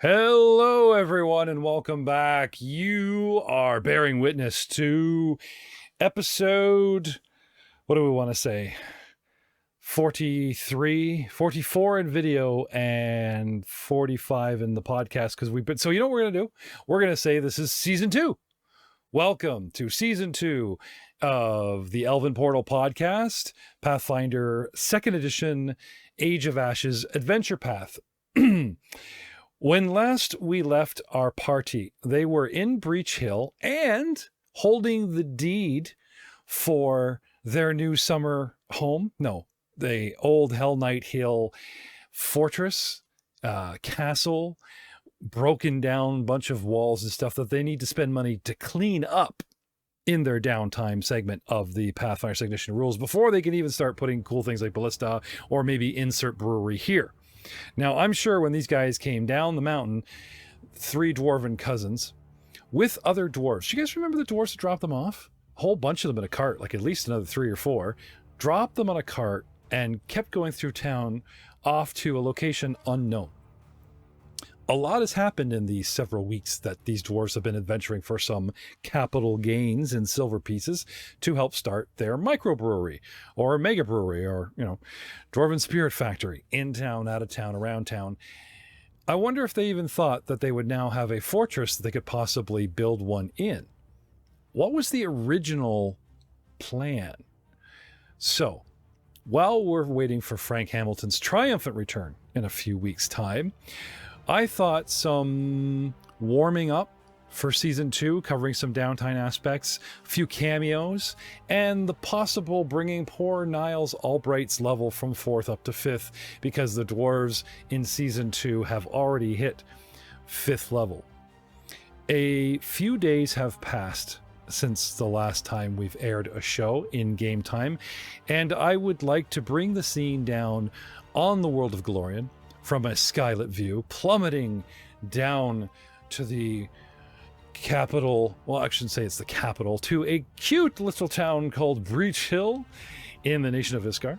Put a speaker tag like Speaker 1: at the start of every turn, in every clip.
Speaker 1: Hello, everyone, and welcome back. You are bearing witness to episode, what do we want to say? 43, 44 in video and 45 in the podcast because we've been. So, you know what we're going to do? We're going to say this is season 2. Welcome to season 2 of the Elven Portal podcast, Pathfinder 2nd edition, Age of Ashes Adventure Path. When last we left our party, they were in Breach Hill and holding the deed for their new summer home. No, the old Hell Knight Hill fortress, castle, broken down bunch of walls and stuff that they need to spend money to clean up in their downtime segment of the Pathfinder Second Edition rules before they can even start putting cool things like Ballista or maybe insert brewery here. Now, I'm sure when these guys came down the mountain, 3 dwarven cousins with other dwarves. Do you guys remember the dwarves that dropped them off? A whole bunch of them in a cart, like at least another 3 or 4, dropped them on a cart and kept going through town off to a location unknown. A lot has happened in these several weeks that these dwarves have been adventuring for some capital gains in silver pieces to help start their microbrewery or mega brewery or, dwarven spirit factory in town, out of town, around town. I wonder if they even thought that they would now have a fortress that they could possibly build one in. What was the original plan? So, while we're waiting for Frank Hamilton's triumphant return in a few weeks' time, I thought some warming up for season 2, covering some downtime aspects, a few cameos, and the possible bringing poor Niles Albright's level from 4th up to 5th, because the dwarves in season 2 have already hit 5th level. A few days have passed since the last time we've aired a show in game time, and I would like to bring the scene down on the world of Glorian from a skylit view, plummeting down to the capital. Well, I shouldn't say it's the capital, to a cute little town called Breach Hill in the nation of Iskar,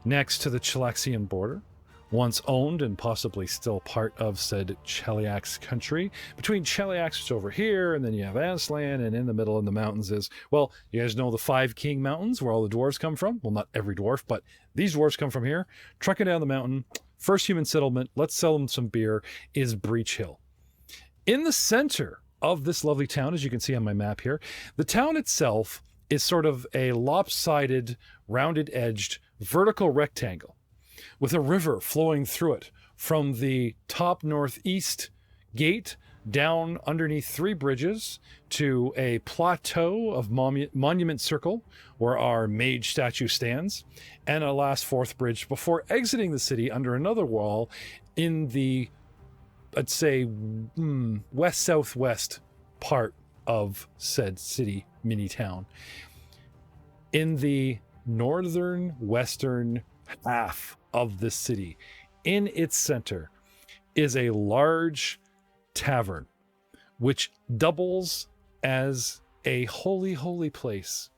Speaker 1: next to the Chilaxian border, once owned and possibly still part of said Cheliax country. Between Cheliax, which is over here, and then you have Aslan, and in the middle in the mountains is, well, you guys know the 5 King Mountains, where all the dwarves come from? Well, not every dwarf, but these dwarves come from here, trucking down the mountain. First human settlement, let's sell them some beer, is Breach Hill. In the center of this lovely town, as you can see on my map here, the town itself is sort of a lopsided, rounded-edged, vertical rectangle with a river flowing through it from the top northeast gate down underneath 3 bridges to a plateau of Monument Circle where our mage statue stands, and a last 4th bridge before exiting the city under another wall in the, I'd say, west-southwest part of said city mini town. In the northern western half of the city, in its center, is a large tavern which doubles as a holy place,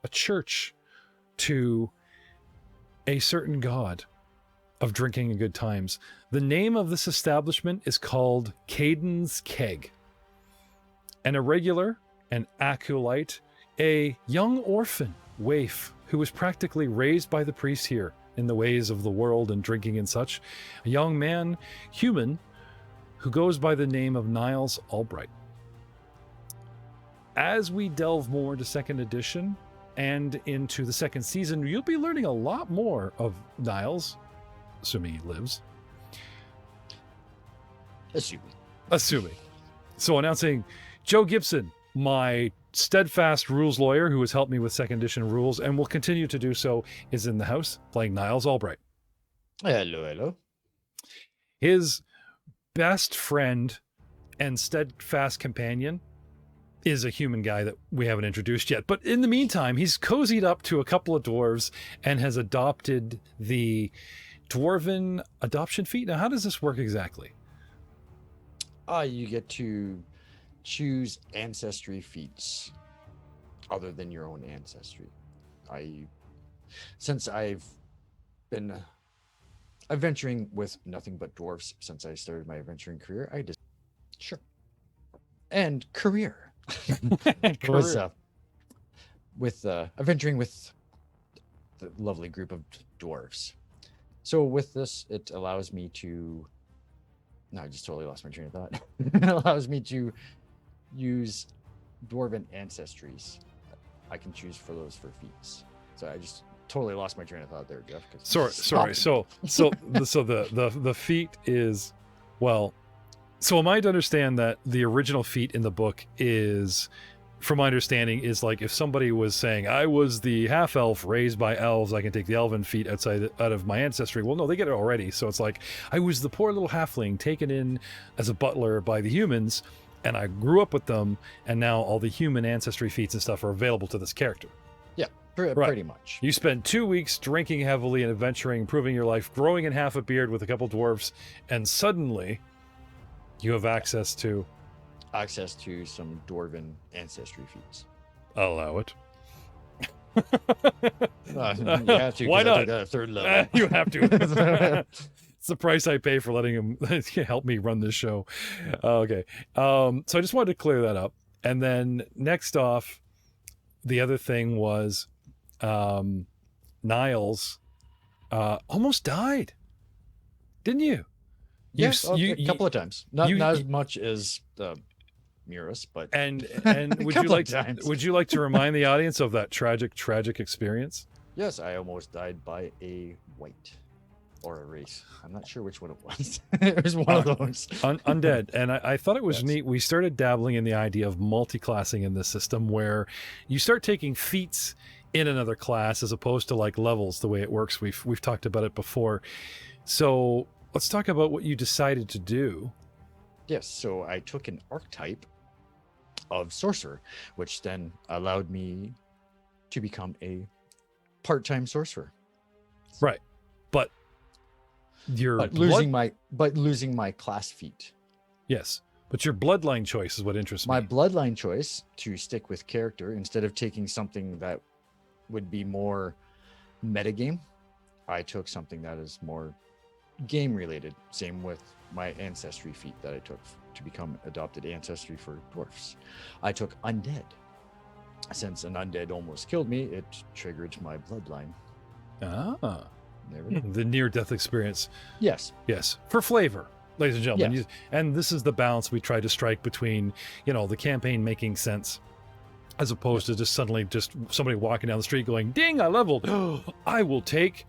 Speaker 1: a church to a certain god of drinking and good times. The name of this establishment is called Caden's Keg. An irregular, an acolyte, a young orphan waif who was practically raised by the priest here in the ways of the world and drinking and such, a young man, human, who goes by the name of Niles Albright. As we delve more into 2nd edition and into the 2nd season, you'll be learning a lot more of Niles, assuming he lives. Assuming. So announcing Joe Gibson, my steadfast rules lawyer who has helped me with 2nd edition rules and will continue to do so, is in the house playing Niles Albright.
Speaker 2: Hello.
Speaker 1: His best friend and steadfast companion is a human guy that we haven't introduced yet. But in the meantime, he's cozied up to a couple of dwarves and has adopted the dwarven adoption feat. Now, how does this work exactly?
Speaker 2: You get to choose ancestry feats other than your own ancestry. Since I've been adventuring with nothing but dwarves since I started my adventuring career. I just sure. And career was with adventuring with the lovely group of dwarves. So with this, it allows me to. No, I just totally lost my train of thought. It allows me to use dwarven ancestries. I can choose for those for feats. So I just totally lost my train of thought there, Jeff.
Speaker 1: Sorry. So the feat is, well, so am I to understand that the original feat in the book is, from my understanding, is like if somebody was saying, I was the half elf raised by elves, I can take the elven feat out of my ancestry. Well, no, they get it already. So it's like, I was the poor little halfling taken in as a butler by the humans, and I grew up with them, and now all the human ancestry feats and stuff are available to this character.
Speaker 2: Yeah, pretty much.
Speaker 1: You spend 2 weeks drinking heavily and adventuring, improving your life, growing in half a beard with a couple dwarves, and suddenly you have access to
Speaker 2: some dwarven ancestry feats.
Speaker 1: Allow it.
Speaker 2: You have to.
Speaker 1: Why not?
Speaker 2: I took that at 3rd level.
Speaker 1: You have to. It's the price I pay for letting him help me run this show. Okay. So I just wanted to clear that up. And then next off, the other thing was Niles almost died. Didn't you?
Speaker 2: Yes, a couple of times. Not as much as Muros, but
Speaker 1: and would you like to remind the audience of that tragic experience?
Speaker 2: Yes, I almost died by a white or a race. I'm not sure which one it was. It was one of those.
Speaker 1: Undead. And I thought it was neat. We started dabbling in the idea of multi-classing in this system where you start taking feats in another class as opposed to like levels, the way it works. We've talked about it before. So let's talk about what you decided to do.
Speaker 2: Yes, so I took an archetype of sorcerer, which then allowed me to become a part-time sorcerer.
Speaker 1: Right. But
Speaker 2: losing my class feat.
Speaker 1: Yes. But your bloodline choice is what interests me.
Speaker 2: My bloodline choice to stick with character instead of taking something that would be more metagame, I took something that is more game related. Same with my ancestry feat that I took to become adopted ancestry for dwarfs. I took undead. Since an undead almost killed me, it triggered my bloodline.
Speaker 1: Ah.
Speaker 2: There we go.
Speaker 1: The near-death experience.
Speaker 2: Yes.
Speaker 1: Yes. For flavor, ladies and gentlemen.
Speaker 2: Yes.
Speaker 1: And this is the balance we try to strike between, the campaign making sense as opposed to just suddenly just somebody walking down the street going, ding, I leveled. I will take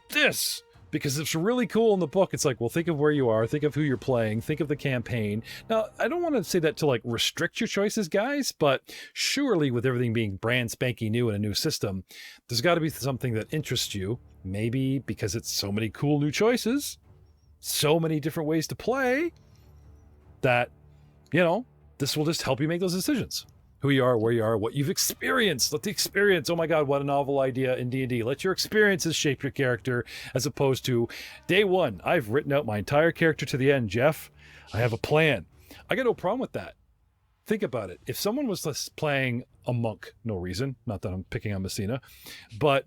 Speaker 1: this. Because it's really cool in the book. It's like, well, think of where you are, think of who you're playing, think of the campaign. Now, I don't want to say that to like restrict your choices, guys, but surely with everything being brand spanking new in a new system, there's got to be something that interests you. Maybe because it's so many cool new choices, so many different ways to play, that, this will just help you make those decisions. Who you are, where you are, what you've experienced. Let the experience, oh my God, what a novel idea in D&D. Let your experiences shape your character as opposed to day one. I've written out my entire character to the end, Jeff. I have a plan. I got no problem with that. Think about it. If someone was playing a monk, no reason, not that I'm picking on Messsina, but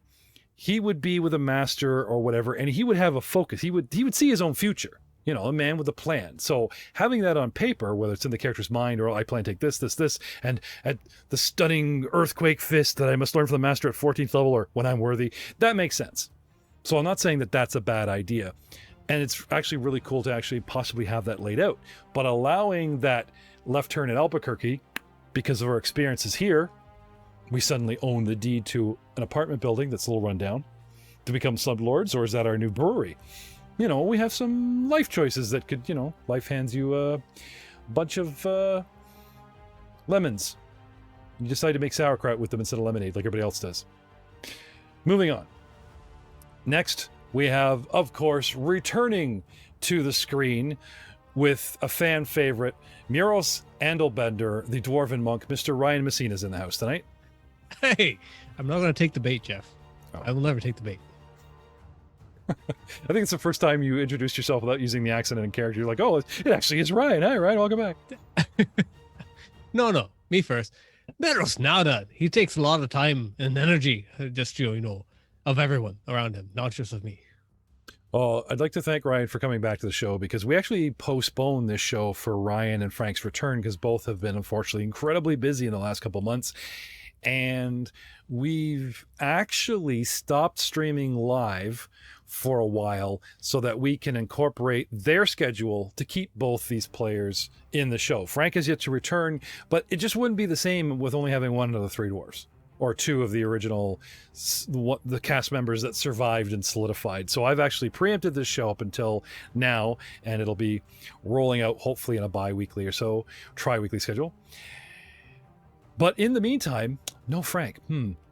Speaker 1: he would be with a master or whatever, and he would have a focus. He would see his own future. A man with a plan. So having that on paper, whether it's in the character's mind or I plan to take this, and at the stunning earthquake fist that I must learn from the master at 14th level or when I'm worthy, that makes sense. So I'm not saying that that's a bad idea. And it's actually really cool to actually possibly have that laid out. But allowing that left turn at Albuquerque, because of our experiences here, we suddenly own the deed to an apartment building that's a little run down to become sublords, or is that our new brewery? We have some life choices that could, life hands you a bunch of lemons. You decide to make sauerkraut with them instead of lemonade like everybody else does. Moving on. Next, we have, of course, returning to the screen with a fan favorite, Muros Andelbender, the Dwarven monk. Mr. Ryan Messsina is in the house tonight.
Speaker 3: Hey, I'm not going to take the bait, Jeff.
Speaker 1: Oh.
Speaker 3: I will never take the bait.
Speaker 1: I think it's the first time you introduced yourself without using the accent and character. You're like, oh, it actually is Ryan. Hi, Ryan, welcome back.
Speaker 3: No, me first. Meros nada. He takes a lot of time and energy, just, of everyone around him, not just of me.
Speaker 1: Well, I'd like to thank Ryan for coming back to the show because we actually postponed this show for Ryan and Frank's return because both have been unfortunately incredibly busy in the last couple months. And we've actually stopped streaming live for a while so that we can incorporate their schedule to keep both these players in the show. Frank has yet to return, but it just wouldn't be the same with only having one of the three dwarves or two of the original, the cast members that survived and solidified. So I've actually preempted this show up until now, and it'll be rolling out hopefully in a bi-weekly or so, tri-weekly schedule. But in the meantime, no Frank.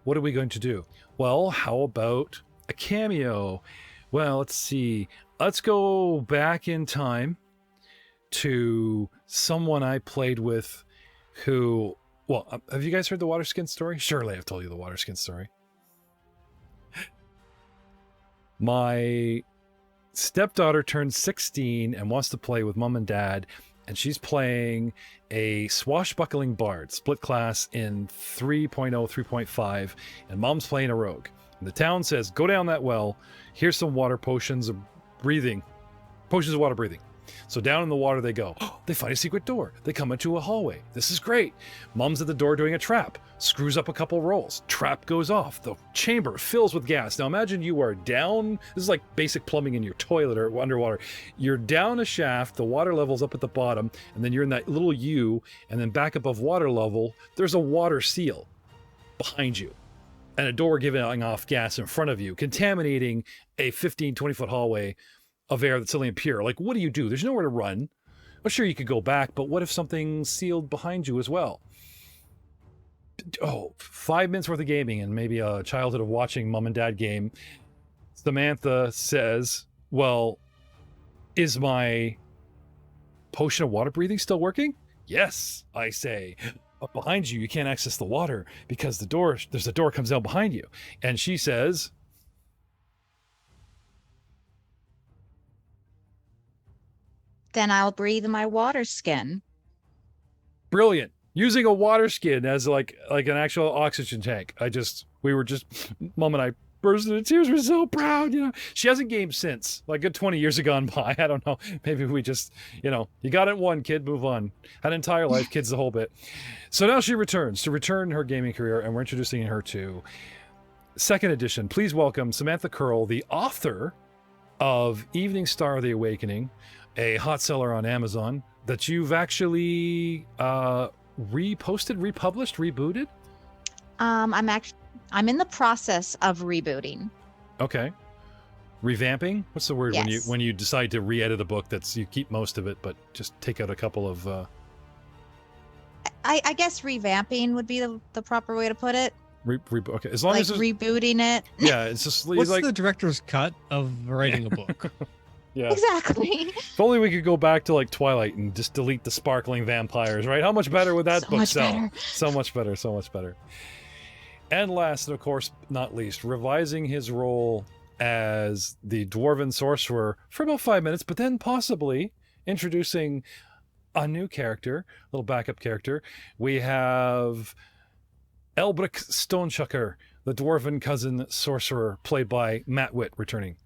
Speaker 1: What are we going to do? Well, how about a cameo? Well, let's see. Let's go back in time to someone I played with who... Well, have you guys heard the Waterskin story? Surely I've told you the Waterskin story. My stepdaughter turned 16 and wants to play with mom and dad, and she's playing a swashbuckling bard, split class in 3.0, 3.5, and mom's playing a rogue. And the town says, go down that well, here's some water potions of breathing. Potions of water breathing. So down in the water they go. Oh, they find a secret door. They come into a hallway. This is great. Mom's at the door doing a trap. Screws up a couple rolls. Trap goes off. The chamber fills with gas. Now imagine you are down. This is like basic plumbing in your toilet or underwater. You're down a shaft. The water level's up at the bottom. And then you're in that little U. And then back above water level, there's a water seal behind you. And a door giving off gas in front of you, contaminating a 15, 20-foot hallway of air that's still impure. Like, what do you do? There's nowhere to run. Well, sure, you could go back, but what if something's sealed behind you as well? Oh, 5 minutes worth of gaming and maybe a childhood of watching mom and dad game. Samantha says, well, is my potion of water breathing still working? Yes, I say. But behind you, you can't access the water because there's a door comes out behind you. And she says,
Speaker 4: then I'll breathe my water skin.
Speaker 1: brilliant. Using a water skin as like an actual oxygen tank. Mom and I burst into tears. We're so proud, you know. She hasn't gamed since. Like a good 20 years have gone by. I don't know. Maybe we just, you know, you got it one, kid, move on. Had an entire life, kids the whole bit. So now she returns to return her gaming career, and we're introducing her to second edition. Please welcome Samantha Curl, the author of Evening Star of the Awakening, a hot seller on Amazon that you've actually reposted, republished, rebooted.
Speaker 4: I'm in the process of rebooting.
Speaker 1: Okay. Revamping? What's the word?
Speaker 4: Yes.
Speaker 1: when you decide to re-edit a book that's you keep most of it, but just take out a couple of
Speaker 4: I guess revamping would be the proper way to put it.
Speaker 1: okay. As long
Speaker 4: like
Speaker 1: as
Speaker 4: rebooting it.
Speaker 1: yeah, it's just
Speaker 3: What's
Speaker 1: like
Speaker 3: the director's cut of writing a book?
Speaker 1: yeah.
Speaker 4: Exactly.
Speaker 1: If only we could go back to like Twilight and just delete the sparkling vampires, right? How much better would that
Speaker 4: So
Speaker 1: book
Speaker 4: much
Speaker 1: sell?
Speaker 4: better.
Speaker 1: So much better, so much better. And last, and of course, not least, revising his role as the dwarven sorcerer for about 5 minutes, but then possibly introducing a new character, a little backup character. We have Elbrick Stonechucker, the dwarven cousin sorcerer, played by Matt Witt, returning.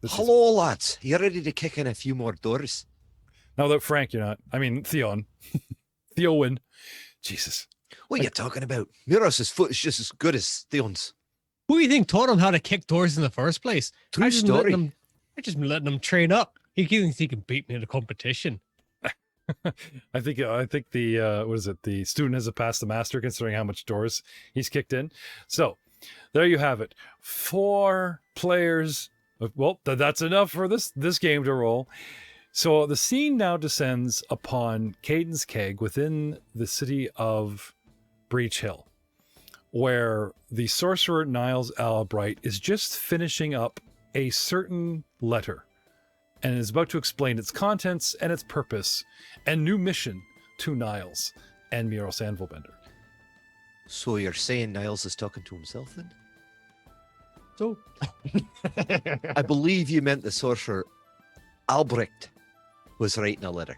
Speaker 5: Hello, lads. You ready to kick in a few more doors?
Speaker 1: No, that Frank, you're not. I mean, Theon. Theowen. Jesus.
Speaker 5: What are you talking about? Muros' foot is just as good as Theon's.
Speaker 3: Who do you think taught him how to kick doors in the first place?
Speaker 5: True story.
Speaker 3: I just been letting him train up. He thinks he can beat me in a competition.
Speaker 1: I think the what is it? The student has passed the master, considering how much doors he's kicked in. So there you have it. 4 players. Well, that's enough for this game to roll. So the scene now descends upon Caden's Keg within the city of Breach Hill, where the sorcerer Niles Albright is just finishing up a certain letter and is about to explain its contents and its purpose and new mission to Niles and Muros Anvilbender.
Speaker 5: So you're saying Niles is talking to himself then?
Speaker 2: So
Speaker 5: I believe you meant the sorcerer Albrecht was writing a letter,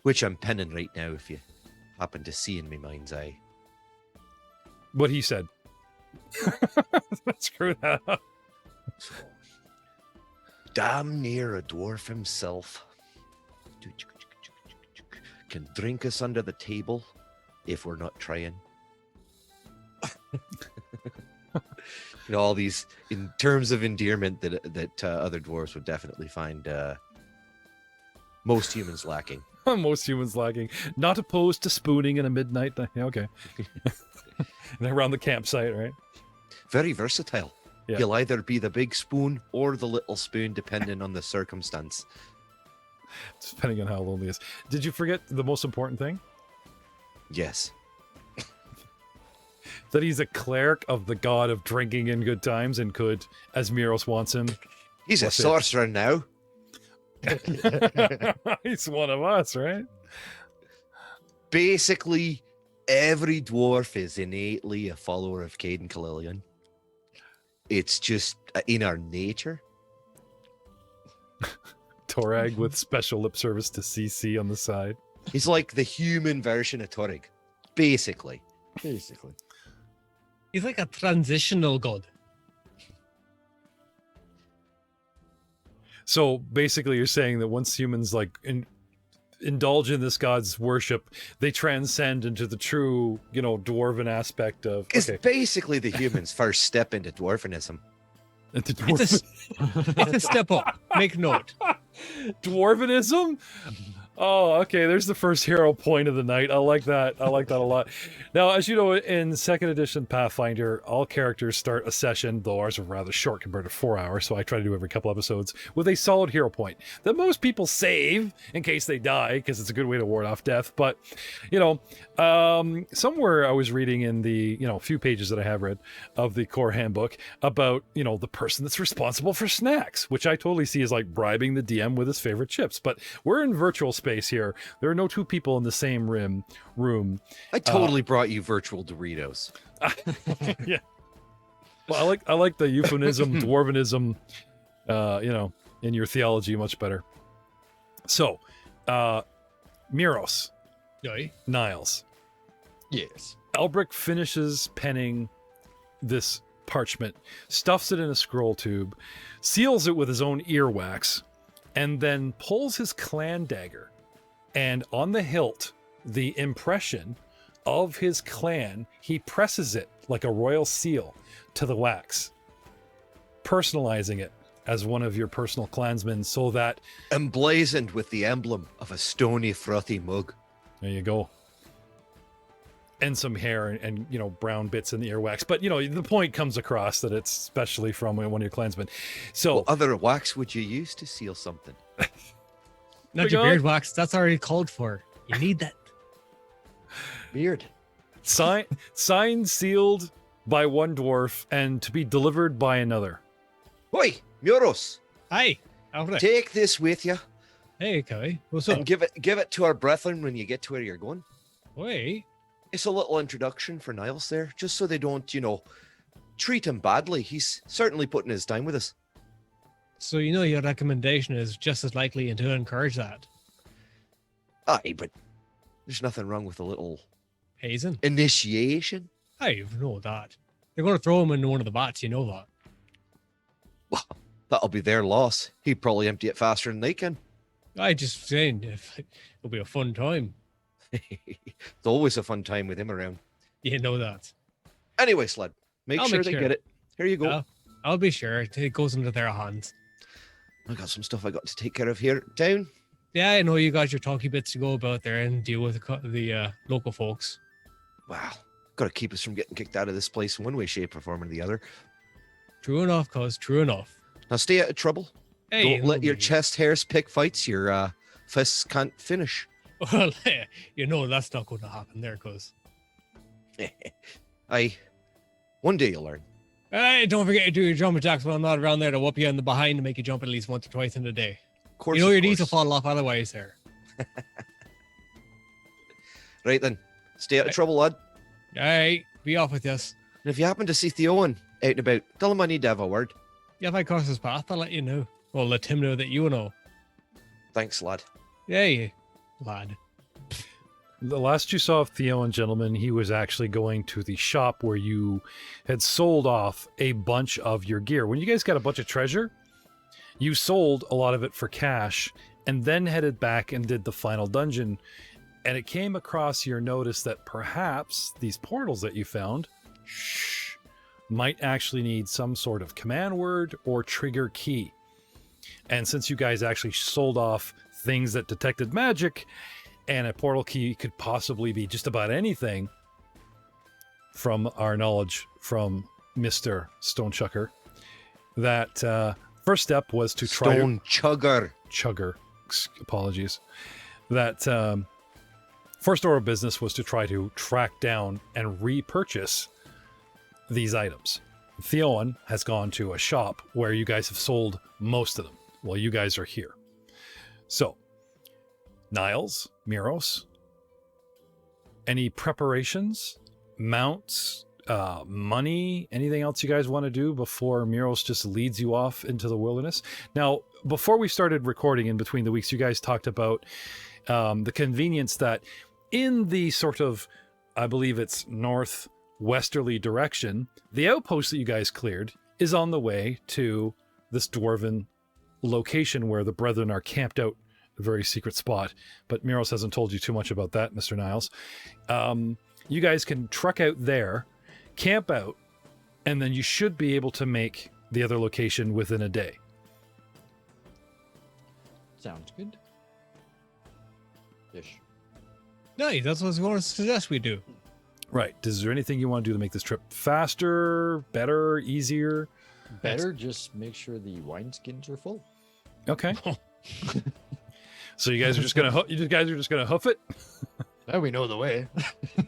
Speaker 5: which I'm penning right now if you happen to see in my mind's eye.
Speaker 1: What he said. Screw that up.
Speaker 5: damn near a dwarf himself. Can drink us under the table if we're not trying. All these in terms of endearment that other dwarves would definitely find most humans lacking.
Speaker 1: Most humans lacking. Not opposed to spooning in a midnight. Yeah, okay. And around the campsite, right?
Speaker 5: Very versatile.
Speaker 1: Yeah.
Speaker 5: He'll either be the big spoon or the little spoon, depending on the circumstance.
Speaker 1: Depending on how lonely it is. Did you forget the most important thing?
Speaker 5: Yes.
Speaker 1: That he's a cleric of the god of drinking and good times and could, as Muros wants him.
Speaker 5: He's a
Speaker 1: What's it?
Speaker 5: sorcerer now.
Speaker 1: He's one of us, right?
Speaker 5: Basically, every dwarf is innately a follower of Caden Kalilian. It's just in our nature.
Speaker 1: Torag with special lip service to CC on the side.
Speaker 5: He's like the human version of Torrig. Basically.
Speaker 2: Basically.
Speaker 3: He's like a transitional god.
Speaker 1: So basically, you're saying that once humans like indulge in this god's worship, they transcend into the true, dwarven aspect of.
Speaker 5: It's basically the human's first step into dwarvenism.
Speaker 1: Into
Speaker 3: It's a step up. Make note.
Speaker 1: Dwarvenism? Oh, okay. There's the first hero point of the night. I like that. I like that a lot. Now, as you know, in second edition Pathfinder, all characters start a session, though ours are rather short compared to 4 hours, so I try to do every couple episodes, with a solid hero point that most people save in case they die, because it's a good way to ward off death. But, somewhere I was reading in the, few pages that I have read of the core handbook about, the person that's responsible for snacks, which I totally see as like bribing the DM with his favorite chips. But we're in virtual space here. There are no two people in the same room.
Speaker 5: I totally brought you virtual Doritos.
Speaker 1: Yeah. Well, I like the euphemism, dwarvenism, in your theology much better. So, Muros,
Speaker 3: Aye.
Speaker 1: Niles.
Speaker 2: Yes.
Speaker 1: Elbrick finishes penning this parchment, stuffs it in a scroll tube, seals it with his own earwax, and then pulls his clan dagger. And on the hilt, the impression of his clan, he presses it like a royal seal to the wax, personalizing it as one of your personal clansmen so that...
Speaker 5: Emblazoned with the emblem of a stony, frothy mug.
Speaker 1: There you go. And some hair and brown bits in the earwax. But, the point comes across that it's especially from one of your clansmen. So...
Speaker 5: What other wax would you use to seal something?
Speaker 3: Not your beard wax. That's already called for. You need that.
Speaker 2: Beard.
Speaker 1: Signed, sealed by one dwarf, and to be delivered by another.
Speaker 5: Oi, Muros,
Speaker 3: Hi. Alfred.
Speaker 5: take this with you
Speaker 3: Hey, Kai. What's up?
Speaker 5: and give it to our brethren when you get to where you're going.
Speaker 3: Wait.
Speaker 5: It's a little introduction for Niles there, just so they don't, treat him badly. He's certainly putting his time with us.
Speaker 3: So your recommendation is just as likely to encourage that.
Speaker 5: Aye, but there's nothing wrong with a little
Speaker 3: Hazen.
Speaker 5: initiation.
Speaker 3: I know that. They're going to throw him into one of the vats. You know that.
Speaker 5: Well, that'll be their loss. He'd probably empty it faster than they can.
Speaker 3: I just saying, it'll be a fun time.
Speaker 5: It's always a fun time with him around.
Speaker 3: You know that.
Speaker 5: Anyway, Sled,
Speaker 3: I'll
Speaker 5: sure
Speaker 3: make
Speaker 5: they
Speaker 3: sure.
Speaker 5: get it. Here you go.
Speaker 3: Yeah. I'll be sure it goes into their hands.
Speaker 5: I got some stuff I got to take care of here down.
Speaker 3: Yeah, I know you got your talky bits to go about there and deal with the local folks.
Speaker 5: Wow, got to keep us from getting kicked out of this place in one way, shape, or form or the other.
Speaker 3: True enough, cuz. True enough.
Speaker 5: Now stay out of trouble.
Speaker 3: Hey,
Speaker 5: Don't let your
Speaker 3: homie.
Speaker 5: chest hairs pick fights your fists can't finish.
Speaker 3: Well, that's not going to happen there, cuz.
Speaker 5: One day you'll learn.
Speaker 3: Hey, don't forget to do your jumping jacks when I'm not around there to whoop you in the behind and make you jump at least once or twice in a day.
Speaker 5: Of course,
Speaker 3: Your
Speaker 5: of
Speaker 3: knees will
Speaker 5: course.
Speaker 3: fall off otherwise there.
Speaker 5: Right then, stay out of trouble, lad.
Speaker 3: All right, be off with this.
Speaker 5: And if you happen to see Theowen out and about, tell him I need to have a word.
Speaker 3: Yeah, if I cross his path, I'll let you know. Well, let him know that you know.
Speaker 5: Thanks, lad.
Speaker 3: Yay, lad.
Speaker 1: The last you saw of Theo and gentlemen, he was actually going to the shop where you had sold off a bunch of your gear. When you guys got a bunch of treasure, You sold a lot of it for cash and then headed back and did the final dungeon. And it came across your notice that perhaps these portals that you found might actually need some sort of command word or trigger key. And since you guys actually sold off things that detected magic, and a portal key could possibly be just about anything, from our knowledge from Mr. Stonechucker, that first step was to try
Speaker 5: Stone Chugger.
Speaker 1: Chugger, apologies. That first order of business was to try to track down and repurchase these items. Theon has gone to a shop where you guys have sold most of them while you guys are here. So, Niles, Muros, any preparations, mounts, money, anything else you guys want to do before Muros just leads you off into the wilderness? Now, before we started recording in between the weeks, you guys talked about the convenience that in the sort of, I believe it's northwesterly direction, the outpost that you guys cleared is on the way to this dwarven location where the brethren are camped out, a very secret spot. But Muros hasn't told you too much about that, Mr. Niles. You guys can truck out there, camp out, and then you should be able to make the other location within a day.
Speaker 2: Sounds good. Ish.
Speaker 3: Nice. That's what I was going to suggest we do.
Speaker 1: Right. Is there anything you want to do to make this trip faster, better, easier?
Speaker 2: Better just make sure the wineskins are full.
Speaker 1: Okay. So you guys are just gonna hoof it?
Speaker 2: Now we know the way.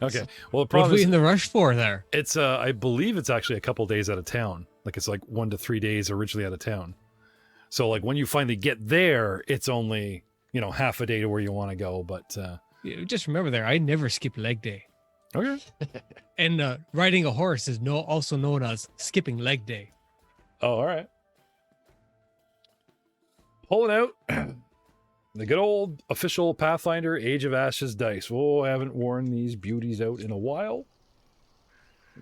Speaker 1: Okay. Well, the
Speaker 3: What are
Speaker 1: problem
Speaker 3: we
Speaker 1: is
Speaker 3: in the rush for there?
Speaker 1: it's I believe it's actually a couple days out of town. Like it's like 1 to 3 days originally out of town. So like when you finally get there, it's only, half a day to where you want to go. But
Speaker 3: Just remember there, I never skip leg day.
Speaker 1: okay.
Speaker 3: And riding a horse is also known as skipping leg day.
Speaker 1: Oh, all right. Pulling out the good old official Pathfinder Age of Ashes dice. Oh, I haven't worn these beauties out in a while.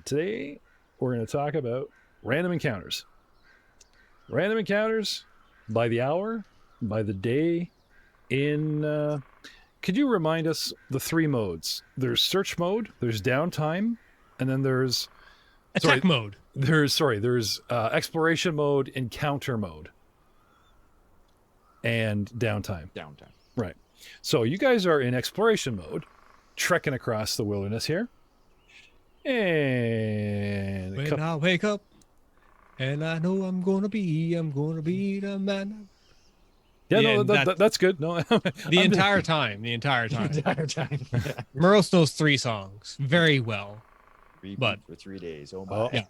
Speaker 1: Today, we're going to talk about random encounters. Random encounters by the hour, by the day, could you remind us the 3 modes? There's search mode, there's downtime, and then there's...
Speaker 3: Attack mode.
Speaker 1: There's exploration mode, encounter mode, and downtime.
Speaker 2: Downtime.
Speaker 1: Right. So you guys are in exploration mode, trekking across the wilderness here. And
Speaker 3: When I wake up and I know I'm gonna be the man.
Speaker 1: yeah,
Speaker 3: Yeah,
Speaker 1: no, that's good. No,
Speaker 3: The entire time.
Speaker 2: The entire time.
Speaker 3: Muros knows 3 songs very well.
Speaker 2: Repeat
Speaker 3: But-
Speaker 2: for 3 days. Oh my.
Speaker 1: Oh.
Speaker 3: Yeah.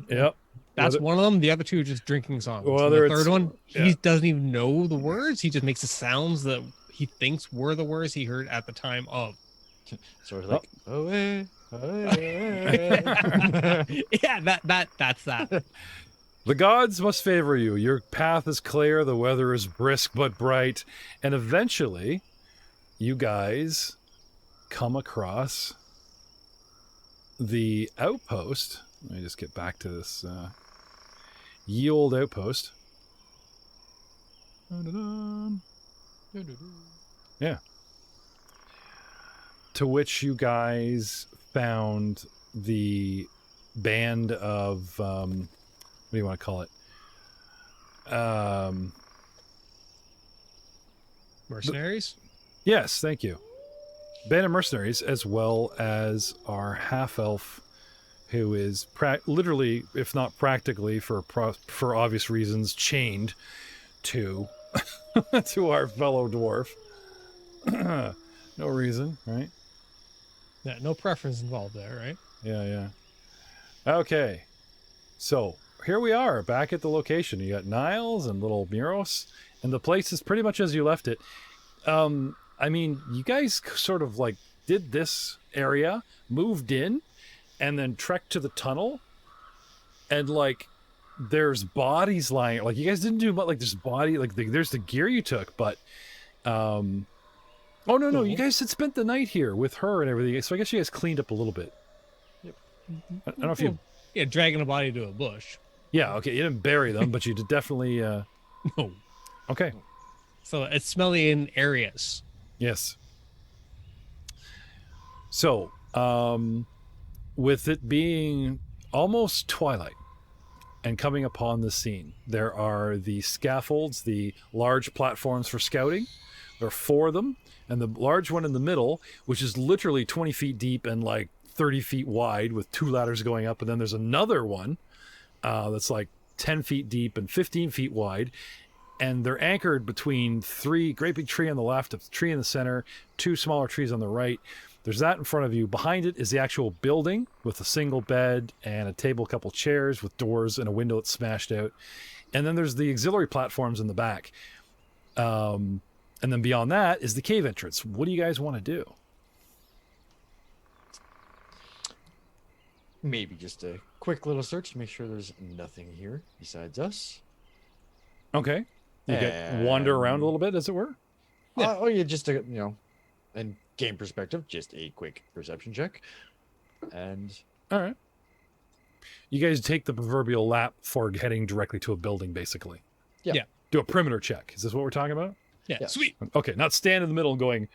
Speaker 1: Yep.
Speaker 3: That's
Speaker 1: Whether-
Speaker 3: one of them. The other 2 are just drinking songs. And
Speaker 1: Whether
Speaker 3: the
Speaker 1: it's-
Speaker 3: third one, he
Speaker 1: yeah.
Speaker 3: doesn't even know the words. He just makes the sounds that he thinks were the words he heard at the time of.
Speaker 2: Sort of like, away.
Speaker 3: Yeah, that's that.
Speaker 1: The gods must favor you. Your path is clear, the weather is brisk but bright, and eventually you guys come across the outpost. Let me just get back to this ye old outpost. Dun-dun-dun. Yeah. To which you guys found the band of what do you want to call it?
Speaker 3: Mercenaries?
Speaker 1: Yes, thank you. Band of mercenaries, as well as our half-elf, who is literally, if not practically, for obvious reasons, chained to to our fellow dwarf. No reason, right?
Speaker 3: Yeah, no preference involved there, right?
Speaker 1: Yeah. Okay. So here we are back at the location. You got Niles and little Muros, and the place is pretty much as you left it. I mean, you guys sort of like did this area, moved in, and then trekked to the tunnel, and like there's bodies lying. Like you guys didn't do much. Like there's body. Like there's the gear you took, but oh no, you guys had spent the night here with her and everything. So I guess you guys cleaned up a little bit.
Speaker 2: Yep.
Speaker 1: I don't know if you.
Speaker 3: Yeah, dragging a body to a bush.
Speaker 1: Yeah, okay, you didn't bury them, but you did definitely
Speaker 3: No.
Speaker 1: Okay.
Speaker 3: So it's smelly in areas.
Speaker 1: Yes. So, with it being almost twilight and coming upon the scene, there are the scaffolds, the large platforms for scouting. There are 4 of them, and the large one in the middle, which is literally 20 feet deep and like 30 feet wide with 2 ladders going up. And then there's another one that's like 10 feet deep and 15 feet wide. And they're anchored between 3 great big tree on the left, a tree in the center, 2 smaller trees on the right. There's that in front of you. Behind it is the actual building with a single bed and a table, a couple chairs with doors and a window that's smashed out. And then there's the auxiliary platforms in the back. And then beyond that is the cave entrance. What do you guys want to do?
Speaker 2: Maybe just a quick little search to make sure there's nothing here besides us.
Speaker 1: Okay. You wander around a little bit, as it were?
Speaker 2: Yeah. Oh, yeah, just in game perspective, just a quick perception check. And
Speaker 1: all right. You guys take the proverbial lap for heading directly to a building, basically.
Speaker 2: Yeah.
Speaker 1: Do a perimeter check. Is this what we're talking about?
Speaker 3: Yeah.
Speaker 2: Yes.
Speaker 3: Sweep.
Speaker 1: Okay, not stand in the middle and going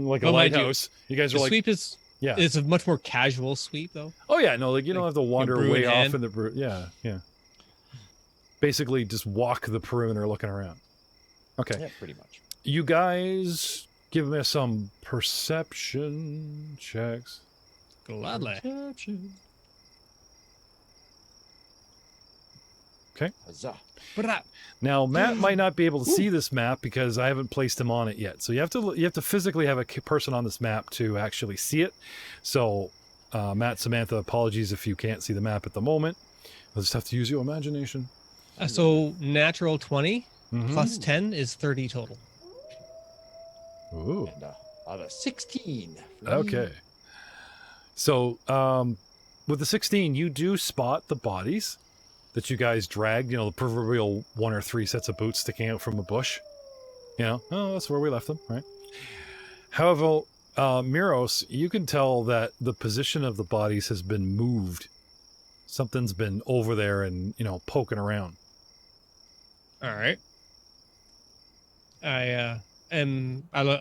Speaker 1: like a
Speaker 3: Well, mind you,
Speaker 1: lighthouse. You guys are
Speaker 3: The
Speaker 1: like,
Speaker 3: sweep is
Speaker 1: yeah.
Speaker 3: it's a much more casual sweep though.
Speaker 1: Oh yeah, no, like you don't have to wander
Speaker 3: brew
Speaker 1: way
Speaker 3: in
Speaker 1: off
Speaker 3: hand.
Speaker 1: in the brew. Yeah, yeah. Basically, just walk the perimeter, looking around. Okay,
Speaker 2: yeah, pretty much.
Speaker 1: you guys give me some perception checks.
Speaker 3: Gladly.
Speaker 2: Perception.
Speaker 1: Okay.
Speaker 2: Huzzah.
Speaker 1: Now, Matt might not be able to see this map because I haven't placed him on it yet. So you have to physically have a person on this map to actually see it. So, Matt, Samantha, apologies if you can't see the map at the moment. You'll just have to use your imagination.
Speaker 3: So natural 20
Speaker 1: Mhm.
Speaker 3: plus 10 is 30 total.
Speaker 1: Ooh.
Speaker 2: And out of 16.
Speaker 1: Okay. So, with the 16, you do spot the bodies that you guys dragged, the proverbial 1 or 3 sets of boots sticking out from a bush. Oh, that's where we left them, right? However, Muros, you can tell that the position of the bodies has been moved. Something's been over there and, poking around.
Speaker 3: All right. I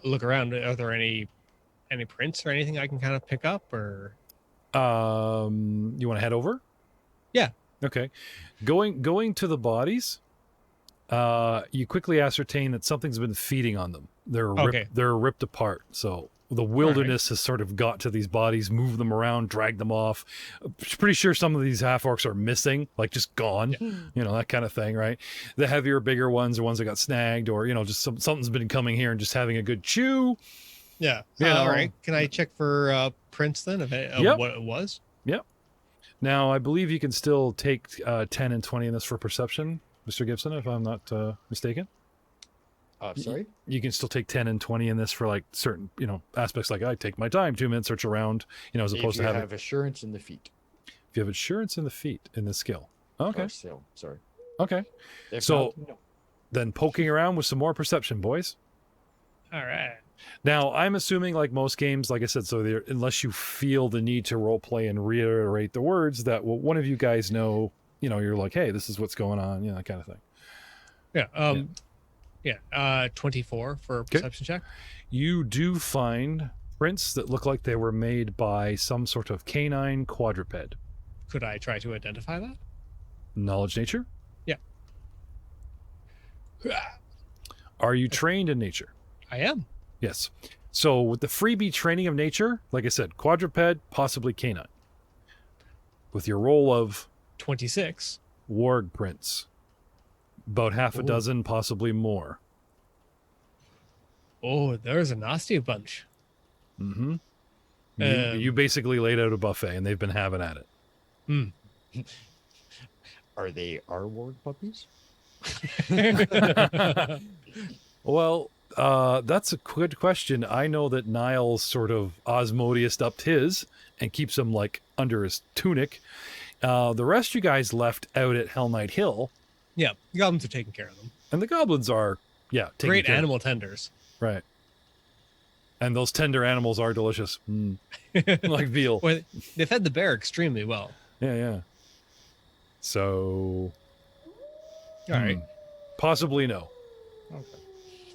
Speaker 3: look around. Are there any prints or anything I can kind of pick up or?
Speaker 1: You want to head over?
Speaker 3: Yeah.
Speaker 1: Okay. Going to the bodies, you quickly ascertain that something's been feeding on them. They're ripped apart. So the wilderness has sort of got to these bodies, moved them around, dragged them off. Pretty sure some of these half orcs are missing, like just gone, that kind of thing, right? The heavier, bigger ones are ones that got snagged, or just something's been coming here and just having a good chew.
Speaker 3: Yeah.
Speaker 1: You know.
Speaker 3: All right. Can I check for prints then of
Speaker 1: Yep.
Speaker 3: what it was?
Speaker 1: Yep. Now, I believe you can still take 10 and 20 in this for perception, Mr. Gibson, if I'm not mistaken.
Speaker 2: Sorry?
Speaker 1: You can still take 10 and 20 in this for like certain, aspects, like I take my time, 2 minutes, search around, as opposed to having.
Speaker 2: If you have assurance in the feet.
Speaker 1: If you have assurance in the feet, in the skill. Okay.
Speaker 2: Or skill, sorry.
Speaker 1: Okay.
Speaker 2: If
Speaker 1: So-
Speaker 2: not, no.
Speaker 1: Then poking around with some more perception, boys.
Speaker 3: All right.
Speaker 1: Now, I'm assuming, like most games, like I said, so unless you feel the need to role play and reiterate the words, that one of you guys know, you're like, hey, this is what's going on, that kind of thing.
Speaker 3: Yeah. 24 for a perception check.
Speaker 1: You do find prints that look like they were made by some sort of canine quadruped.
Speaker 3: Could I try to identify that?
Speaker 1: Knowledge nature?
Speaker 3: Yeah.
Speaker 1: Are you trained in nature?
Speaker 3: I am.
Speaker 1: Yes. So with the freebie training of nature, like I said, quadruped, possibly canine. With your roll of
Speaker 3: 26.
Speaker 1: warg prints, about half a
Speaker 3: Ooh.
Speaker 1: dozen, possibly more.
Speaker 3: Oh, there's a nasty bunch.
Speaker 1: Mm-hmm.
Speaker 3: Um,
Speaker 1: You basically laid out a buffet, and they've been having at it.
Speaker 2: Are they our ward puppies?
Speaker 1: Well, that's a good question. I know that Niles sort of Osmodeus upped his and keeps him like under his tunic. The rest you guys left out at Hell Knight Hill,
Speaker 3: Yeah, the goblins are taking care of them.
Speaker 1: and the goblins are, taking
Speaker 3: Great
Speaker 1: care of-
Speaker 3: animal tenders.
Speaker 1: right? And those tender animals are delicious, like veal.
Speaker 3: Well, they fed the bear extremely well.
Speaker 1: Yeah. So,
Speaker 3: All right.
Speaker 1: Possibly no.
Speaker 2: Okay.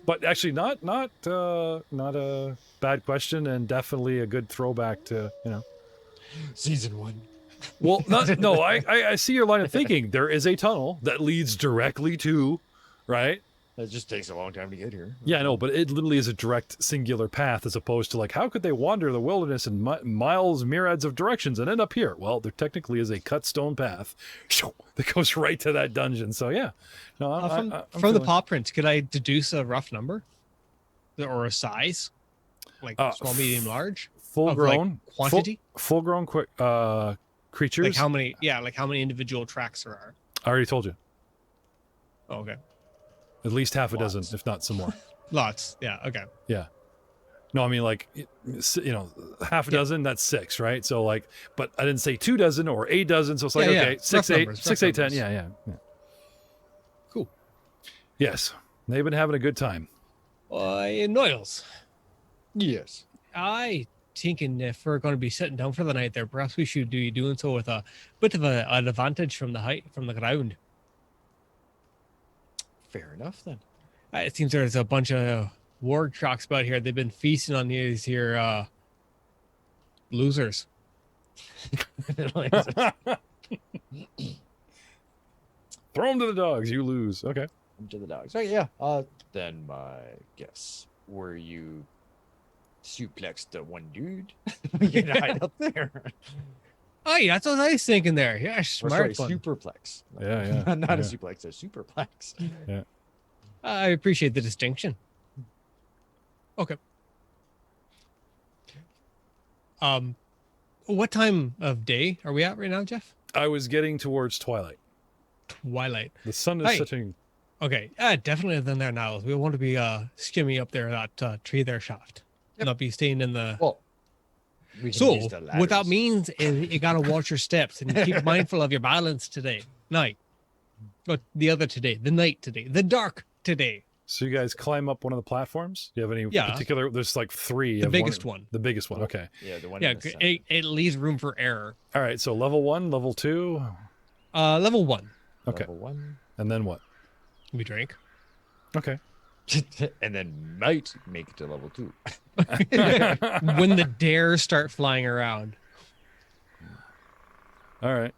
Speaker 1: But actually, not a bad question, and definitely a good throwback to
Speaker 2: Season 1.
Speaker 1: Well, no, I see your line of thinking. There is a tunnel that leads directly to, right?
Speaker 2: That just takes a long time to get here.
Speaker 1: Yeah, I know, but it literally is a direct, singular path, as opposed to like, how could they wander the wilderness in miles, myriads of directions and end up here? Well, there technically is a cut stone path that goes right to that dungeon. So yeah, no, I'm
Speaker 3: From the
Speaker 1: feeling-
Speaker 3: paw print, could I deduce a rough number or a size, like small, medium, large,
Speaker 1: full
Speaker 3: of, like,
Speaker 1: grown
Speaker 3: quantity,
Speaker 1: full grown creatures.
Speaker 3: like how many? Yeah, like how many individual tracks there are.
Speaker 1: I already told you,
Speaker 3: Oh, okay,
Speaker 1: at least half a
Speaker 2: Lots.
Speaker 1: dozen, if not some more.
Speaker 3: lots. Yeah, okay.
Speaker 1: Yeah. No, I mean, like, half a dozen, that's 6, right? So, like, but I didn't say 2 dozen or 8 dozen. So it's like,
Speaker 3: Yeah,
Speaker 1: okay,
Speaker 3: yeah.
Speaker 1: 6,
Speaker 3: Rough
Speaker 1: 8,
Speaker 3: numbers,
Speaker 1: 6,
Speaker 3: rough
Speaker 1: 8, 10.
Speaker 3: numbers.
Speaker 1: Yeah.
Speaker 3: Cool.
Speaker 1: Yes. They've been having a good time.
Speaker 3: Niles,
Speaker 2: Yes.
Speaker 3: I thinking if we're going to be sitting down for the night there, perhaps we should be doing so with a bit of an advantage from the height, from the ground.
Speaker 2: Fair enough then.
Speaker 3: It seems there's a bunch of warg tracks about here. They've been feasting on these here losers.
Speaker 1: Throw them to the dogs. You lose. Okay.
Speaker 2: To the dogs. Oh yeah. Then my guess. Were you suplexed the one dude? We can hide up there.
Speaker 3: Oh, yeah, that's what I was thinking there. Yeah,
Speaker 2: Or
Speaker 3: smart
Speaker 2: sorry,
Speaker 3: one.
Speaker 2: superplex.
Speaker 1: Yeah.
Speaker 2: Not
Speaker 1: Yeah.
Speaker 2: a suplex, a superplex.
Speaker 3: I appreciate the distinction. Okay. What time of day are we at right now, Jeff?
Speaker 1: I was getting towards twilight.
Speaker 3: Twilight.
Speaker 1: The sun is
Speaker 3: Hey.
Speaker 1: setting.
Speaker 3: Okay, definitely then there now. We want to be skimming up there that tree there shaft.
Speaker 2: Yep.
Speaker 3: Not be staying in the.
Speaker 2: Well, we can
Speaker 3: So
Speaker 2: use the
Speaker 3: what that
Speaker 2: ladders.
Speaker 3: means is you gotta watch your steps and keep mindful of your balance today. Night. But the other today, the night today, the dark today.
Speaker 1: So you guys climb up one of the platforms? Do you have any
Speaker 3: Yeah.
Speaker 1: particular? There's like 3.
Speaker 3: The
Speaker 1: of
Speaker 3: biggest one.
Speaker 1: The biggest one. Okay.
Speaker 2: Yeah, the one.
Speaker 3: Yeah,
Speaker 2: in the center.
Speaker 3: it leaves room for error.
Speaker 1: All right. So level 1, level 2.
Speaker 3: Level 1.
Speaker 1: Okay.
Speaker 2: Level 1.
Speaker 1: And then what?
Speaker 3: We drank.
Speaker 1: Okay.
Speaker 2: And then might make it to level 2.
Speaker 3: When the dares start flying around.
Speaker 1: All right.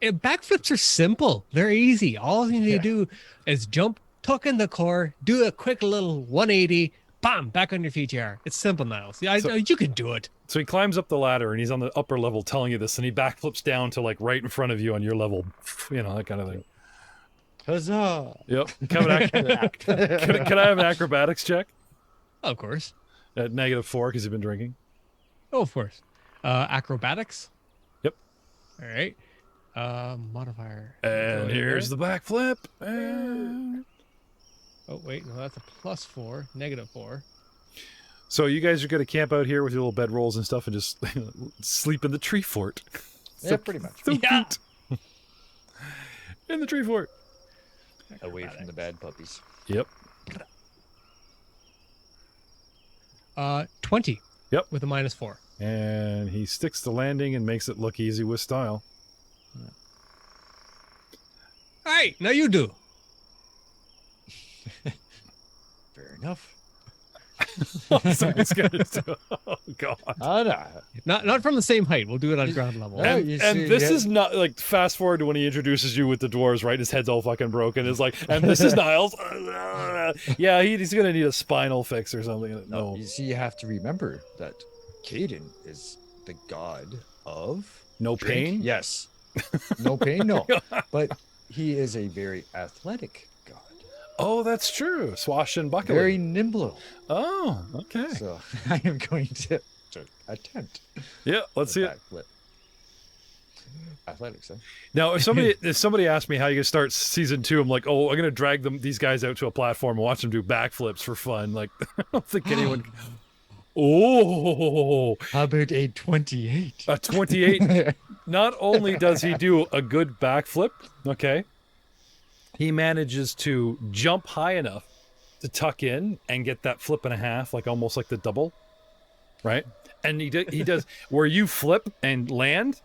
Speaker 3: Backflips are simple. They're easy. All you need
Speaker 2: Yeah.
Speaker 3: to do is jump, tuck in the core, do a quick little 180, bam, back on your feet you are. It's simple, Niles. Yeah,
Speaker 1: So-
Speaker 3: you can do it.
Speaker 1: So he climbs up the ladder and he's on the upper level telling you this, and he backflips down to like right in front of you on your level, that kind of thing.
Speaker 2: Huzzah!
Speaker 1: Yep. Can I have an acrobatics check
Speaker 3: Of course.
Speaker 1: at -4 because you've been drinking?
Speaker 3: Oh, of course. Acrobatics.
Speaker 1: Yep.
Speaker 3: All right. Modifier.
Speaker 1: And here's the backflip. And...
Speaker 3: Oh, wait. No, that's a +4, -4.
Speaker 1: So you guys are going to camp out here with your little bedrolls and stuff and just sleep in the tree fort.
Speaker 2: Yeah, pretty much.
Speaker 1: So
Speaker 3: Yeah.
Speaker 1: cute. In the tree fort.
Speaker 2: Away from the bad puppies.
Speaker 1: Yep.
Speaker 3: 20.
Speaker 1: Yep.
Speaker 3: With a -4.
Speaker 1: And he sticks the landing and makes it look easy with style.
Speaker 3: All right. Now you do.
Speaker 2: Fair enough.
Speaker 1: Somebody's gonna do. Oh god.
Speaker 3: Not from the same height. We'll do it on ground level.
Speaker 2: Yeah.
Speaker 1: And,
Speaker 2: you
Speaker 1: and
Speaker 2: see,
Speaker 1: this
Speaker 2: yeah.
Speaker 1: is not like fast forward to when he introduces you with the dwarves, right? His head's all fucking broken. It's like, and this is Niles. Yeah, he's gonna need a spinal fix or something. No.
Speaker 2: You see, you have to remember that Caden is the god of
Speaker 1: No
Speaker 2: drink.
Speaker 1: pain?
Speaker 2: Yes. No pain, no. But he is a very athletic god.
Speaker 1: Oh, that's true. Swashbuckling.
Speaker 2: Very nimble.
Speaker 1: Oh, okay.
Speaker 2: So I am going to attempt.
Speaker 1: Yeah, let's see it.
Speaker 2: Backflip. Athletics, eh?
Speaker 1: Now, if somebody asked me how you can start season 2, I'm like, oh, I'm gonna drag these guys out to a platform and watch them do backflips for fun. Like, I don't think anyone. Oh,
Speaker 2: How about a 28?
Speaker 1: a 28. Not only does he do a good backflip, okay, he manages to jump high enough to tuck in and get that flip and a half, like almost like the double, right? And he does where you flip and land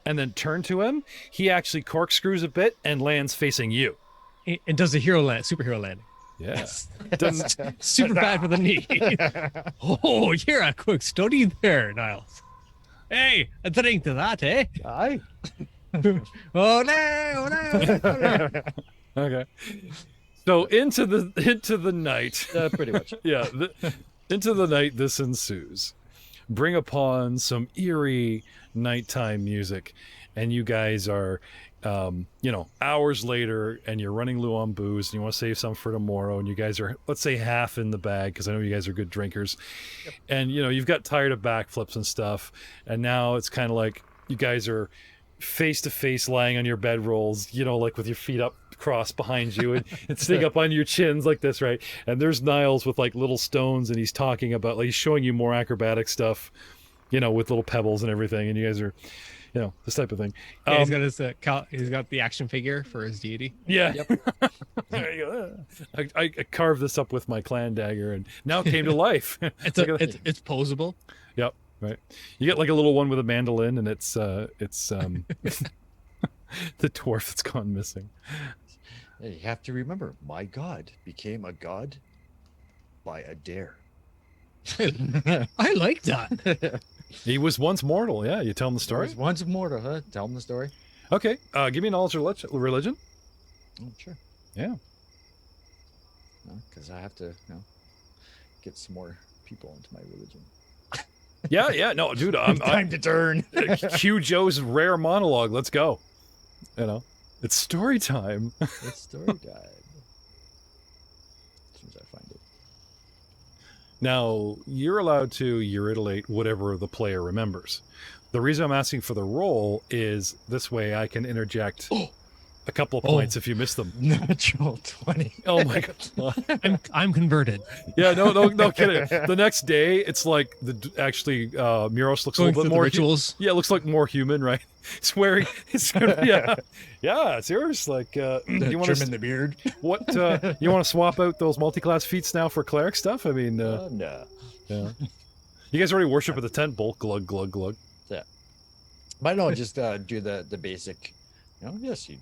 Speaker 1: and then turn to him, he actually corkscrews a bit and lands facing you.
Speaker 3: It does a superhero landing.
Speaker 1: Yeah.
Speaker 3: Super bad for the knee. Oh, you're a quick study there, Niles. Hey, a drink to that, eh?
Speaker 2: Aye.
Speaker 3: Oh no, oh no.
Speaker 1: Okay. So into the night.
Speaker 2: Pretty much.
Speaker 1: Yeah. Into the night this ensues. Bring upon some eerie nighttime music, and you guys are hours later, and you're running low on booze, and you want to save some for tomorrow, and you guys are, let's say, half in the bag, because I know you guys are good drinkers. Yep. And you've got tired of backflips and stuff, and now it's kind of like you guys are face to face lying on your bedrolls, like with your feet up crossed behind you and sitting up on your chins like this, right? And there's Niles with like little stones, and he's talking about, like, he's showing you more acrobatic stuff, with little pebbles and everything, and you guys are this type of thing.
Speaker 3: Yeah, he's got the action figure for his deity.
Speaker 1: Yeah.
Speaker 2: Yep.
Speaker 1: There you go. I carved this up with my clan dagger, and now it came to life.
Speaker 3: It's posable.
Speaker 1: Yep. Right. You get like a little one with a mandolin, and it's the dwarf that's gone missing.
Speaker 2: You have to remember, my god became a god by a dare.
Speaker 3: I like that.
Speaker 1: He was once mortal. Yeah, you tell him the story.
Speaker 2: There was once mortal, huh? Tell him the story.
Speaker 1: Okay, give me a knowledge religion.
Speaker 2: Oh, sure.
Speaker 1: Yeah.
Speaker 2: Because I have to, get some more people into my religion.
Speaker 1: Yeah. No, dude, I'm
Speaker 2: time to turn.
Speaker 1: Cue Joe's rare monologue. Let's go. It's story time.
Speaker 2: It's story time. As soon as I find it.
Speaker 1: Now, you're allowed to eurytilate whatever the player remembers. The reason I'm asking for the roll is this way I can interject a couple of points if you miss them.
Speaker 2: Natural 20.
Speaker 1: Oh my god.
Speaker 3: I'm converted.
Speaker 1: Yeah, no kidding. The next day, it's like Muros looks a little bit more
Speaker 3: rituals.
Speaker 1: Yeah, it looks like more human, right? It's wearing. Yeah, it's yours. Like, you want to
Speaker 2: trim in the beard?
Speaker 1: What you want to swap out those multi-class feats now for cleric stuff? I mean,
Speaker 2: no.
Speaker 1: Yeah. You guys already worship at the tent pole. Glug glug glug.
Speaker 2: Yeah, but no, just do the basic. Yes, you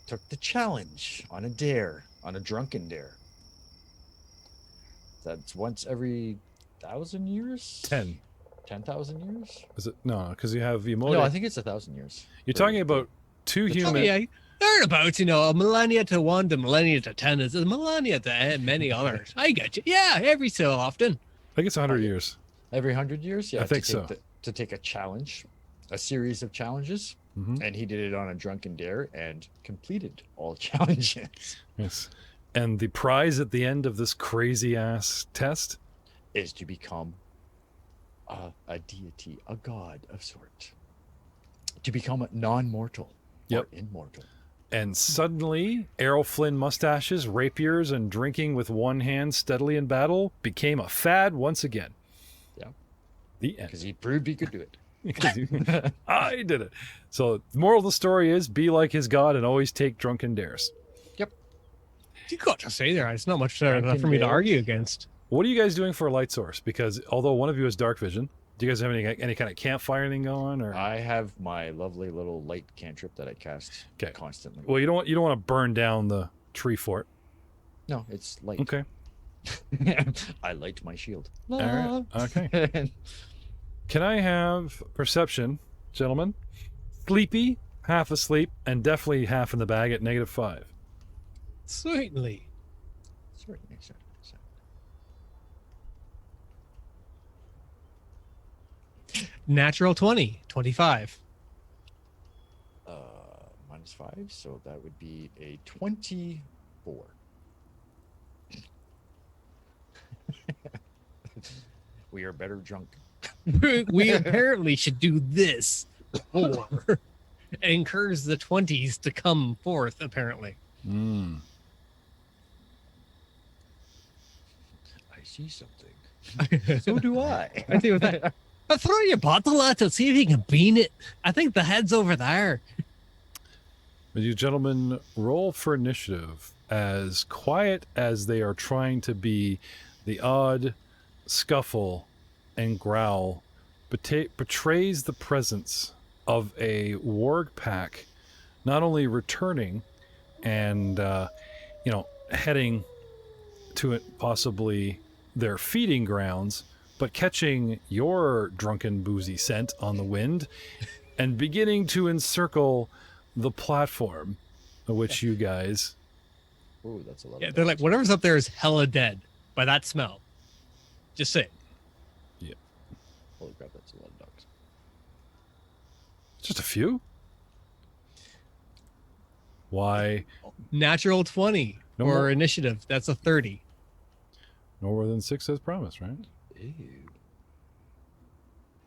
Speaker 2: took the challenge on a drunken dare. That's once every 1,000 years. 10,000 years?
Speaker 1: Is it no? Because you have emote.
Speaker 2: No, I think it's 1,000 years.
Speaker 1: You're talking about two human.
Speaker 3: Yeah, thereabouts. A millennia to 1 to millennia to 10 is a millennia to many others. I get you. Yeah, every so often.
Speaker 1: I think it's 100 years.
Speaker 2: Every 100 years? Yeah,
Speaker 1: I think so.
Speaker 2: To take a challenge, a series of challenges, and he did it on a drunken dare and completed all challenges.
Speaker 1: Yes. And the prize at the end of this crazy ass test
Speaker 2: is to become a deity, a god of sort. To become non-mortal or immortal.
Speaker 1: And suddenly, Errol Flynn mustaches, rapiers, and drinking with one hand steadily in battle became a fad once again.
Speaker 2: Yeah.
Speaker 1: The end.
Speaker 2: Because he proved he could do it.
Speaker 1: I did it. So the moral of the story is be like his god and always take drunken dares.
Speaker 2: Yep.
Speaker 3: You got to say there. It's not much enough for me to argue against.
Speaker 1: What are you guys doing for a light source? Because although one of you has dark vision, do you guys have any kind of campfire thing going? Or
Speaker 2: I have my lovely little light cantrip that I cast constantly.
Speaker 1: Well, you don't want to burn down the tree fort.
Speaker 2: No, it's light.
Speaker 1: Okay.
Speaker 2: I light my shield.
Speaker 1: All right. Okay. Can I have perception, gentlemen? Sleepy, half asleep, and definitely half in the bag at -5.
Speaker 3: Certainly. Natural 20, 25.
Speaker 2: -5, so that would be a 24. We are better drunk.
Speaker 3: We apparently should do this or encourage the 20s to come forth, apparently.
Speaker 1: Mm.
Speaker 2: I see something. So do I.
Speaker 3: I think with that. I'll throw your bottle at it, see if you can bean it. I think the head's over there.
Speaker 1: Will you gentlemen roll for initiative? As quiet as they are trying to be, the odd scuffle and growl betrays the presence of a warg pack, not only returning and heading to it, possibly their feeding grounds, but catching your drunken boozy scent on the wind and beginning to encircle the platform, which you guys...
Speaker 2: Ooh, that's a lot.
Speaker 3: Yeah,
Speaker 2: of
Speaker 3: they're like,
Speaker 2: damage.
Speaker 3: whatever's up there is hella dead by that smell. Just say.
Speaker 2: Holy crap, that's a lot of dogs.
Speaker 1: Just a few? Why?
Speaker 3: Natural 20
Speaker 1: No
Speaker 3: or
Speaker 1: more.
Speaker 3: initiative. That's a 30.
Speaker 1: No more than 6 as promised, right?
Speaker 2: Ew.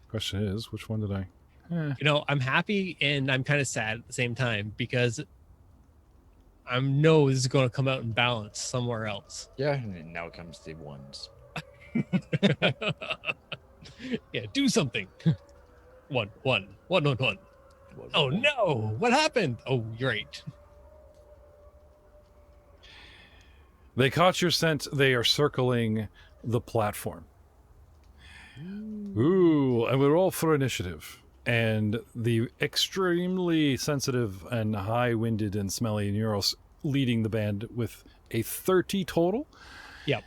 Speaker 1: Question is, which one did I...
Speaker 3: I'm happy and I'm kind of sad at the same time because I know this is going to come out in balance somewhere else.
Speaker 2: Yeah, and then now comes the ones.
Speaker 3: Yeah, do something. One. Oh no! What happened? Oh, you're right.
Speaker 1: They caught your scent. They are circling the platform. Ooh, and we roll for initiative. And the extremely sensitive and high-winded and smelly Muros leading the band with a 30 total.
Speaker 3: Yep.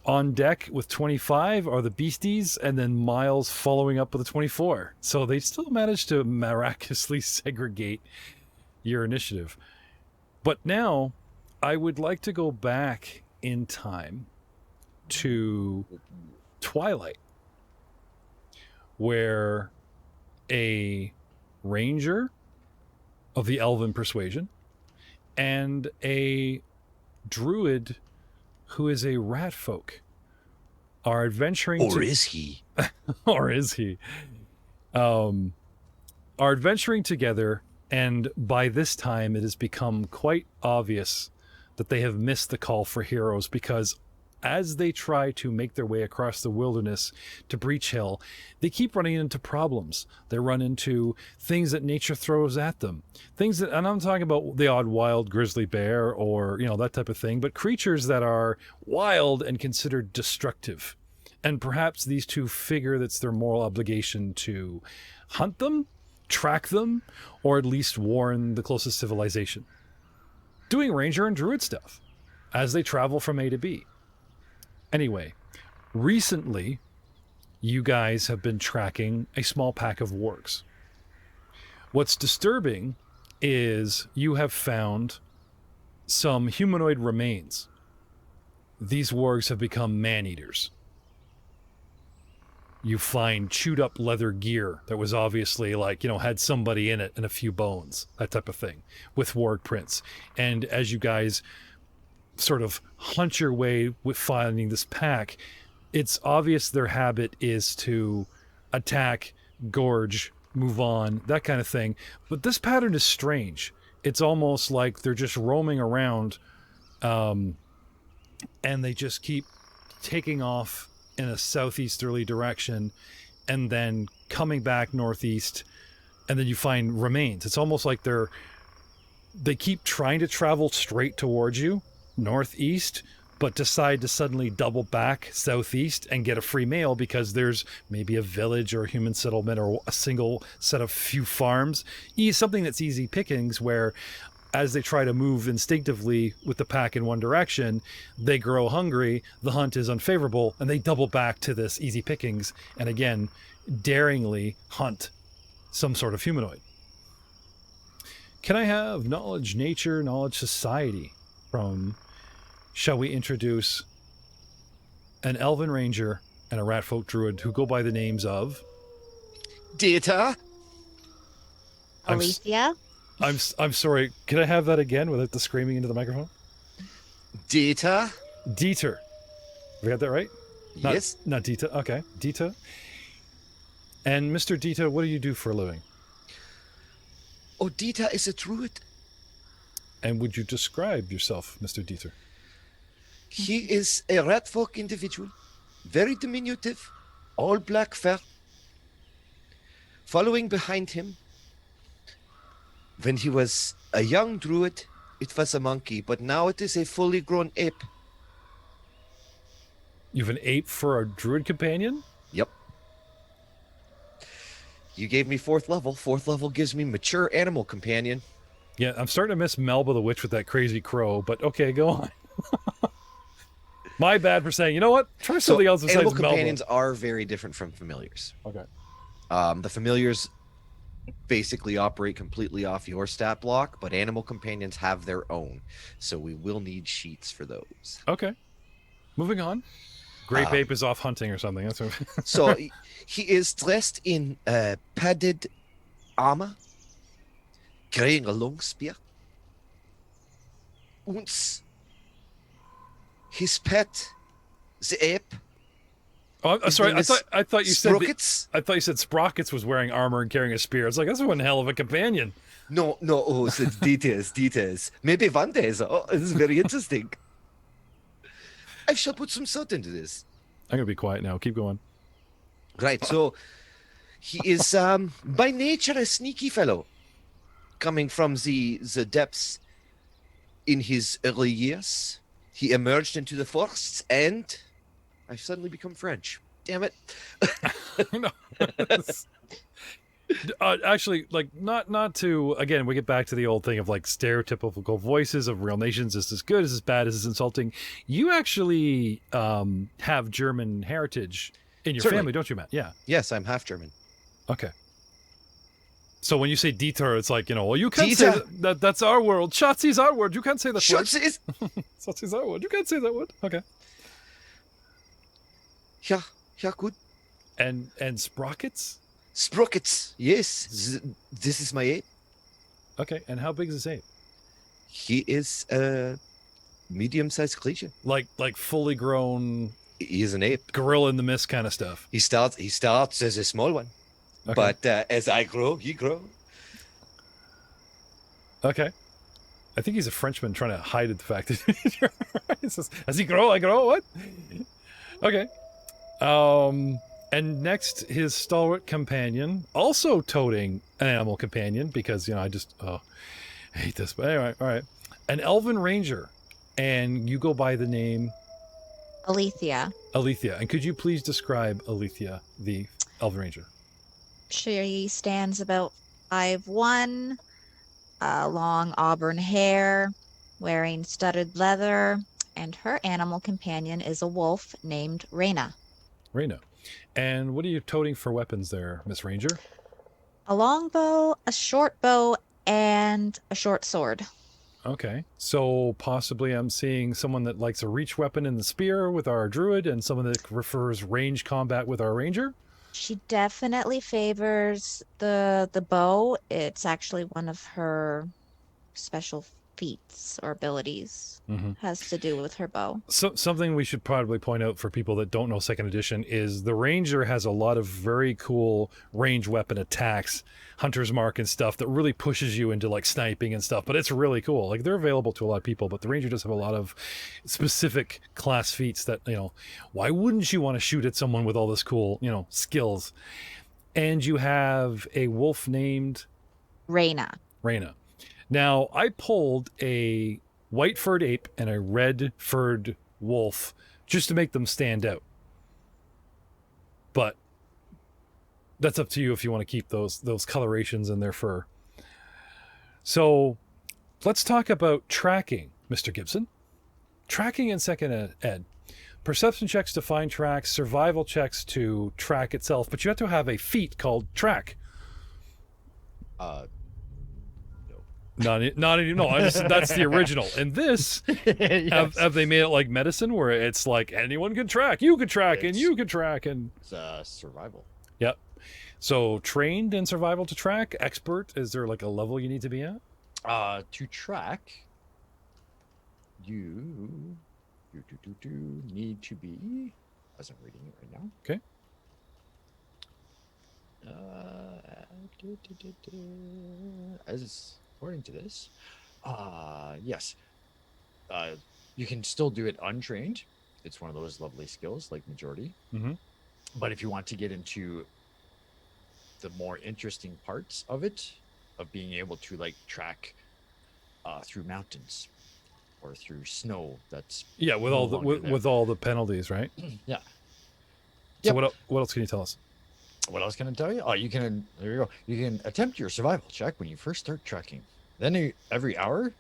Speaker 1: On deck with 25 are the beasties, and then Miles following up with a 24. So they still managed to miraculously segregate your initiative. But now I would like to go back in time to Twilight, where a ranger of the Elven persuasion and a druid who is a rat folk are adventuring
Speaker 5: Or is he?
Speaker 1: or is he are adventuring together, and by this time it has become quite obvious that they have missed the call for heroes, because as they try to make their way across the wilderness to Breach Hill, they keep running into problems. They run into things that nature throws at them. Things that, and I'm talking about the odd wild grizzly bear or, that type of thing, but creatures that are wild and considered destructive. And perhaps these two figure that's their moral obligation to hunt them, track them, or at least warn the closest civilization. Doing ranger and druid stuff as they travel from A to B. Anyway, recently, you guys have been tracking a small pack of wargs. What's disturbing is you have found some humanoid remains. These wargs have become man-eaters. You find chewed up leather gear that was obviously had somebody in it and a few bones, that type of thing, with warg prints. And as you guys sort of hunt your way with finding this pack, it's obvious their habit is to attack, gorge, move on, that kind of thing. But this pattern is strange. It's almost like they're just roaming around, and they just keep taking off in a southeasterly direction and then coming back northeast, and then you find remains. It's almost like they keep trying to travel straight towards you, northeast, but decide to suddenly double back southeast and get a free meal because there's maybe a village or a human settlement or a single set of few farms, something that's easy pickings, where as they try to move instinctively with the pack in one direction, they grow hungry, the hunt is unfavorable, and they double back to this easy pickings and again daringly hunt some sort of humanoid. Can I have knowledge nature, knowledge society from, shall we introduce an Elven Ranger and a Ratfolk Druid who go by the names of...
Speaker 5: Data?
Speaker 4: Alicia?
Speaker 1: I'm sorry, can I have that again without the screaming into the microphone?
Speaker 5: Data?
Speaker 1: Dieter. Have I got that right?
Speaker 5: Yes.
Speaker 1: Not Dita. Okay. Dita. And Mr. Dita, what do you do for a living?
Speaker 5: Oh, Dita is a druid.
Speaker 1: And would you describe yourself, Mr. Dieter?
Speaker 5: He is a rat folk individual, very diminutive, all black fur. Following behind him, when he was a young druid, it was a monkey, but now it is a fully grown ape.
Speaker 1: You have an ape for a druid companion?
Speaker 5: Yep. You gave me 4th level. 4th level gives me mature animal companion.
Speaker 1: Yeah, I'm starting to miss Melba the Witch with that crazy crow, but okay, go on. My bad for saying, you know what? Try something else besides
Speaker 5: animal
Speaker 1: Melba.
Speaker 5: companions are very different from familiars.
Speaker 1: Okay.
Speaker 5: The familiars basically operate completely off your stat block, but animal companions have their own. So we will need sheets for those.
Speaker 1: Okay. Moving on. Grape Ape is off hunting or something. That's what...
Speaker 5: So he is dressed in padded armor, carrying a long spear. Und his pet, the ape.
Speaker 1: Oh, I'm sorry. I thought you said
Speaker 5: Sprockets.
Speaker 1: I thought you said Sprockets was wearing armor and carrying a spear. It's like that's one hell of a companion.
Speaker 5: No, oh, so details. Maybe one day. So, this is very interesting. I shall put some thought into this.
Speaker 1: I'm gonna be quiet now. Keep going.
Speaker 5: Right, so he is by nature a sneaky fellow, coming from the depths. In his early years, he emerged into the forests, and I've suddenly become French. Damn it!
Speaker 1: No. Actually, like not to again. We get back to the old thing of like stereotypical voices of real nations. Is this good? Is this bad? Is this insulting? You actually have German heritage in your
Speaker 5: Certainly.
Speaker 1: family, don't you, Matt? Yeah.
Speaker 5: Yes, I'm half German.
Speaker 1: Okay. So when you say Dieter, it's like, well, you can't say that's our word. Schatzi's our word. You can't say that word. Schatzi's our word. You can't say that word. Okay.
Speaker 5: Yeah, good.
Speaker 1: And Sprockets?
Speaker 5: Sprockets, yes. This is my ape.
Speaker 1: Okay, and how big is this ape?
Speaker 5: He is a medium-sized creature.
Speaker 1: Like fully grown...
Speaker 5: He is an ape.
Speaker 1: Gorilla in the mist kind of stuff.
Speaker 5: He starts as a small one.
Speaker 1: Okay.
Speaker 5: But as I grow, he grows.
Speaker 1: Okay. I think he's a Frenchman trying to hide the fact that he says, as he grow, I grow. What? Okay. And next, his stalwart companion, also toting an animal companion, because, I hate this. But anyway, all right. An Elven Ranger. And you go by the name...
Speaker 4: Alethea.
Speaker 1: Alethea. And could you please describe Alethea, the Elven Ranger?
Speaker 4: She stands about 5'1", long auburn hair, wearing studded leather, and her animal companion is a wolf named Reyna.
Speaker 1: Reyna. And what are you toting for weapons there, Miss Ranger?
Speaker 4: A long bow, a short bow, and a short sword.
Speaker 1: Okay. So possibly I'm seeing someone that likes a reach weapon in the spear with our druid and someone that prefers range combat with our ranger?
Speaker 4: She definitely favors the bow. It's actually one of her special feats or abilities.
Speaker 1: Mm-hmm.
Speaker 4: Has to do with her bow.
Speaker 1: So something we should probably point out for people that don't know second edition is the ranger has a lot of very cool range weapon attacks, hunter's mark and stuff that really pushes you into like sniping and stuff, but it's really cool. Like they're available to a lot of people, but the ranger does have a lot of specific class feats that, why wouldn't you want to shoot at someone with all this cool, skills? And you have a wolf named
Speaker 4: Reyna.
Speaker 1: Now, I pulled a white furred ape and a red furred wolf just to make them stand out. But that's up to you if you want to keep those colorations in their fur. So let's talk about tracking, Mr. Gibson. Tracking in second ed. Perception checks to find tracks, survival checks to track itself, but you have to have a feat called track. No, that's the original. And this,
Speaker 2: Yes.
Speaker 1: have they made it like medicine where it's like anyone can track, you can track, and you can track, and
Speaker 2: It's survival.
Speaker 1: yep. So trained in survival to track, expert. Is there like a level you need to be at?
Speaker 2: To track, you need to be, as I'm reading it right now.
Speaker 1: Okay.
Speaker 2: As according to this, yes, you can still do it untrained. It's one of those lovely skills like majority.
Speaker 1: Mm-hmm.
Speaker 2: But if you want to get into the more interesting parts of it, of being able to like track through mountains or through snow, that's
Speaker 1: Yeah, with all the with all the penalties, right?
Speaker 2: yeah.
Speaker 1: So
Speaker 2: Yep.
Speaker 1: what else can you tell us?
Speaker 2: What else can I tell you? Oh, you can, there you go. You can attempt your survival check when you first start trekking. Then every hour,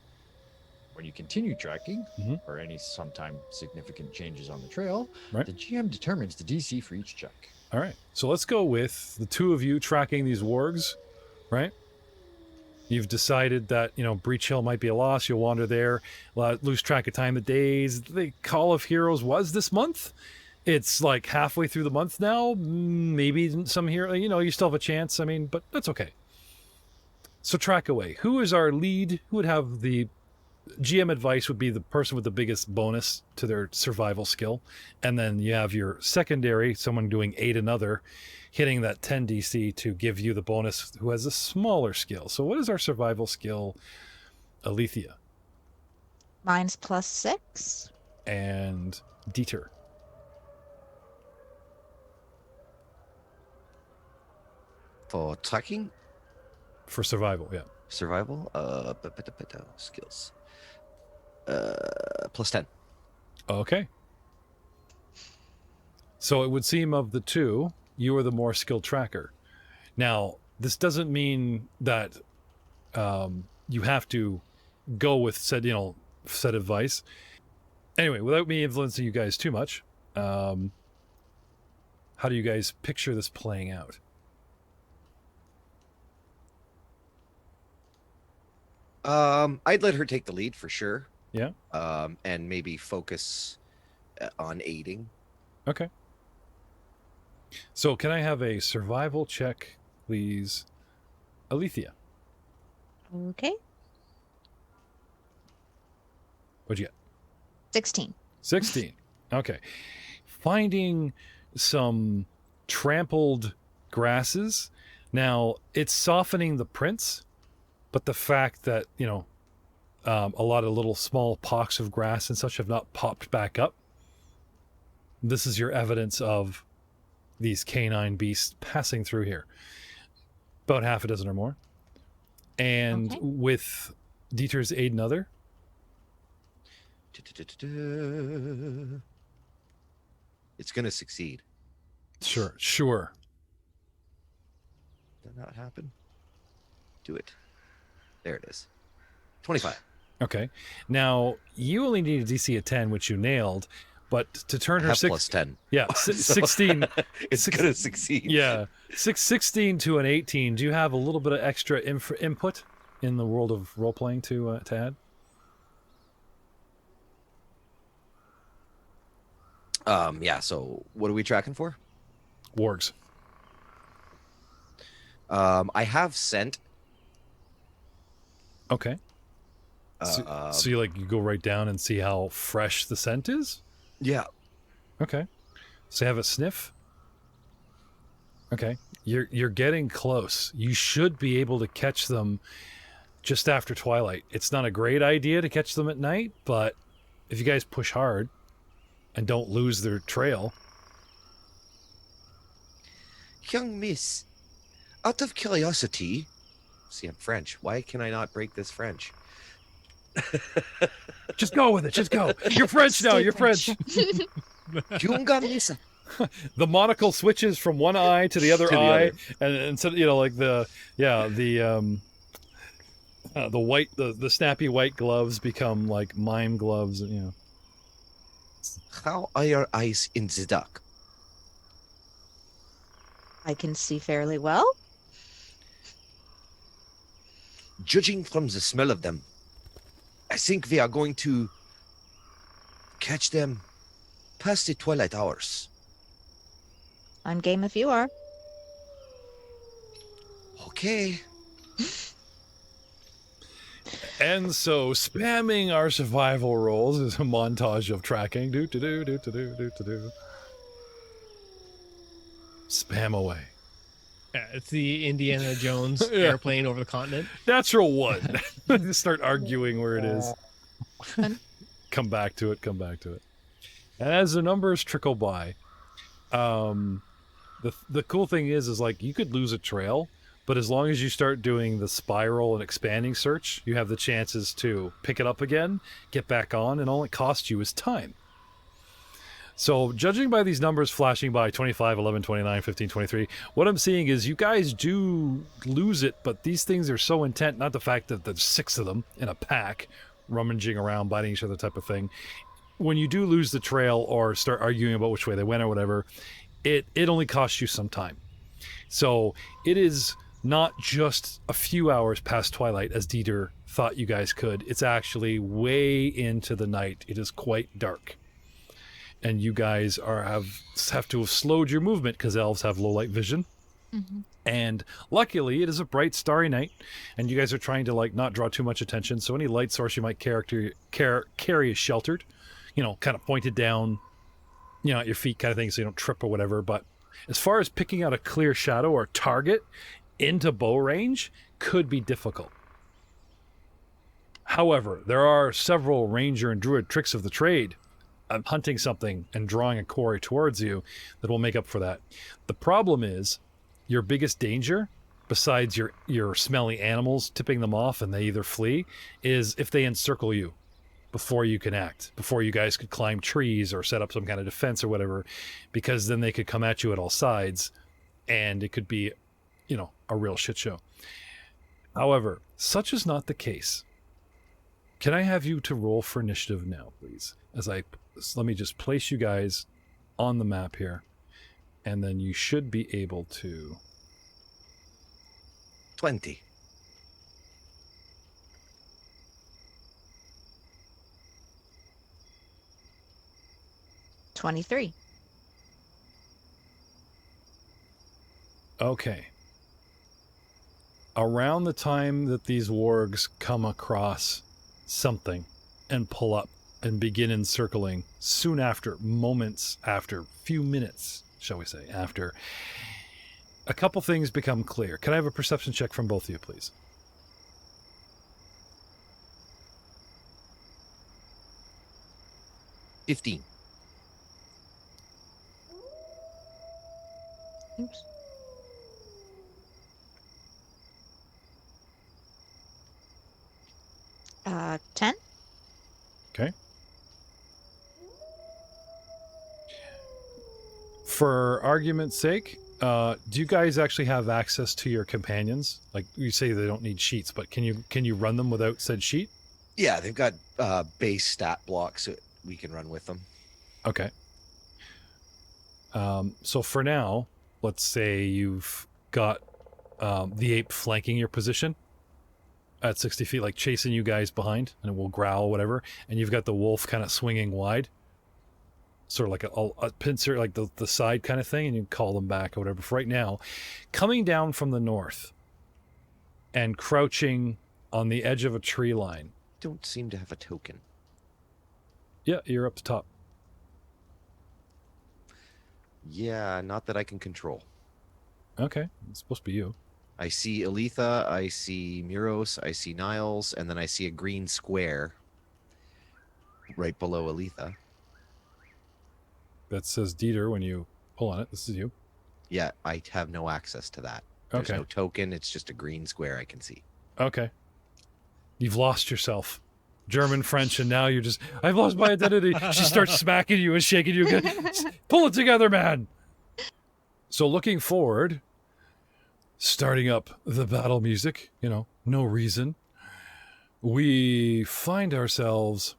Speaker 2: when you continue tracking,
Speaker 1: Mhm.
Speaker 2: or any sometime significant changes on the trail,
Speaker 1: Right.
Speaker 2: the GM determines the DC for each check.
Speaker 1: All right. So let's go with the two of you tracking these wargs, right? You've decided that, Breach Hill might be a loss. You'll wander there, lose track of time of days. The Call of Heroes was this month. It's like halfway through the month now. Maybe some hero, you still have a chance. I mean, but that's okay. So track away. Who is our lead? Who would have the GM advice would be the person with the biggest bonus to their survival skill. And then you have your secondary, someone doing aid another, hitting that 10 DC to give you the bonus who has a smaller skill. So what is our survival skill, Alethea?
Speaker 4: Mine's +6.
Speaker 1: And Dieter?
Speaker 5: For tracking,
Speaker 1: For survival, yeah.
Speaker 5: survival, skills. +10.
Speaker 1: Okay. So it would seem of the two, you are the more skilled tracker. Now, this doesn't mean that you have to go with said advice. Anyway, without me influencing you guys too much, how do you guys picture this playing out?
Speaker 5: I'd let her take the lead for sure.
Speaker 1: Yeah.
Speaker 5: And maybe focus on aiding.
Speaker 1: Okay. So can I have a survival check, please, Alethea?
Speaker 4: Okay.
Speaker 1: What'd you get?
Speaker 4: 16.
Speaker 1: 16. Okay. Finding some trampled grasses. Now, it's softening the prints, but the fact that, a lot of little small pocks of grass and such have not popped back up. This is your evidence of these canine beasts passing through here. About half a dozen or more. And
Speaker 4: Okay.
Speaker 1: with Dieter's aid another,
Speaker 5: It's going to succeed.
Speaker 1: Sure.
Speaker 5: Did that not happen? Do it. There it is. 25.
Speaker 1: Okay. Now, you only need a DC of 10, which you nailed, but to turn
Speaker 5: I
Speaker 1: her
Speaker 5: have
Speaker 1: six,
Speaker 5: +10.
Speaker 1: yeah, 16,
Speaker 5: It's
Speaker 1: six-
Speaker 5: going to succeed.
Speaker 1: yeah, 16 to an 18. Do you have a little bit of extra input in the world of role playing to add?
Speaker 5: Yeah, so what are we tracking for?
Speaker 1: Wargs.
Speaker 5: I have scent.
Speaker 1: Okay. So you go right down and see how fresh the scent is?
Speaker 5: Yeah.
Speaker 1: Okay. So you have a sniff? Okay. You're getting close. You should be able to catch them just after twilight. It's not a great idea to catch them at night, but if you guys push hard and don't lose their trail.
Speaker 5: Young miss, out of curiosity, see, I'm French. Why can I not break this French?
Speaker 1: Just go with it. Just go. You're French now.
Speaker 4: Stay
Speaker 1: You're French.
Speaker 5: Junga miss.
Speaker 1: The monocle switches from one eye to the other
Speaker 5: To the
Speaker 1: eye,
Speaker 5: other.
Speaker 1: and instead, the white, the snappy white gloves become like mime gloves.
Speaker 5: How are your eyes in the dark?
Speaker 4: I can see fairly well.
Speaker 5: Judging from the smell of them, I think we are going to catch them past the twilight hours.
Speaker 4: I'm game if you are.
Speaker 5: Okay.
Speaker 1: And so, spamming our survival rolls is a montage of tracking. Do. Spam away.
Speaker 3: Yeah, it's the Indiana Jones
Speaker 1: Yeah.
Speaker 3: airplane over the continent.
Speaker 1: Natural one. Just start arguing where it is. Come back to it. And as the numbers trickle by, the cool thing is like you could lose a trail, but as long as you start doing the spiral and expanding search, you have the chances to pick it up again, get back on, and all it costs you is time. So judging by these numbers flashing by 25, 11, 29, 15, 23, what I'm seeing is you guys do lose it, but these things are so intent, not the fact that there's 6 of them in a pack rummaging around, biting each other type of thing. When you do lose the trail or start arguing about which way they went or whatever, it only costs you some time. So it is not just a few hours past twilight as Dieter thought you guys could. It's actually way into the night. It is quite dark. And you guys have to have slowed your movement because elves have low light vision.
Speaker 4: Mm-hmm.
Speaker 1: And luckily, it is a bright, starry night, and you guys are trying to like not draw too much attention. So any light source you might carry is sheltered, kind of pointed down, at your feet, kind of thing, so you don't trip or whatever. But as far as picking out a clear shadow or target into bow range, could be difficult. However, there are several ranger and druid tricks of the trade. Hunting something and drawing a quarry towards you that will make up for that. The problem is your biggest danger, besides your smelly animals tipping them off and they either flee, is if they encircle you before you can act, before you guys could climb trees or set up some kind of defense or whatever, because then they could come at you at all sides and it could be, a real shit show. However, such is not the case. Can I have you to roll for initiative now, please? Let me just place you guys on the map here, and then you should be able to...
Speaker 5: 20.
Speaker 4: $23.
Speaker 1: Okay. Around the time that these wargs come across something and pull up and begin encircling, soon after, moments after, few minutes, shall we say, after, a couple things become clear. Can I have a perception check from both of you, please?
Speaker 5: $15.
Speaker 4: Oops. Uh, 10?
Speaker 1: Okay. For argument's sake, do you guys actually have access to your companions? Like you say they don't need sheets, but can you run them without said sheet?
Speaker 5: Yeah, they've got base stat blocks that we can run with them.
Speaker 1: Okay. So for now, let's say you've got the ape flanking your position at 60 feet, like chasing you guys behind, and it will growl, whatever, and you've got the wolf kind of swinging wide, sort of like a pincer, like the side kind of thing, and you call them back or whatever. For right now, coming down from the north and crouching on the edge of a tree line.
Speaker 5: Don't seem to have a token.
Speaker 1: Yeah, you're up the top.
Speaker 5: Yeah, not that I can control.
Speaker 1: Okay, it's supposed to be you.
Speaker 5: I see Aletha, I see Muros, I see Niles, and then I see a green square right below Aletha.
Speaker 1: That says Dieter when you pull on it. This is you.
Speaker 5: Yeah, I have no access to that. There's no token. It's just a green square I can see.
Speaker 1: Okay. You've lost yourself. German, French, and now you're just, I've lost my identity. She starts smacking you and shaking you again. Pull it together, man. So looking forward, starting up the battle music, no reason, we find ourselves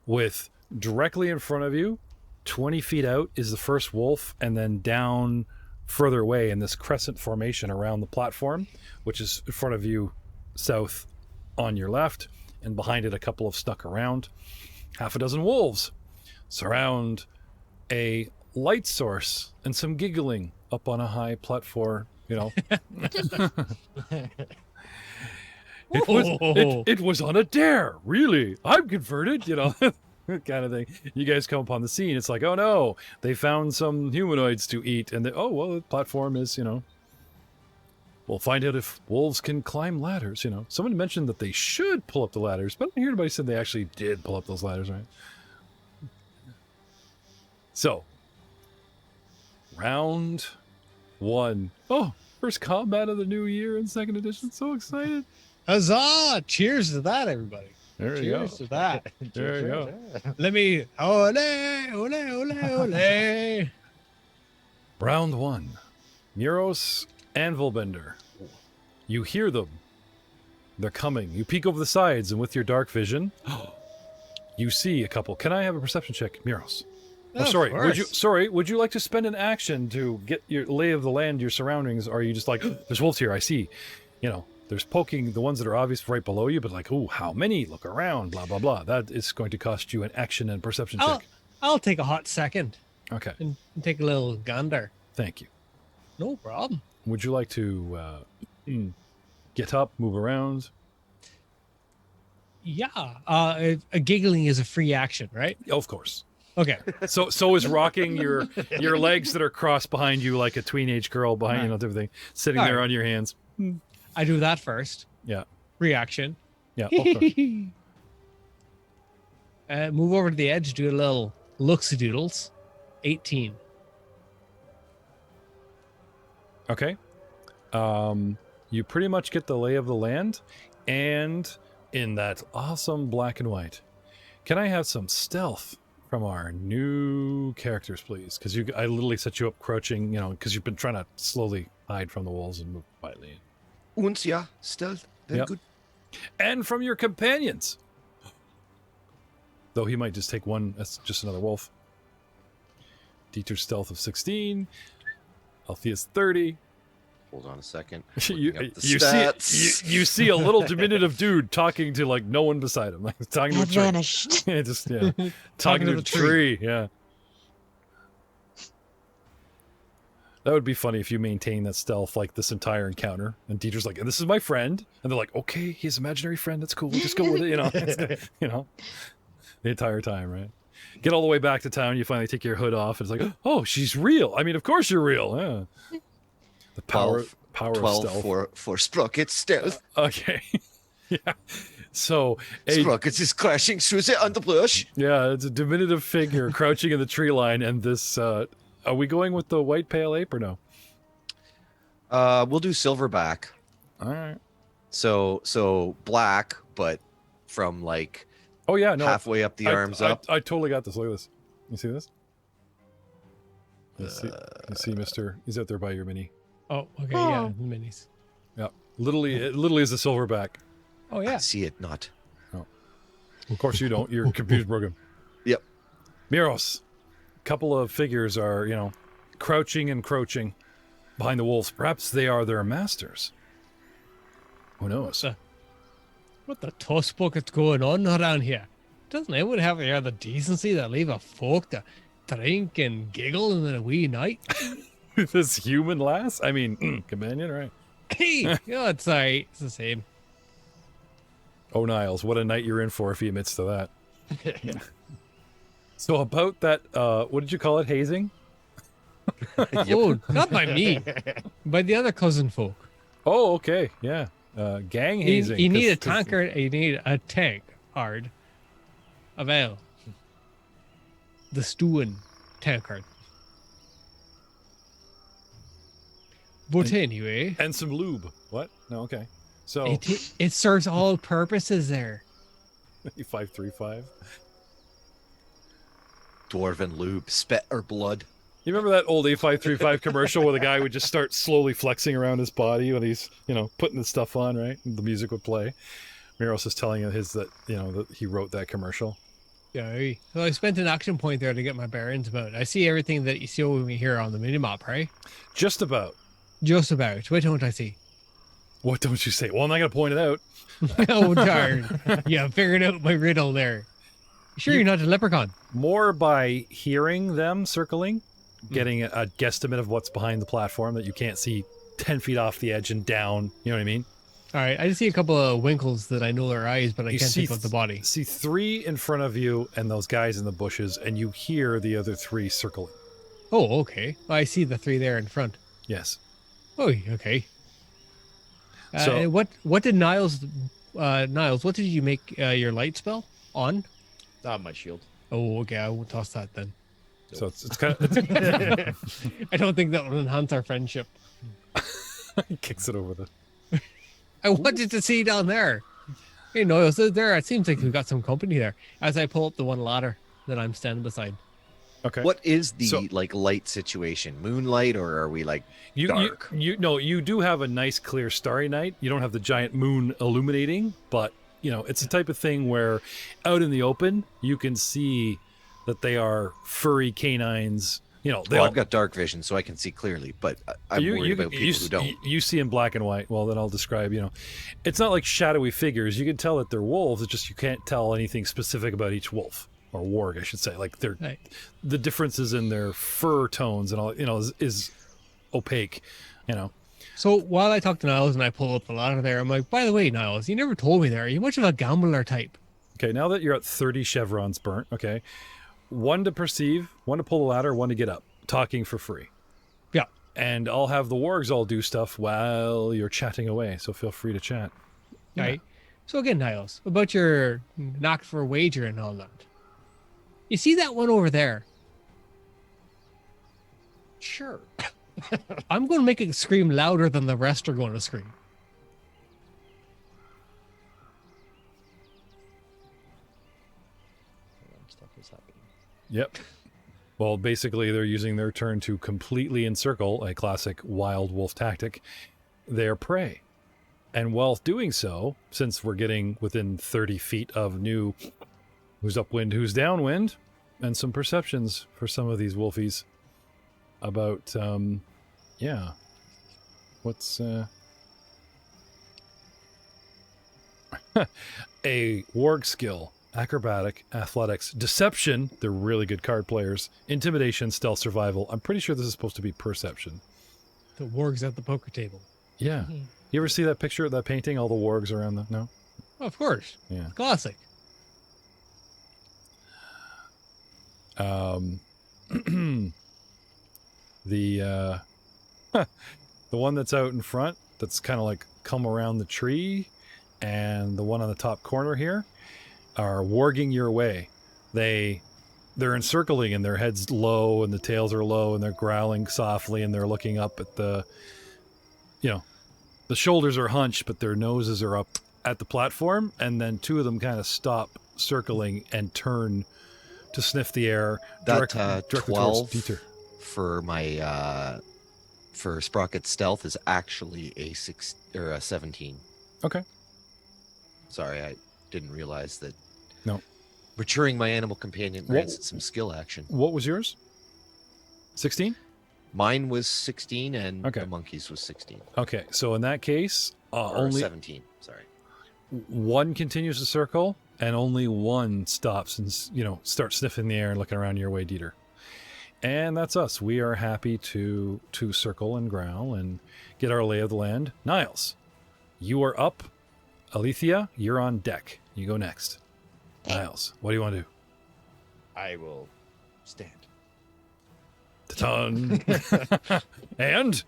Speaker 1: with directly in front of you, 20 feet out is the first wolf, and then down further away in this crescent formation around the platform, which is in front of you south on your left, and behind it a couple of stuck around. Half a dozen wolves surround a light source and some giggling up on a high platform, It was on a dare, really. I'm converted, kind of thing. You guys come upon the scene. It's like, oh no, they found some humanoids to eat, and the platform is, we'll find out if wolves can climb ladders. Someone mentioned that they should pull up the ladders, but I didn't hear anybody said they actually did pull up those ladders, right? So, round 1. Oh, first combat of the new year in 2nd edition. So excited.
Speaker 3: Huzzah! Cheers to that, everybody.
Speaker 1: There you go.
Speaker 3: Cheers to that.
Speaker 1: There you go.
Speaker 3: Let me. Ole, ole, ole, ole.
Speaker 1: Round 1. Muros, Anvilbender. You hear them. They're coming. You peek over the sides, and with your dark vision, you see a couple. Can I have a perception check, Muros? Oh, sorry. Would you like to spend an action to get your lay of the land, your surroundings, or are you just like, there's wolves here, I see. You know, there's poking the ones that are obvious right below you, but like, oh, how many? Look around, blah, blah, blah. That is going to cost you an action and perception check.
Speaker 3: I'll take a hot second.
Speaker 1: Okay.
Speaker 3: And take a little gander.
Speaker 1: Thank you.
Speaker 3: No problem.
Speaker 1: Would you like to get up, move around?
Speaker 3: Yeah. A giggling is a free action, right?
Speaker 1: Of course.
Speaker 3: Okay.
Speaker 1: So is rocking your legs that are crossed behind you like a teenage girl behind you, everything, sitting there on your hands.
Speaker 3: I do that first.
Speaker 1: Yeah.
Speaker 3: Reaction.
Speaker 1: Yeah. Of course.
Speaker 3: Move over to the edge, do a little looks-a-doodles. 18.
Speaker 1: Okay. You pretty much get the lay of the land, and in that awesome black and white. Can I have some stealth from our new characters, please? Because I literally set you up crouching, because you've been trying to slowly hide from the walls and move quietly.
Speaker 5: Und ja, stealth. Very good.
Speaker 1: And from your companions. Though he might just take one, that's just another wolf. Dieter's stealth of 16. Althea's 30.
Speaker 5: Hold on a second.
Speaker 1: You see a little diminutive dude talking to like no one beside him, like talking to a tree.
Speaker 4: Vanished.
Speaker 1: Talking to the tree. Yeah. That would be funny if you maintain that stealth like this entire encounter, and Dieter's like, "And this is my friend," and they're like, "Okay, he's an imaginary friend. That's cool. Just go with it." The entire time, right? Get all the way back to town. You finally take your hood off, and it's like, "Oh, she's real. I mean, of course you're real." Yeah. The power of
Speaker 5: 12
Speaker 1: stealth.
Speaker 5: for Sprocket's stealth.
Speaker 1: Okay. Yeah. So
Speaker 5: Sprockets is crashing through the underbrush.
Speaker 1: Yeah, it's a diminutive figure crouching in the tree line, and this. Are we going with the white pale ape or no?
Speaker 5: We'll do silverback.
Speaker 1: All right.
Speaker 5: So black, but from like.
Speaker 1: Oh yeah, no.
Speaker 5: Halfway up the arms up.
Speaker 1: I totally got this. Look at this. You see this? You see, Mister? He's out there by your mini.
Speaker 3: Oh, okay, yeah, minis.
Speaker 1: Yeah, it literally is a silverback.
Speaker 3: Oh yeah.
Speaker 5: I see it not.
Speaker 1: Oh, of course you don't. Your computer's broken.
Speaker 5: Yep.
Speaker 1: Muros. Couple of figures are, crouching and crouching behind the wolves. Perhaps they are their masters. Who knows?
Speaker 3: What the toss bucket's going on around here? Doesn't anyone have the decency to leave a folk to drink and giggle in the wee night?
Speaker 1: This human lass? I mean, companion, right?
Speaker 3: Hey, it's alright. It's the same.
Speaker 1: Oh, Niles, what a night you're in for if he admits to that. So about that, what did you call it? Hazing?
Speaker 3: Oh, not by me. By the other cousin folk.
Speaker 1: Oh, okay. Yeah. Gang hazing.
Speaker 3: You need a tankard. You need a tank hard. Of ale. The stewing tankard. But anyway.
Speaker 1: And some lube. What? No, okay. So.
Speaker 3: It serves all purposes there.
Speaker 1: 535.
Speaker 5: Dwarven lube, spit or blood.
Speaker 1: You remember that old A535 commercial where the guy would just start slowly flexing around his body when he's, putting the stuff on, right? And the music would play. Muros is telling that he wrote that commercial.
Speaker 3: Yeah. So I spent an action point there to get my bearings about it. I see everything that you see over me here on the minimap, right?
Speaker 1: Just about.
Speaker 3: Just about. What don't I see?
Speaker 1: What don't you say? Well, I'm not going to point it out.
Speaker 3: Oh, darn. Yeah, figured out my riddle there. Sure, you're not a leprechaun.
Speaker 1: More by hearing them circling, getting a guesstimate of what's behind the platform that you can't see 10 feet off the edge and down. You know what I mean?
Speaker 3: All right. I just see a couple of winkles that I know are eyes, but I can't think of the body.
Speaker 1: See 3 in front of you and those guys in the bushes, and you hear the other 3 circling.
Speaker 3: Oh, okay. I see the 3 there in front.
Speaker 1: Yes.
Speaker 3: Oh, okay.
Speaker 1: So
Speaker 3: what did Niles, what did you make your light spell on?
Speaker 2: My shield.
Speaker 3: Oh, okay. I won't toss that then.
Speaker 1: So it's kind of.
Speaker 3: I don't think that will enhance our friendship.
Speaker 1: He kicks it over the.
Speaker 3: I wanted to see down there. Hey, no, so there. It seems like we've got some company there. As I pull up the one ladder that I'm standing beside.
Speaker 1: Okay.
Speaker 5: What is the
Speaker 1: So-
Speaker 5: like light situation? Moonlight, or are we like
Speaker 1: You
Speaker 5: dark?
Speaker 1: you do have a nice clear starry night. You don't have the giant moon illuminating, but it's the type of thing where out in the open you can see that they are furry canines.
Speaker 5: Well, I've got dark vision, so I can see clearly, but I'm worried about people who don't.
Speaker 1: You see in black and white. Well, then I'll describe. It's not like shadowy figures. You can tell that they're wolves. It's just you can't tell anything specific about each wolf or warg, I should say. Like
Speaker 3: Right.
Speaker 1: the differences in their fur tones and all. Is opaque.
Speaker 3: So while I talk to Niles and I pull up the ladder there, I'm like, by the way, Niles, you never told me there. Are you much of a gambler type?
Speaker 1: Okay, now that you're at 30 chevrons burnt, okay, 1 to perceive, 1 to pull the ladder, 1 to get up. Talking for free.
Speaker 3: Yeah.
Speaker 1: And I'll have the wargs all do stuff while you're chatting away, so feel free to chat.
Speaker 3: Right. So again, Niles, about your knock for a wager and all that. You see that one over there?
Speaker 2: Sure.
Speaker 3: I'm going to make it scream louder than the rest are going to scream.
Speaker 2: Stuff is happening.
Speaker 1: Yep. Well, basically, they're using their turn to completely encircle, a classic wild wolf tactic, their prey. And while doing so, since we're getting within 30 feet of new who's upwind, who's downwind, and some perceptions for some of these wolfies about, what's, a warg skill. Acrobatic, athletics, deception. They're really good card players. Intimidation, stealth, survival. I'm pretty sure this is supposed to be perception.
Speaker 3: The wargs at the poker table.
Speaker 1: Yeah. You ever see that picture of that painting? All the wargs around the... No?
Speaker 3: Oh, of course.
Speaker 1: Yeah.
Speaker 3: Classic.
Speaker 1: The one that's out in front, that's kind of like come around the tree, and the one on the top corner here are warging your way. They're encircling and their heads low and the tails are low and they're growling softly and they're looking up at the shoulders are hunched but their noses are up at the platform, and then two of them kind of stop circling and turn to sniff the air.
Speaker 5: That
Speaker 1: directly
Speaker 5: 12
Speaker 1: towards Dieter.
Speaker 5: for my for Sprocket's stealth is actually a 6 or a 17.
Speaker 1: Okay.
Speaker 5: Sorry, I didn't realize that.
Speaker 1: No.
Speaker 5: Maturing my animal companion grants it some skill action.
Speaker 1: What was yours? 16?
Speaker 5: Mine was 16 and
Speaker 1: Okay.
Speaker 5: the monkey's was 16.
Speaker 1: Okay, so in that case,
Speaker 5: Or
Speaker 1: only
Speaker 5: 17, sorry.
Speaker 1: one continues to circle and only one stops and starts sniffing the air and looking around your way, Dieter. And that's us. We are happy to circle and growl and get our lay of the land. Niles, you are up. Alethea, you're on deck. You go next.
Speaker 4: Okay.
Speaker 1: Niles, what do you want to do?
Speaker 2: I will stand.
Speaker 1: Ta-dun. And?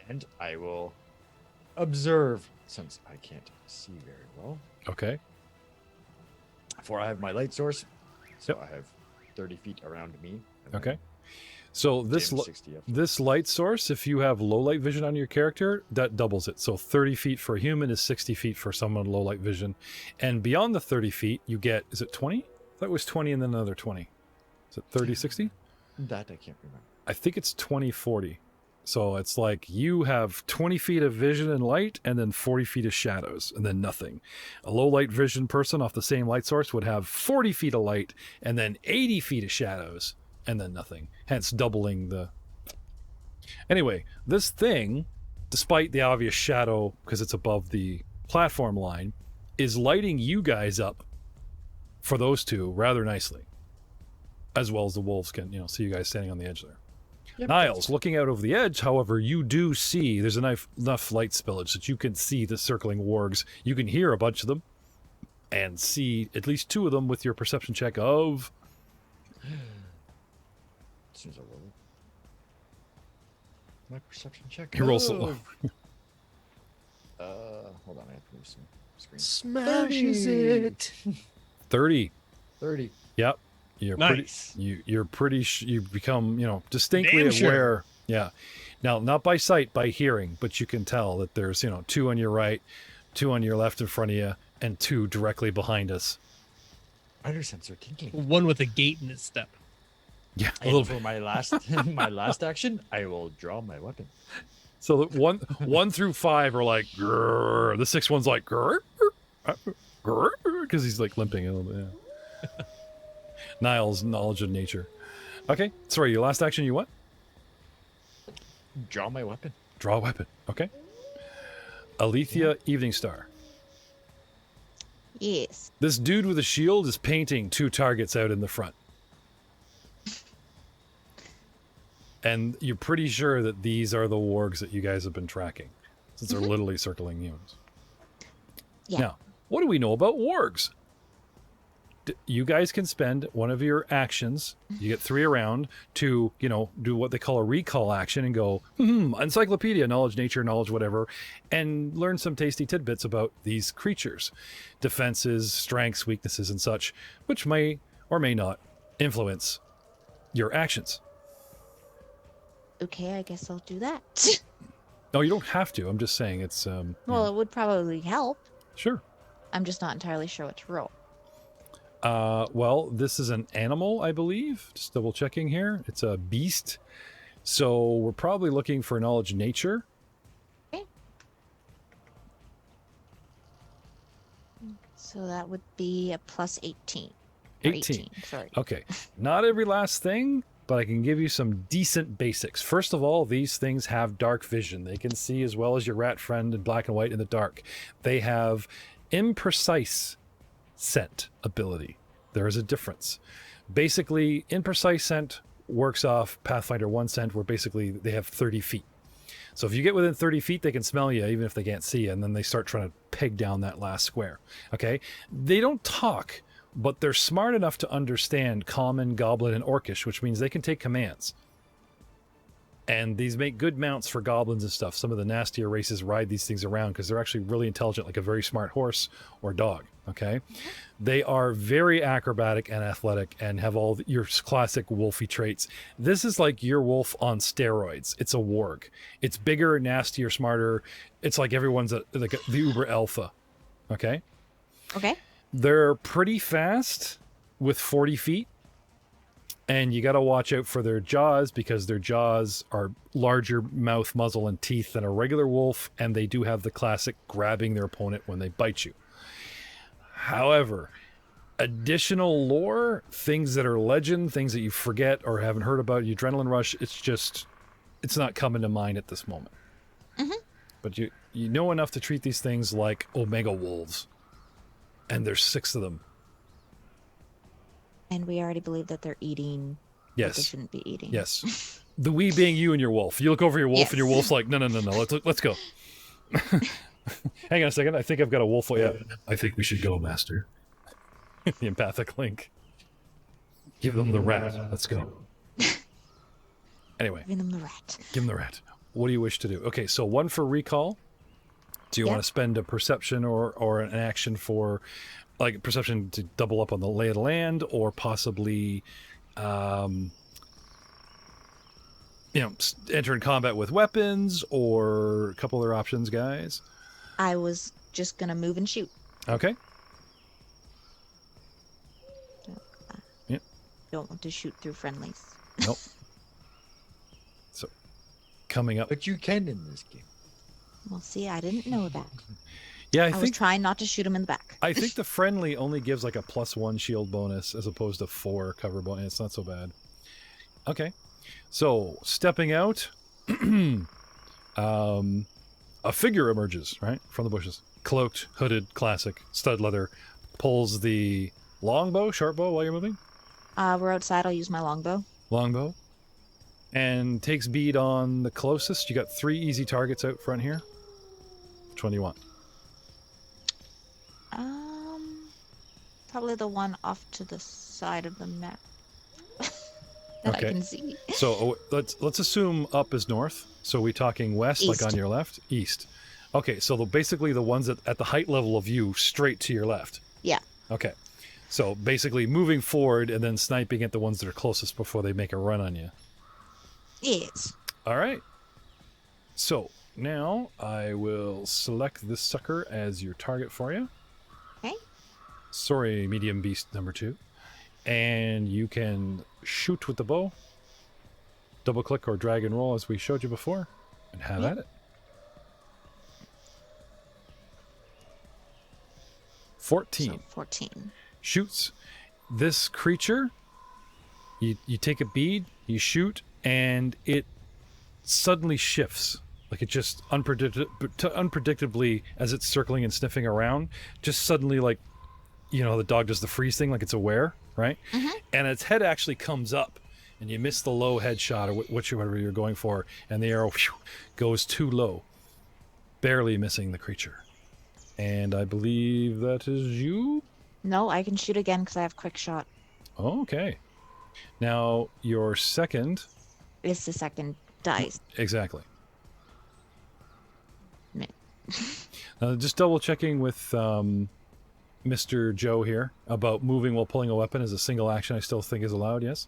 Speaker 2: And I will observe, since I can't see very well.
Speaker 1: Okay.
Speaker 2: For I have my light source, so
Speaker 1: Yep.
Speaker 2: I have 30 feet around me. and
Speaker 1: Okay.
Speaker 2: then
Speaker 1: So this
Speaker 2: Jim 60 up.
Speaker 1: this light source, if you have low light vision on your character, that doubles it. So 30 feet for a human is 60 feet for someone with low light vision. And beyond the 30 feet, you get, is it 20? That was 20 and then another 20. Is it 30, 60?
Speaker 2: That I can't remember.
Speaker 1: I think it's 20, 40. So it's like you have 20 feet of vision and light and then 40 feet of shadows and then nothing. A low light vision person off the same light source would have 40 feet of light and then 80 feet of shadows and then nothing. Hence doubling the... Anyway, this thing, despite the obvious shadow because it's above the platform line, is lighting you guys up for those two rather nicely. As well as the wolves can, see you guys standing on the edge there.
Speaker 2: Yep,
Speaker 1: Niles, looking out over the edge, however, you do see there's enough light spillage that you can see the circling wargs. You can hear a bunch of them and see at least two of them with your perception check of...
Speaker 2: As soon as I roll it. My perception check.
Speaker 1: You roll so low.
Speaker 2: Hold on, I have to move some screen.
Speaker 5: Smashes it.
Speaker 1: 30.
Speaker 2: 30.
Speaker 1: Yep. You're
Speaker 3: Nice.
Speaker 1: you become, distinctly
Speaker 3: Damn sure.
Speaker 1: aware. Yeah. Now, not by sight, by hearing, but you can tell that there's, two on your right, two on your left in front of you, and 2 directly behind us.
Speaker 2: Spider sense are tingling.
Speaker 3: One with a gate in its step.
Speaker 1: Yeah, a
Speaker 2: And
Speaker 1: little
Speaker 2: for
Speaker 1: bit.
Speaker 2: my last my last action, I will draw my weapon.
Speaker 1: So the 1 through 5 are like, grrr. The 6th one's like, because he's like limping a little bit. Yeah. Niles' knowledge of nature. Okay, sorry, your last action, you what?
Speaker 2: Draw my weapon.
Speaker 1: Draw a weapon. Okay. Alethea Evening Star.
Speaker 4: Yes.
Speaker 1: This dude with a shield is painting 2 targets out in the front. And you're pretty sure that these are the wargs that you guys have been tracking, since they're literally circling humans.
Speaker 4: Yeah.
Speaker 1: Now, what do we know about wargs? You guys can spend one of your actions, you get 3 around, to, do what they call a recall action and go, encyclopedia, knowledge, nature, knowledge, whatever, and learn some tasty tidbits about these creatures. Defenses, strengths, weaknesses, and such, which may or may not influence your actions.
Speaker 4: Okay, I guess I'll do that.
Speaker 1: No, you don't have to. I'm just saying it's...
Speaker 4: Well, it would probably help.
Speaker 1: Sure.
Speaker 4: I'm just not entirely sure what to roll.
Speaker 1: Well, this is an animal, I believe. Just double checking here. It's a beast. So we're probably looking for knowledge nature.
Speaker 4: Okay. So that would be a plus 18. Or
Speaker 1: 18.
Speaker 4: Sorry.
Speaker 1: Okay. Not every last thing, but I can give you some decent basics. First of all, these things have dark vision. They can see as well as your rat friend in black and white in the dark. They have imprecise scent ability. There is a difference. Basically, imprecise scent works off Pathfinder 1 scent, where basically they have 30 feet. So if you get within 30 feet, they can smell you even if they can't see you, and then they start trying to peg down that last square. Okay? They don't talk, but they're smart enough to understand Common, Goblin, and Orcish, which means they can take commands. And these make good mounts for goblins and stuff. Some of the nastier races ride these things around because they're actually really intelligent, like a very smart horse or dog. Okay? They are very acrobatic and athletic and have all your classic wolfy traits. This is like your wolf on steroids. It's a warg. It's bigger, nastier, smarter. It's like everyone's like the uber alpha. Okay?
Speaker 4: Okay.
Speaker 1: They're pretty fast with 40 feet. And you got to watch out for their jaws, because their jaws are larger mouth, muzzle, and teeth than a regular wolf, and they do have the classic grabbing their opponent when they bite you. However, additional lore, things that are legend, things that you forget or haven't heard about, you adrenaline rush, it's not coming to mind at this moment.
Speaker 4: Mm-hmm.
Speaker 1: But you know enough to treat these things like omega wolves, and there's 6 of them.
Speaker 4: And we already believe that they're eating what they
Speaker 1: Yes.
Speaker 4: shouldn't be eating.
Speaker 1: Yes. The we being you and your wolf. You look over your wolf,
Speaker 4: Yes.
Speaker 1: and your wolf's like, no, let's go. Hang on a second. I think I've got a wolf. Yeah. I think we should go, master. The empathic link. Give them the rat. Let's go. Anyway,
Speaker 4: Giving them the rat.
Speaker 1: give them the rat. What do you wish to do? Okay, so 1 for recall. Do you
Speaker 4: Yeah.
Speaker 1: want to spend a perception or an action for, like, perception to double up on the lay of the land, or possibly, enter in combat with weapons, or a couple other options, guys?
Speaker 4: I was just going to move and shoot.
Speaker 1: Okay.
Speaker 4: Don't want to shoot through friendlies.
Speaker 1: Nope. So, coming up.
Speaker 2: But you can in this game.
Speaker 4: Well, see, I didn't know that.
Speaker 1: Yeah,
Speaker 4: I was trying not to shoot him in the back.
Speaker 1: I think the friendly only gives like a +1 shield bonus as opposed to 4 cover bonus. It's not so bad. Okay. So, stepping out, a figure emerges, right, from the bushes. Cloaked, hooded, classic, stud leather, pulls the longbow, short bow while you're moving.
Speaker 4: We're outside. I'll use my longbow.
Speaker 1: Longbow. And takes bead on the closest. You got 3 easy targets out front here. Which one do you want?
Speaker 4: Probably the one off to the side of the map that
Speaker 1: Okay.
Speaker 4: I can see.
Speaker 1: So let's assume up is north. So we talking west, like on
Speaker 4: East.
Speaker 1: your left? East. Okay, so basically the ones at the height level of you, straight to your left.
Speaker 4: Yeah.
Speaker 1: Okay. So basically moving forward and then sniping at the ones that are closest before they make a run on you.
Speaker 4: Yes.
Speaker 1: All right. So now I will select this sucker as your target for you. medium beast number 2. And you can shoot with the bow. Double click or drag and roll as we showed you before. And have at it. 14.
Speaker 4: So 14.
Speaker 1: Shoots. This creature, you take a bead, you shoot, and it suddenly shifts. Like it just unpredictably, as it's circling and sniffing around, just suddenly, like, you know, the dog does the freeze thing, like it's aware, right?
Speaker 4: Mm-hmm.
Speaker 1: And its head actually comes up, and you miss the low headshot or whatever you're going for, and the arrow goes too low, barely missing the creature. And I believe that is you?
Speaker 4: No, I can shoot again because I have quick shot.
Speaker 1: Okay. Now, your second...
Speaker 4: It's the second dice.
Speaker 1: Exactly.
Speaker 4: Meh.
Speaker 1: Just double checking with Mr. Joe here about moving while pulling a weapon as a single action. I still think is allowed, yes?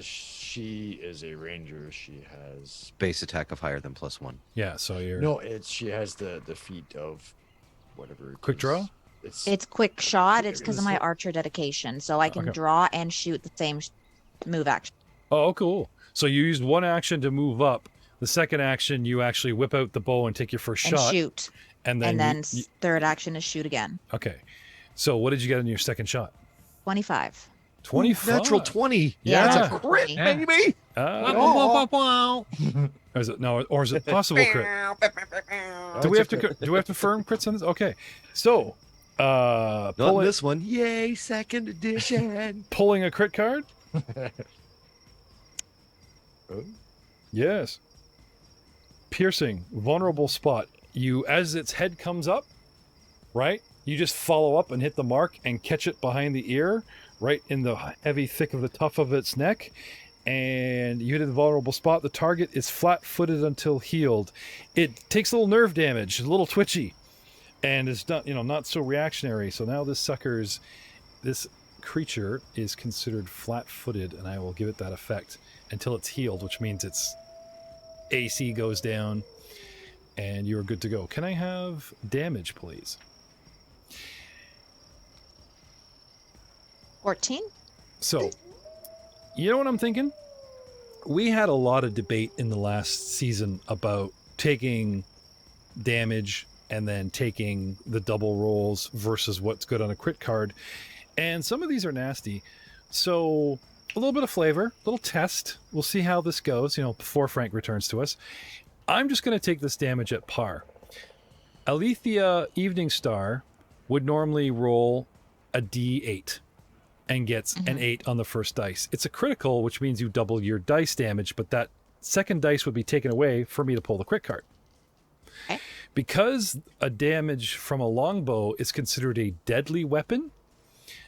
Speaker 2: She is a ranger. She has...
Speaker 5: Base attack of higher than +1.
Speaker 1: Yeah, so you're...
Speaker 2: No, she has the feat of whatever.
Speaker 1: Quick draw?
Speaker 4: It's quick shot. It's
Speaker 2: It
Speaker 4: because of
Speaker 2: was
Speaker 4: my
Speaker 2: the-
Speaker 4: archer dedication. So I can
Speaker 1: Okay.
Speaker 4: draw and shoot the same move action.
Speaker 1: Oh, cool. So you used one action to move up. The second action, you actually whip out the bow and take your first
Speaker 4: And
Speaker 1: shot.
Speaker 4: shoot.
Speaker 1: And then...
Speaker 4: And then third action is shoot again.
Speaker 1: Okay. So what did you get in your second shot?
Speaker 4: 25.
Speaker 1: 25.
Speaker 5: Natural 20.
Speaker 1: Yeah.
Speaker 5: That's a
Speaker 4: natural
Speaker 5: crit,
Speaker 4: 20.
Speaker 3: Yeah.
Speaker 5: baby.
Speaker 3: Wow.
Speaker 1: Or is it or is it possible crit? Do we have to firm crits on this? Okay. So,
Speaker 5: Not
Speaker 1: pulling,
Speaker 5: this one. Yay, second edition.
Speaker 1: pulling a crit card?
Speaker 2: Oh.
Speaker 1: Yes. Piercing, vulnerable spot. You, as its head comes up, right? You just follow up and hit the mark and catch it behind the ear, right in the heavy thick of the tuft of its neck. And you hit the vulnerable spot. The target is flat-footed until healed. It takes a little nerve damage, a little twitchy, and is not so reactionary. So now this creature is considered flat-footed, and I will give it that effect until it's healed, which means its AC goes down, and you are good to go. Can I have damage, please?
Speaker 4: 14?
Speaker 1: So, you know what I'm thinking? We had a lot of debate in the last season about taking damage and then taking the double rolls versus what's good on a crit card. And some of these are nasty. So, a little bit of flavor, a little test. We'll see how this goes, before Frank returns to us. I'm just going to take this damage at par. Alethea Evening Star would normally roll a D8 and gets an 8 on the first dice. It's a critical, which means you double your dice damage, but that second dice would be taken away for me to pull the crit card.
Speaker 4: Okay.
Speaker 1: Because a damage from a longbow is considered a deadly weapon,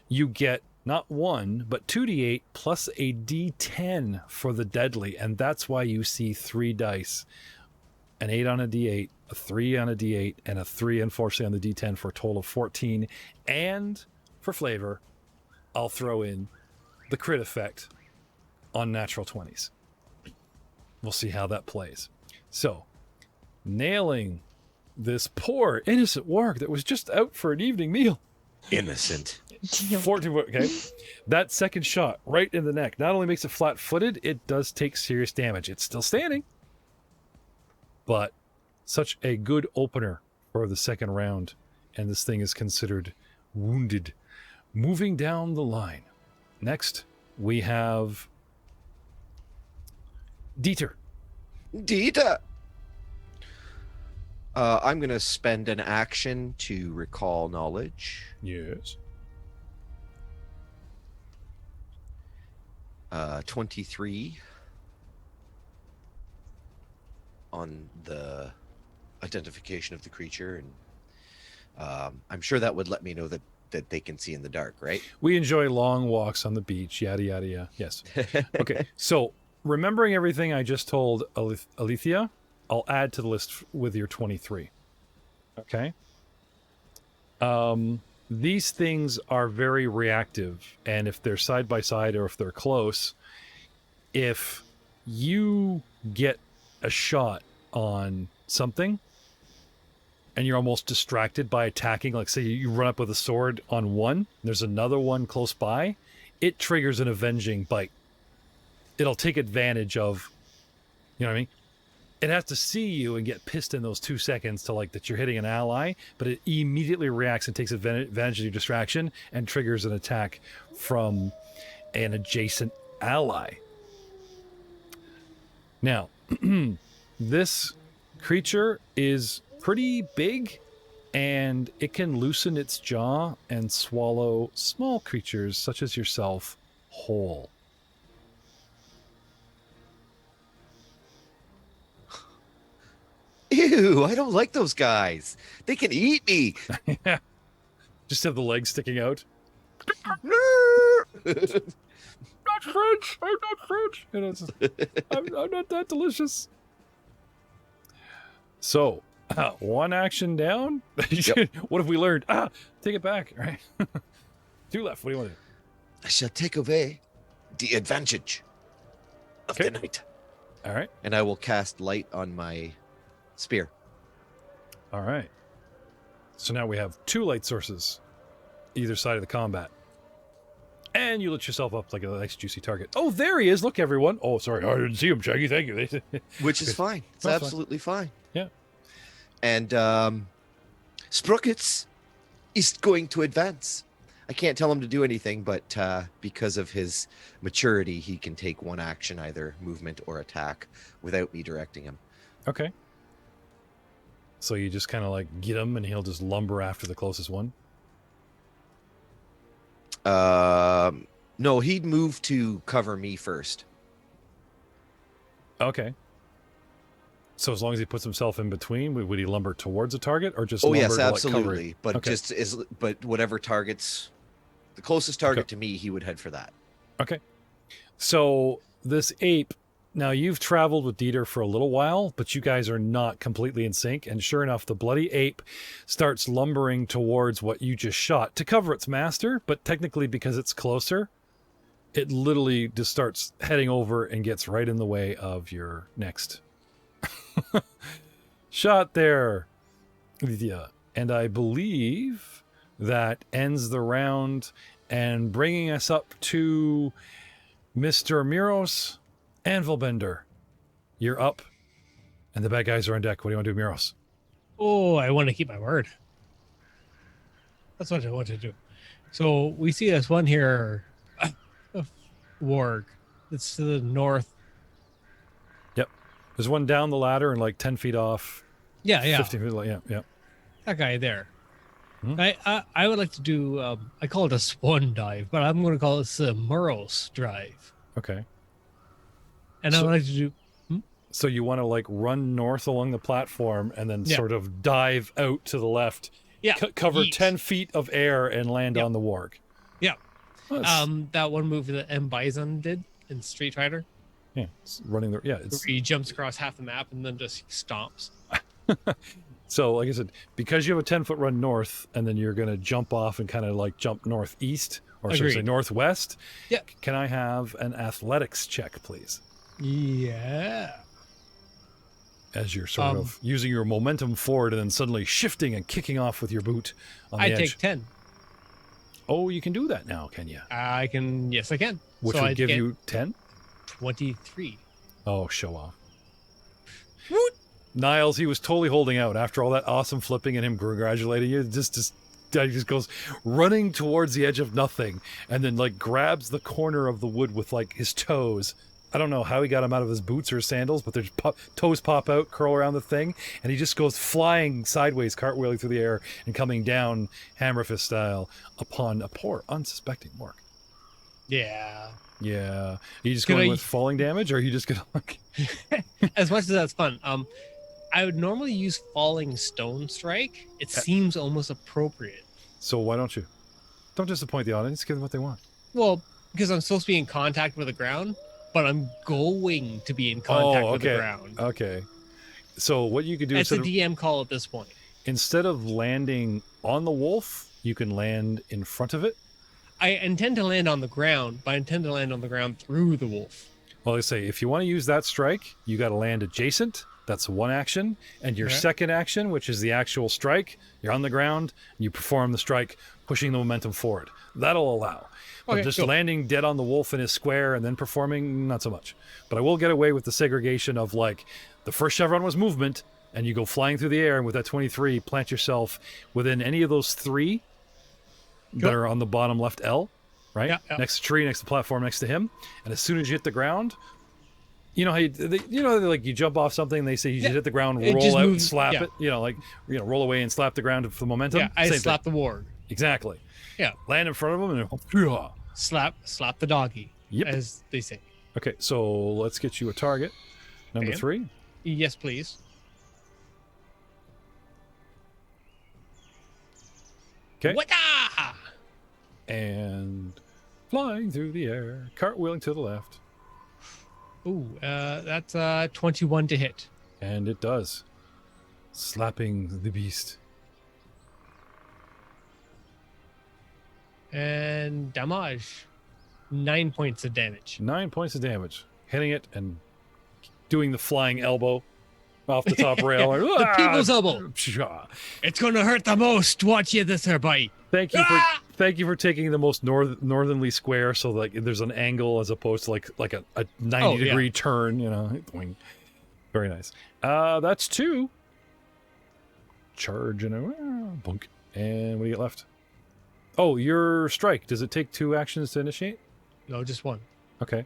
Speaker 1: you get not 1, but 2d8 plus a d10 for the deadly, and that's why you see 3 dice. An 8 on a d8, a 3 on a d8, and a 3, unfortunately, on the d10 for a total of 14. And for flavor, I'll throw in the crit effect on natural 20s. We'll see how that plays. So, nailing this poor innocent warg that was just out for an evening meal.
Speaker 5: Innocent.
Speaker 1: 14, okay. That second shot right in the neck not only makes it flat-footed, it does take serious damage. It's still standing, but such a good opener for the second round, and this thing is considered wounded. Moving down the line. Next, we have Dieter.
Speaker 5: Dita. I'm going to spend an action to recall knowledge.
Speaker 1: Yes.
Speaker 5: 23 on the identification of the creature, and I'm sure that would let me know that they can see in the dark, right?
Speaker 1: We enjoy long walks on the beach, yada, yada, yada. Yes. Okay, so remembering everything I just told Alethea, I'll add to the list with your 23. Okay? These things are very reactive, and if they're side by side or if they're close, if you get a shot on something, and you're almost distracted by attacking, like say you run up with a sword on one, there's another one close by, it triggers an avenging bite. It'll take advantage of, you know what I mean? It has to see you and get pissed in those 2 seconds to like that you're hitting an ally, but it immediately reacts and takes advantage of your distraction and triggers an attack from an adjacent ally. Now, this creature is pretty big, and it can loosen its jaw and swallow small creatures such as yourself whole.
Speaker 5: Ew, I don't like those guys. They can eat me.
Speaker 1: Just have the legs sticking out.
Speaker 5: No.
Speaker 1: Not French. I'm not French. You know, it's just, I'm not that delicious. So, 1 action down.
Speaker 5: Yep.
Speaker 1: What have we learned? Take it back. All right. 2 left. What do you want to do?
Speaker 5: I shall take away the advantage of the night.
Speaker 1: All right.
Speaker 5: And I will cast light on my spear.
Speaker 1: All right. So now we have 2 light sources either side of the combat. And you lit yourself up like a nice juicy target. Oh, there he is. Look, everyone. Oh, sorry. I didn't see him, Shaggy. Thank you.
Speaker 5: Which is fine. It's
Speaker 1: That's
Speaker 5: absolutely fine.
Speaker 1: Yeah.
Speaker 5: And Sprockets is going to advance. I can't tell him to do anything, but because of his maturity, he can take 1 action, either movement or attack, without me directing him.
Speaker 1: Okay. So you just kind of like get him and he'll just lumber after the closest one?
Speaker 5: No, he'd move to cover me first.
Speaker 1: Okay. So as long as he puts himself in between, would he lumber towards a target or just
Speaker 5: Oh
Speaker 1: lumber
Speaker 5: yes,
Speaker 1: to, like, cover
Speaker 5: absolutely.
Speaker 1: it?
Speaker 5: But
Speaker 1: Okay.
Speaker 5: but whatever targets, the closest target to me, he would head for that.
Speaker 1: Okay. So this ape, now you've traveled with Dieter for a little while, but you guys are not completely in sync. And sure enough, the bloody ape starts lumbering towards what you just shot to cover its master. But technically, because it's closer, it literally just starts heading over and gets right in the way of your next shot there. Yeah. And I believe that ends the round, and bringing us up to Mr. Muros and Volbender. You're up, and the bad guys are on deck. What do you want to do, Muros?
Speaker 3: Oh, I want to keep my word. That's what I want to do. So we see this one here, a warg that's to the north.
Speaker 1: Yep. There's one down the ladder and like 10 feet off.
Speaker 3: Yeah,
Speaker 1: 15 feet, yeah.
Speaker 3: that guy there.
Speaker 1: Hmm.
Speaker 3: I would like to do, I call it a swan dive, but I'm going to call it the Muros drive.
Speaker 1: Okay.
Speaker 3: And I
Speaker 1: So-
Speaker 3: would like to do,
Speaker 1: So you want to like run north along the platform and then
Speaker 3: Yeah.
Speaker 1: sort of dive out to the left,
Speaker 3: yeah,
Speaker 1: cover
Speaker 3: yeet.
Speaker 1: 10 feet of air and land
Speaker 3: Yep.
Speaker 1: on the warg.
Speaker 3: Yeah.
Speaker 1: Well, it's-
Speaker 3: That one move that M. Bison did in Street Fighter,
Speaker 1: yeah, it's running the, yeah, it's,
Speaker 3: where he jumps across half the map and then just stomps.
Speaker 1: so like I said, because you have a 10-foot run north and then you're going to jump off and kind of like jump northeast, or should I say
Speaker 3: Agreed.
Speaker 1: northwest?
Speaker 3: Yeah.
Speaker 1: Can I have an athletics check, please?
Speaker 3: Yeah.
Speaker 1: As you're sort of using your momentum forward and then suddenly shifting and kicking off with your boot on the
Speaker 3: I
Speaker 1: edge.
Speaker 3: take 10.
Speaker 1: Oh, you can do that now, can you?
Speaker 3: I can, yes, I can.
Speaker 1: Which
Speaker 3: So
Speaker 1: would
Speaker 3: I'd
Speaker 1: give
Speaker 3: get
Speaker 1: you 10?
Speaker 3: 23.
Speaker 1: Oh, show off.
Speaker 3: Woot!
Speaker 1: Niles, he was totally holding out after all that awesome flipping and him congratulating you. Just goes running towards the edge of nothing and then like grabs the corner of the wood with like his toes. I don't know how he got him out of his boots or sandals, but there's toes pop out, curl around the thing, and he just goes flying sideways, cartwheeling through the air and coming down hammer fist style upon a poor, unsuspecting orc.
Speaker 3: Yeah.
Speaker 1: Yeah. Are you just
Speaker 3: Can
Speaker 1: going
Speaker 3: I-
Speaker 1: with falling damage, or are you just gonna like?
Speaker 3: As much as that's fun. I would normally use Falling Stone Strike. It seems almost appropriate.
Speaker 1: So why don't you? Don't disappoint the audience. Give them what they want.
Speaker 3: Well, because I'm supposed to be in contact with the ground, but I'm going to be in contact with the
Speaker 1: okay.
Speaker 3: ground.
Speaker 1: Okay. So what you could do
Speaker 3: It's a
Speaker 1: instead of,
Speaker 3: DM call at this point.
Speaker 1: instead of landing on the wolf, you can land in front of it.
Speaker 3: I intend to land on the ground, but I intend to land on the ground through the wolf.
Speaker 1: Well, I say if you want to use that strike, you got to land adjacent That's one action. And your
Speaker 3: Okay.
Speaker 1: second action, which is the actual strike, you're on the ground, and you perform the strike, pushing the momentum forward. That'll allow. But
Speaker 3: Okay,
Speaker 1: just
Speaker 3: go.
Speaker 1: landing dead on the wolf in his square and then performing, not so much. But I will get away with the segregation of, like, the first chevron was movement, and you go flying through the air, and with that 23, plant yourself within any of those three that
Speaker 3: Go.
Speaker 1: are on the bottom left L, right?
Speaker 3: Yeah, yeah.
Speaker 1: Next to tree, next to platform, next to him. And as soon as you hit the ground, you know how like you jump off something, they say you just hit the ground,
Speaker 3: it
Speaker 1: roll
Speaker 3: just
Speaker 1: out, and
Speaker 3: moves-
Speaker 1: slap
Speaker 3: yeah.
Speaker 1: it. Roll away and slap the ground for the momentum.
Speaker 3: Yeah, I
Speaker 1: Same
Speaker 3: slap the warg.
Speaker 1: thing. Exactly.
Speaker 3: Yeah.
Speaker 1: Land in front of him and
Speaker 3: Slap the doggy,
Speaker 1: Yep.
Speaker 3: as they say.
Speaker 1: Okay, so let's get you a target. Number
Speaker 3: Okay.
Speaker 1: 3.
Speaker 3: Yes, please.
Speaker 1: Okay.
Speaker 3: Wata!
Speaker 1: And flying through the air, cartwheeling to the left.
Speaker 3: Ooh, that's 21 to hit.
Speaker 1: And it does. Slapping the beast.
Speaker 3: And damage. 9 points of damage.
Speaker 1: 9 points of damage. Hitting it and doing the flying elbow off the top rail.
Speaker 3: The people's elbow.
Speaker 1: Pshaw.
Speaker 3: It's gonna hurt the most. Watch you this here, buddy.
Speaker 1: Thank you for taking the most northernly square, so like there's an angle as opposed to like a 90-degree turn. Boing. Very nice. That's 2. Charge and a bunk. And what do you get left? Oh, your strike. Does it take 2 actions to initiate?
Speaker 3: No, just 1.
Speaker 1: Okay.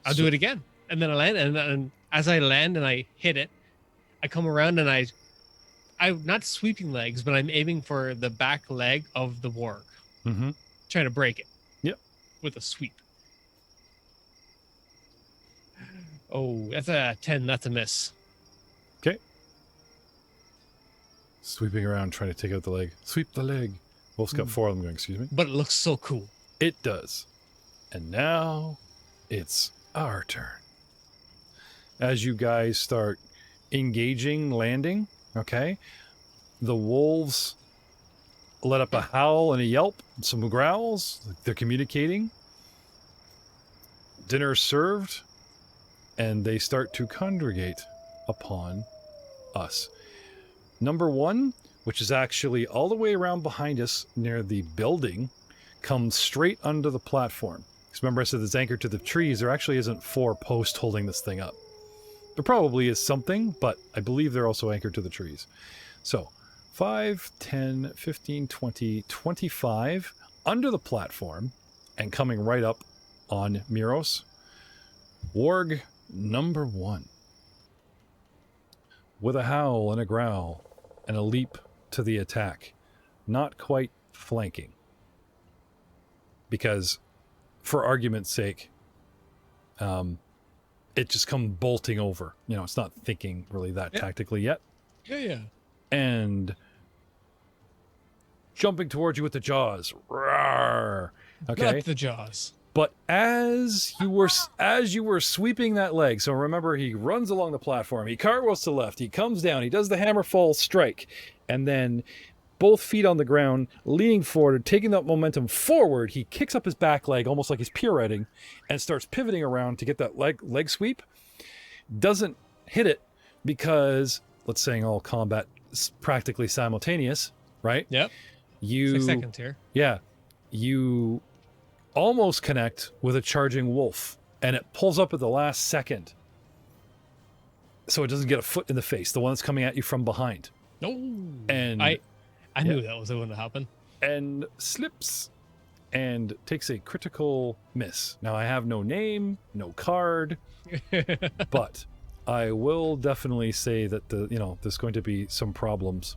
Speaker 3: I'll do it again. And then I land, and as I land and I hit it, I come around and I'm not sweeping legs, but I'm aiming for the back leg of the warg,
Speaker 1: Mm-hmm.
Speaker 3: trying to break it.
Speaker 1: Yep.
Speaker 3: With a sweep. Oh, that's a 10. That's a miss.
Speaker 1: Okay. Sweeping around, trying to take out the leg. Sweep the leg. Wolf's got 4 of them going, excuse me.
Speaker 3: But it looks so cool.
Speaker 1: It does. And now it's our turn. As you guys start engaging, landing, okay, the wolves let up a howl and a yelp, some growls. They're communicating. Dinner is served, and they start to congregate upon us. Number 1, which is actually all the way around behind us near the building, comes straight under the platform. Because remember I said it's anchored to the trees. There actually isn't 4 posts holding this thing up. There probably is something, but I believe they're also anchored to the trees. So 5, 10, 15, 20, 25 under the platform and coming right up on Muros. Warg number 1. With a howl and a growl and a leap to the attack. Not quite flanking. Because, for argument's sake, it just comes bolting over. It's not thinking really that tactically yet.
Speaker 3: Yeah.
Speaker 1: And jumping towards you with the jaws. Roar. Okay.
Speaker 3: Not the jaws.
Speaker 1: But as you were sweeping that leg, so remember, he runs along the platform, he cartwheels to the left, he comes down, he does the hammerfall strike, and then both feet on the ground, leaning forward, taking that momentum forward, he kicks up his back leg, almost like he's pirouetting, and starts pivoting around to get that leg sweep. Doesn't hit it because, let's say all combat is practically simultaneous, right?
Speaker 3: Yep. 6 seconds here.
Speaker 1: Yeah. You almost connect with a charging wolf, and it pulls up at the last second. So it doesn't get a foot in the face, the one that's coming at you from behind.
Speaker 3: No.
Speaker 1: And
Speaker 3: I knew that was going to happen.
Speaker 1: And slips and takes a critical miss. Now I have no name, no card, but I will definitely say that there's going to be some problems.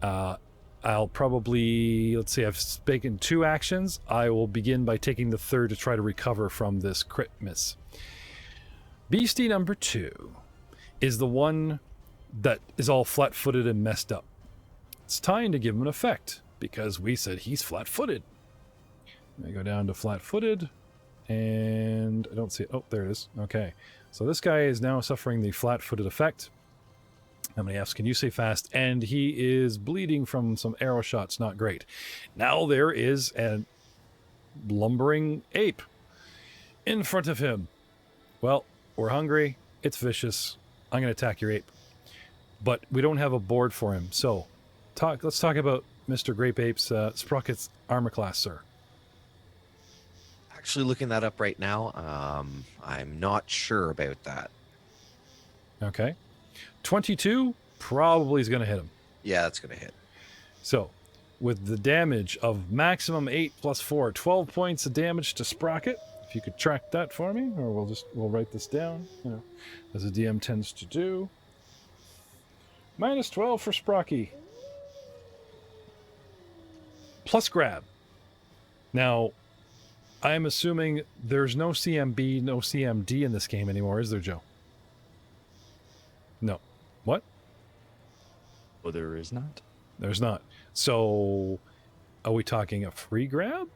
Speaker 1: I'll probably, let's see, I've taken 2 actions. I will begin by taking the 3rd to try to recover from this crit miss. Beastie number 2 is the one that is all flat-footed and messed up. It's time to give him an effect, because we said he's flat-footed. I go down to flat-footed, and I don't see it. Oh, there it is. Okay. So this guy is now suffering the flat-footed effect. How many F's can you say fast? And he is bleeding from some arrow shots. Not great. Now there is a lumbering ape in front of him. Well, we're hungry. It's vicious. I'm going to attack your ape. But we don't have a board for him. So let's talk about Mr. Grape Ape's Sprocket's armor class, sir.
Speaker 5: Actually looking that up right now. I'm not sure about that.
Speaker 1: Okay. 22 probably is going to hit him.
Speaker 5: Yeah, that's going to hit.
Speaker 1: So, with the damage of maximum 8 plus 4, 12 points of damage to Sprocket. If you could track that for me, or we'll write this down, as a DM tends to do. Minus 12 for Sprocky. Plus grab. Now, I'm assuming there's no CMB, no CMD in this game anymore, is there, Joe? No. What?
Speaker 2: Oh, there is not.
Speaker 1: There's not. So, are we talking a free grab?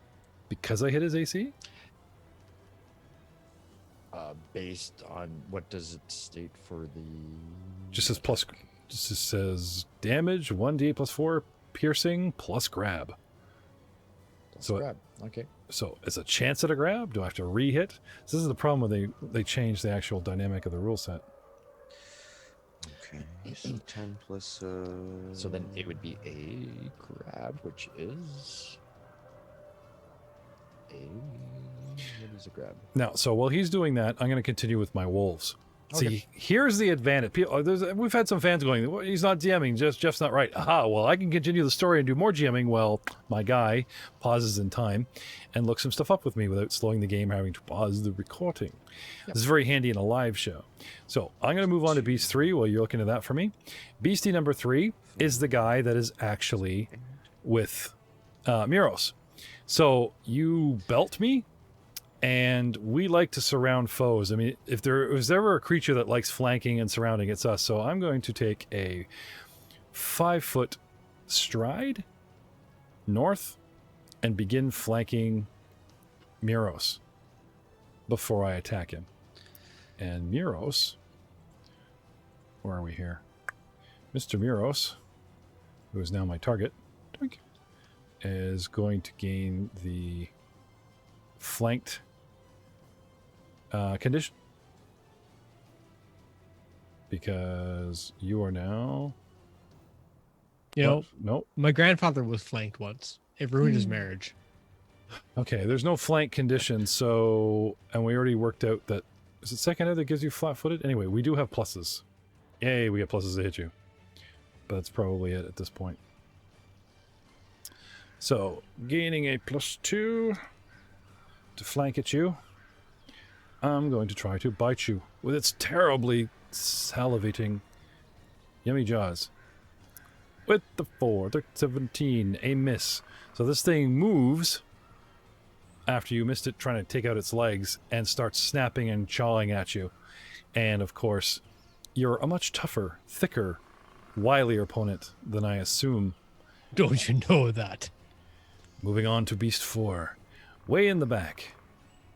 Speaker 1: Because I hit his AC?
Speaker 2: Based on what does it state for the?
Speaker 1: Just says damage, 1d8 plus 4, piercing, plus grab.
Speaker 2: So grab. Okay.
Speaker 1: So it's a chance at a grab? Do I have to re-hit? So this is the problem when they change the actual dynamic of the rule set.
Speaker 5: Okay. So 10 plus...
Speaker 2: So then it would be a grab, which is... What is a grab?
Speaker 1: Now, so while he's doing that, I'm going to continue with my wolves.
Speaker 2: Okay.
Speaker 1: See, here's the advantage. We've had some fans going, "Well, he's not GMing, Jeff's not right." Aha, well, I can continue the story and do more GMing. Well, my guy pauses in time and looks some stuff up with me without slowing the game, having to pause the recording.
Speaker 2: Yep.
Speaker 1: This is very handy in a live show. So I'm going to move on to Beast 3 while you're looking at that for me. Beastie number 3 is the guy that is actually with Muros. So you belt me, and we like to surround foes. I mean, if there was ever a creature that likes flanking and surrounding, it's us. So I'm going to take a 5-foot stride north and begin flanking Muros before I attack him. And Muros, where are we here? Mr. Muros, who is now my target, is going to gain the flanked condition, because you are now... Nope.
Speaker 3: My grandfather was flanked once. It ruined his marriage.
Speaker 1: Okay, there's no flank condition, so... And we already worked out that... Is it second ed that gives you flat-footed? Anyway, we do have pluses. Yay, we get pluses to hit you. But that's probably it at this point. So, gaining a +2 to flank at you. I'm going to try to bite you with its terribly salivating yummy jaws. With the 4, 17, a miss. So this thing moves after you missed it, trying to take out its legs, and starts snapping and chawing at you. And of course, you're a much tougher, thicker, wilier opponent than I assume.
Speaker 3: Don't you know that?
Speaker 1: Moving on to Beast 4. Way in the back.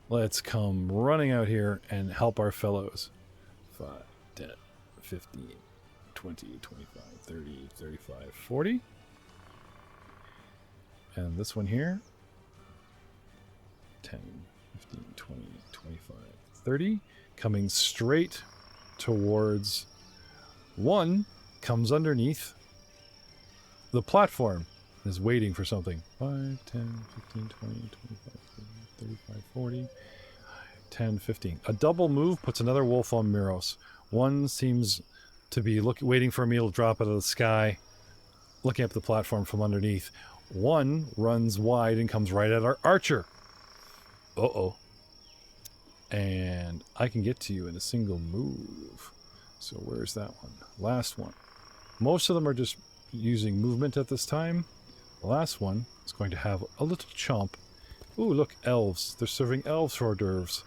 Speaker 1: Let's come running out here and help our fellows. 5, 10, 15, 20, 25, 30, 35, 40. And this one here. 10, 15, 20, 25, 30. Coming straight towards one. Comes underneath the platform. Is waiting for something. 5, 10, 15, 20, 25, 30, 35, 40, 10, 15. A double move puts another wolf on Muros. One seems to be waiting for a meal to drop out of the sky, looking up the platform from underneath. One runs wide and comes right at our archer. Uh-oh. And I can get to you in a single move. So where's that one? Last one. Most of them are just using movement at this time. The last one is going to have a little chomp. Ooh, look, elves. They're serving elves hors d'oeuvres.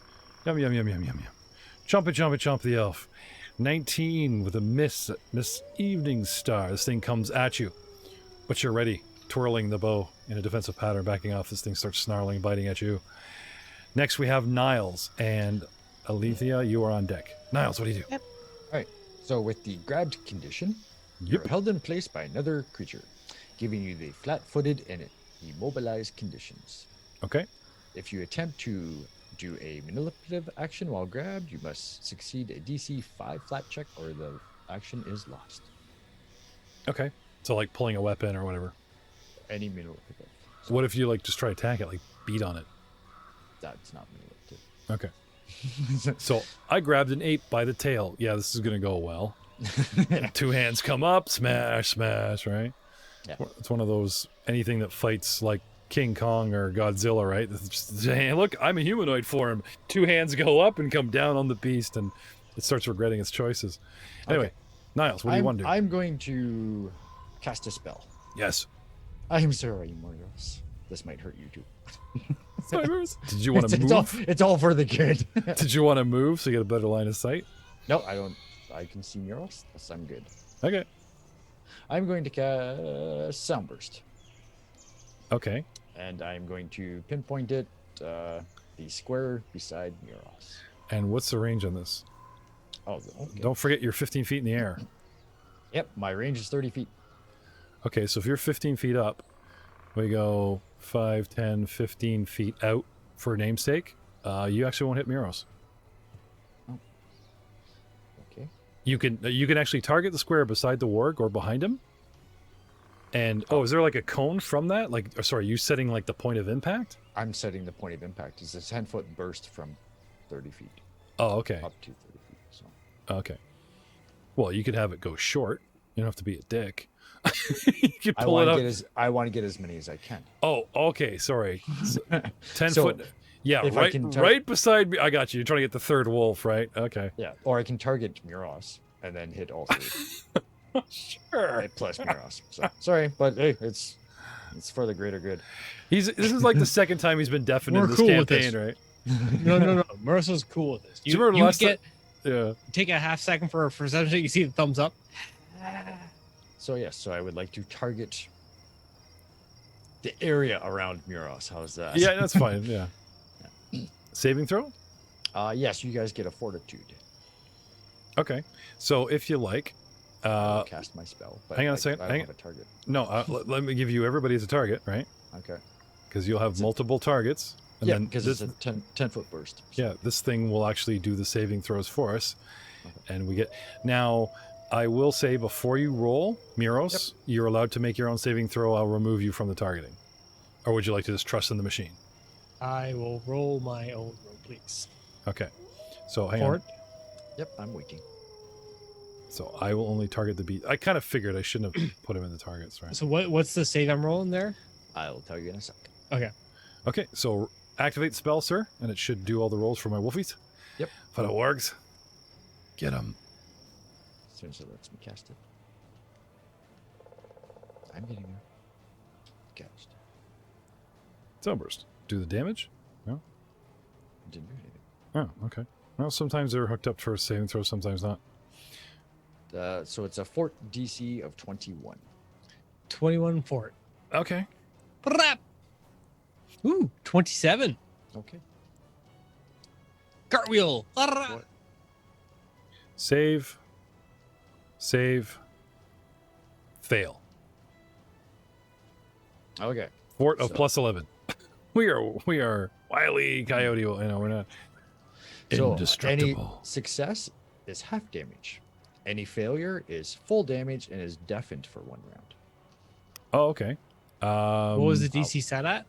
Speaker 1: Yum, yum, yum, yum, yum, yum. Chomp it, chomp it, chomp the elf. 19 with a miss Evening Star. This thing comes at you. But you're ready. Twirling the bow in a defensive pattern, backing off. This thing starts snarling, biting at you. Next we have Niles. And Alethea, you are on deck. Niles, what do you do?
Speaker 4: Yep.
Speaker 2: All right. So with the grabbed condition, you're held in place by another creature, giving you the flat-footed and immobilized conditions.
Speaker 1: Okay.
Speaker 2: If you attempt to do a manipulative action while grabbed. You must succeed a DC 5 flat check or the action is lost.
Speaker 1: Okay. So like pulling a weapon or whatever.
Speaker 2: Any manipulative.
Speaker 1: So what if you like just try to attack it, like beat on it?
Speaker 2: That's not manipulative.
Speaker 1: Okay. So I grabbed an ape by the tail. Yeah, this is gonna go well. Two hands come up, smash, smash, right?
Speaker 2: Yeah.
Speaker 1: It's one of those, anything that fights like King Kong or Godzilla, right? It's just, hey, look, I'm a humanoid form. Two hands go up and come down on the beast, and it starts regretting its choices. Anyway,
Speaker 2: Okay.
Speaker 1: Niles, what do you want to do?
Speaker 2: I'm going to cast a spell.
Speaker 1: Yes.
Speaker 2: I'm sorry, Muros. This might hurt you too.
Speaker 1: Did you want to move?
Speaker 2: It's all for the good.
Speaker 1: Did you want to move so you get a better line of sight?
Speaker 2: No, I don't. I can see Muros. Yes, I'm good.
Speaker 1: Okay.
Speaker 2: I'm going to cast Soundburst.
Speaker 1: Okay.
Speaker 2: And I'm going to pinpoint it, the square beside Muros.
Speaker 1: And what's the range on this?
Speaker 2: Oh, okay.
Speaker 1: Don't forget you're 15 feet in the air.
Speaker 2: Yep, my range is 30 feet.
Speaker 1: Okay, so if you're 15 feet up, we go 5, 10, 15 feet out for namesake. You actually won't hit Muros.
Speaker 2: Okay.
Speaker 1: You can actually target the square beside the warg or behind him. And is there like a cone from that? Like, sorry, you setting like the point of impact?
Speaker 2: I'm setting the point of impact. It's a 10-foot burst from 30 feet.
Speaker 1: Oh, okay.
Speaker 2: Up to 30 feet. So.
Speaker 1: Okay. Well, you could have it go short. You don't have to be a dick. You could pull it up.
Speaker 2: I want to get as many as I can.
Speaker 1: Oh, okay. Sorry. 10
Speaker 2: So,
Speaker 1: foot. Yeah,
Speaker 2: if I
Speaker 1: right,
Speaker 2: can
Speaker 1: right beside me. I got you. You're trying to get the third wolf, right? Okay.
Speaker 2: Yeah, or I can target Muros and then hit all three.
Speaker 1: Sure.
Speaker 2: Plus Muros. So, sorry, but hey, it's for the greater good.
Speaker 1: This is like the second time he's been deafened
Speaker 3: We're
Speaker 1: in this
Speaker 3: cool with
Speaker 1: campaign,
Speaker 3: this.
Speaker 1: right?
Speaker 3: No. Marissa's cool with this.
Speaker 1: Do you remember
Speaker 3: you
Speaker 1: last
Speaker 3: get
Speaker 1: Yeah.
Speaker 3: take a half second for perception. You see the thumbs up.
Speaker 2: So yes, so I would like to target the area around Muros. How's that?
Speaker 1: Yeah, that's fine. Yeah. Saving throw?
Speaker 2: Yes, you guys get a fortitude.
Speaker 1: Okay. So if you like,
Speaker 2: I'll cast my spell. But
Speaker 1: hang on a second.
Speaker 2: I don't have a target.
Speaker 1: No, let me give you everybody as a target, right?
Speaker 2: Okay.
Speaker 1: Because you'll have multiple targets. And
Speaker 2: Yeah,
Speaker 1: then
Speaker 2: because
Speaker 1: this,
Speaker 2: it's a 10-foot burst. So.
Speaker 1: yeah, this thing will actually do the saving throws for us.
Speaker 2: Okay.
Speaker 1: And we get now. I will say before you roll, Muros, you're allowed to make your own saving throw. I'll remove you from the targeting. Or would you like to just trust in the machine?
Speaker 3: I will roll my own roll, please.
Speaker 1: Okay. So hang
Speaker 3: Fort.
Speaker 1: on.
Speaker 2: Yep, I'm waiting.
Speaker 1: So I will only target the beat. I kind of figured I shouldn't have put him in the targets, right?
Speaker 3: So what's the save I'm rolling there?
Speaker 2: I'll tell you in a second.
Speaker 3: Okay.
Speaker 1: Okay, so activate spell, sir, and it should do all the rolls for my wolfies.
Speaker 2: Yep.
Speaker 1: For the wargs. Get them.
Speaker 2: As soon as it lets me cast it. I'm getting there. Cast.
Speaker 1: Sunburst. Do the damage? No?
Speaker 2: Didn't do anything.
Speaker 1: Oh, okay. Well, sometimes they're hooked up for a saving throw, sometimes not.
Speaker 2: So it's a fort DC of 21.
Speaker 3: 21 fort.
Speaker 1: Okay.
Speaker 3: Brap. Ooh, 27.
Speaker 2: Okay.
Speaker 3: Cartwheel.
Speaker 2: What?
Speaker 1: Save. Fail.
Speaker 2: Okay.
Speaker 1: Fort of
Speaker 2: So-
Speaker 1: plus 11. We are Wily Coyote. You know, we're not
Speaker 2: So
Speaker 1: indestructible.
Speaker 2: any success is half damage. Any failure is full damage and is deafened for 1 round.
Speaker 1: Oh, okay.
Speaker 3: What was the DC set at?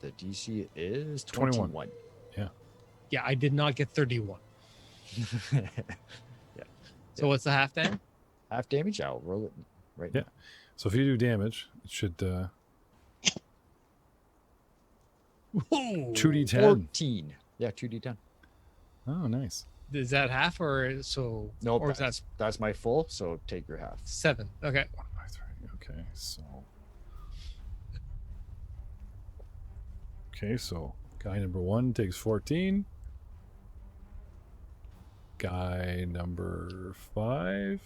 Speaker 2: The DC is
Speaker 1: 21.
Speaker 2: 21.
Speaker 3: Yeah, I did not get 31.
Speaker 2: Yeah.
Speaker 3: So what's the half then?
Speaker 2: Half damage, I'll roll it right
Speaker 1: Yeah.
Speaker 2: now.
Speaker 1: So if you do damage, it should 2d10.
Speaker 2: 14. Yeah, 2d10.
Speaker 1: Oh, nice.
Speaker 3: Is that half or so?
Speaker 2: No,
Speaker 3: or is that
Speaker 2: that's my full, so take your half.
Speaker 3: 7? Okay.
Speaker 1: 1 by 3. Okay, so. Okay, so guy number 1 takes 14. Guy number 5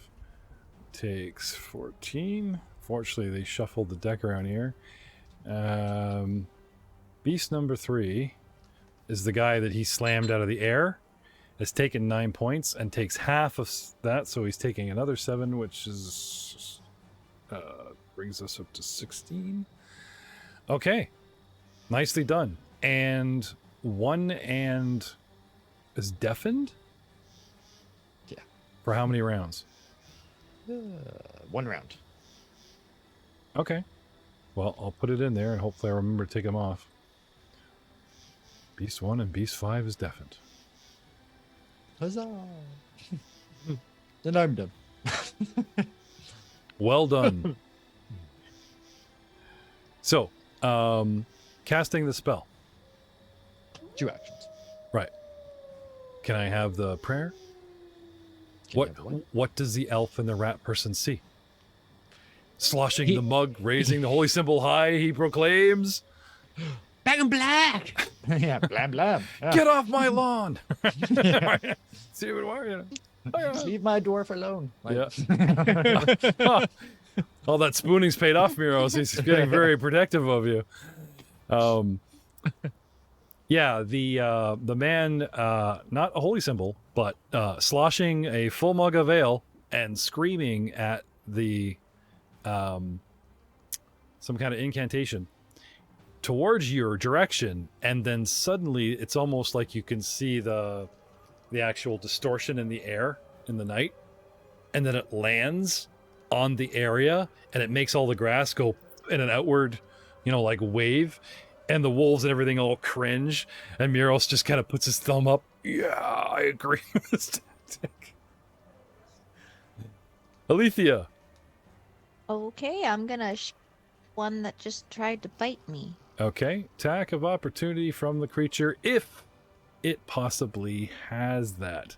Speaker 1: takes 14. Fortunately, they shuffled the deck around here. Beast number 3 is the guy that he slammed out of the air. Has taken 9 points and takes half of that, so he's taking another 7, which is brings us up to 16. Okay, nicely done. And one and is deafened?
Speaker 2: Yeah.
Speaker 1: For how many rounds?
Speaker 2: 1 round.
Speaker 1: Okay. Well, I'll put it in there and hopefully I remember to take them off. Beast 1 and Beast 5 is deafened.
Speaker 2: Huzzah! Then I'm done.
Speaker 1: Well done. So, casting the spell.
Speaker 2: 2 actions.
Speaker 1: Right. Can I have the prayer?
Speaker 2: Can you have one?
Speaker 1: What does the elf and the rat person see? Sloshing the mug, raising the holy symbol high, he proclaims,
Speaker 3: Back in black.
Speaker 2: Yeah, blam blam. Yeah.
Speaker 1: "Get off my lawn!" See what are you?
Speaker 2: Leave my dwarf alone.
Speaker 1: Yeah. All that spooning's paid off, Muros. He's getting very protective of you. Yeah, the man, not a holy symbol, but sloshing a full mug of ale and screaming at the some kind of incantation towards your direction, and then suddenly it's almost like you can see the actual distortion in the air in the night, and then it lands on the area and it makes all the grass go in an outward, like wave, and the wolves and everything all cringe, and Muros just kind of puts his thumb up. Yeah, I agree with this tactic. Alethea.
Speaker 4: Okay, I'm gonna one that just tried to bite me.
Speaker 1: Okay, attack of opportunity from the creature if it possibly has that.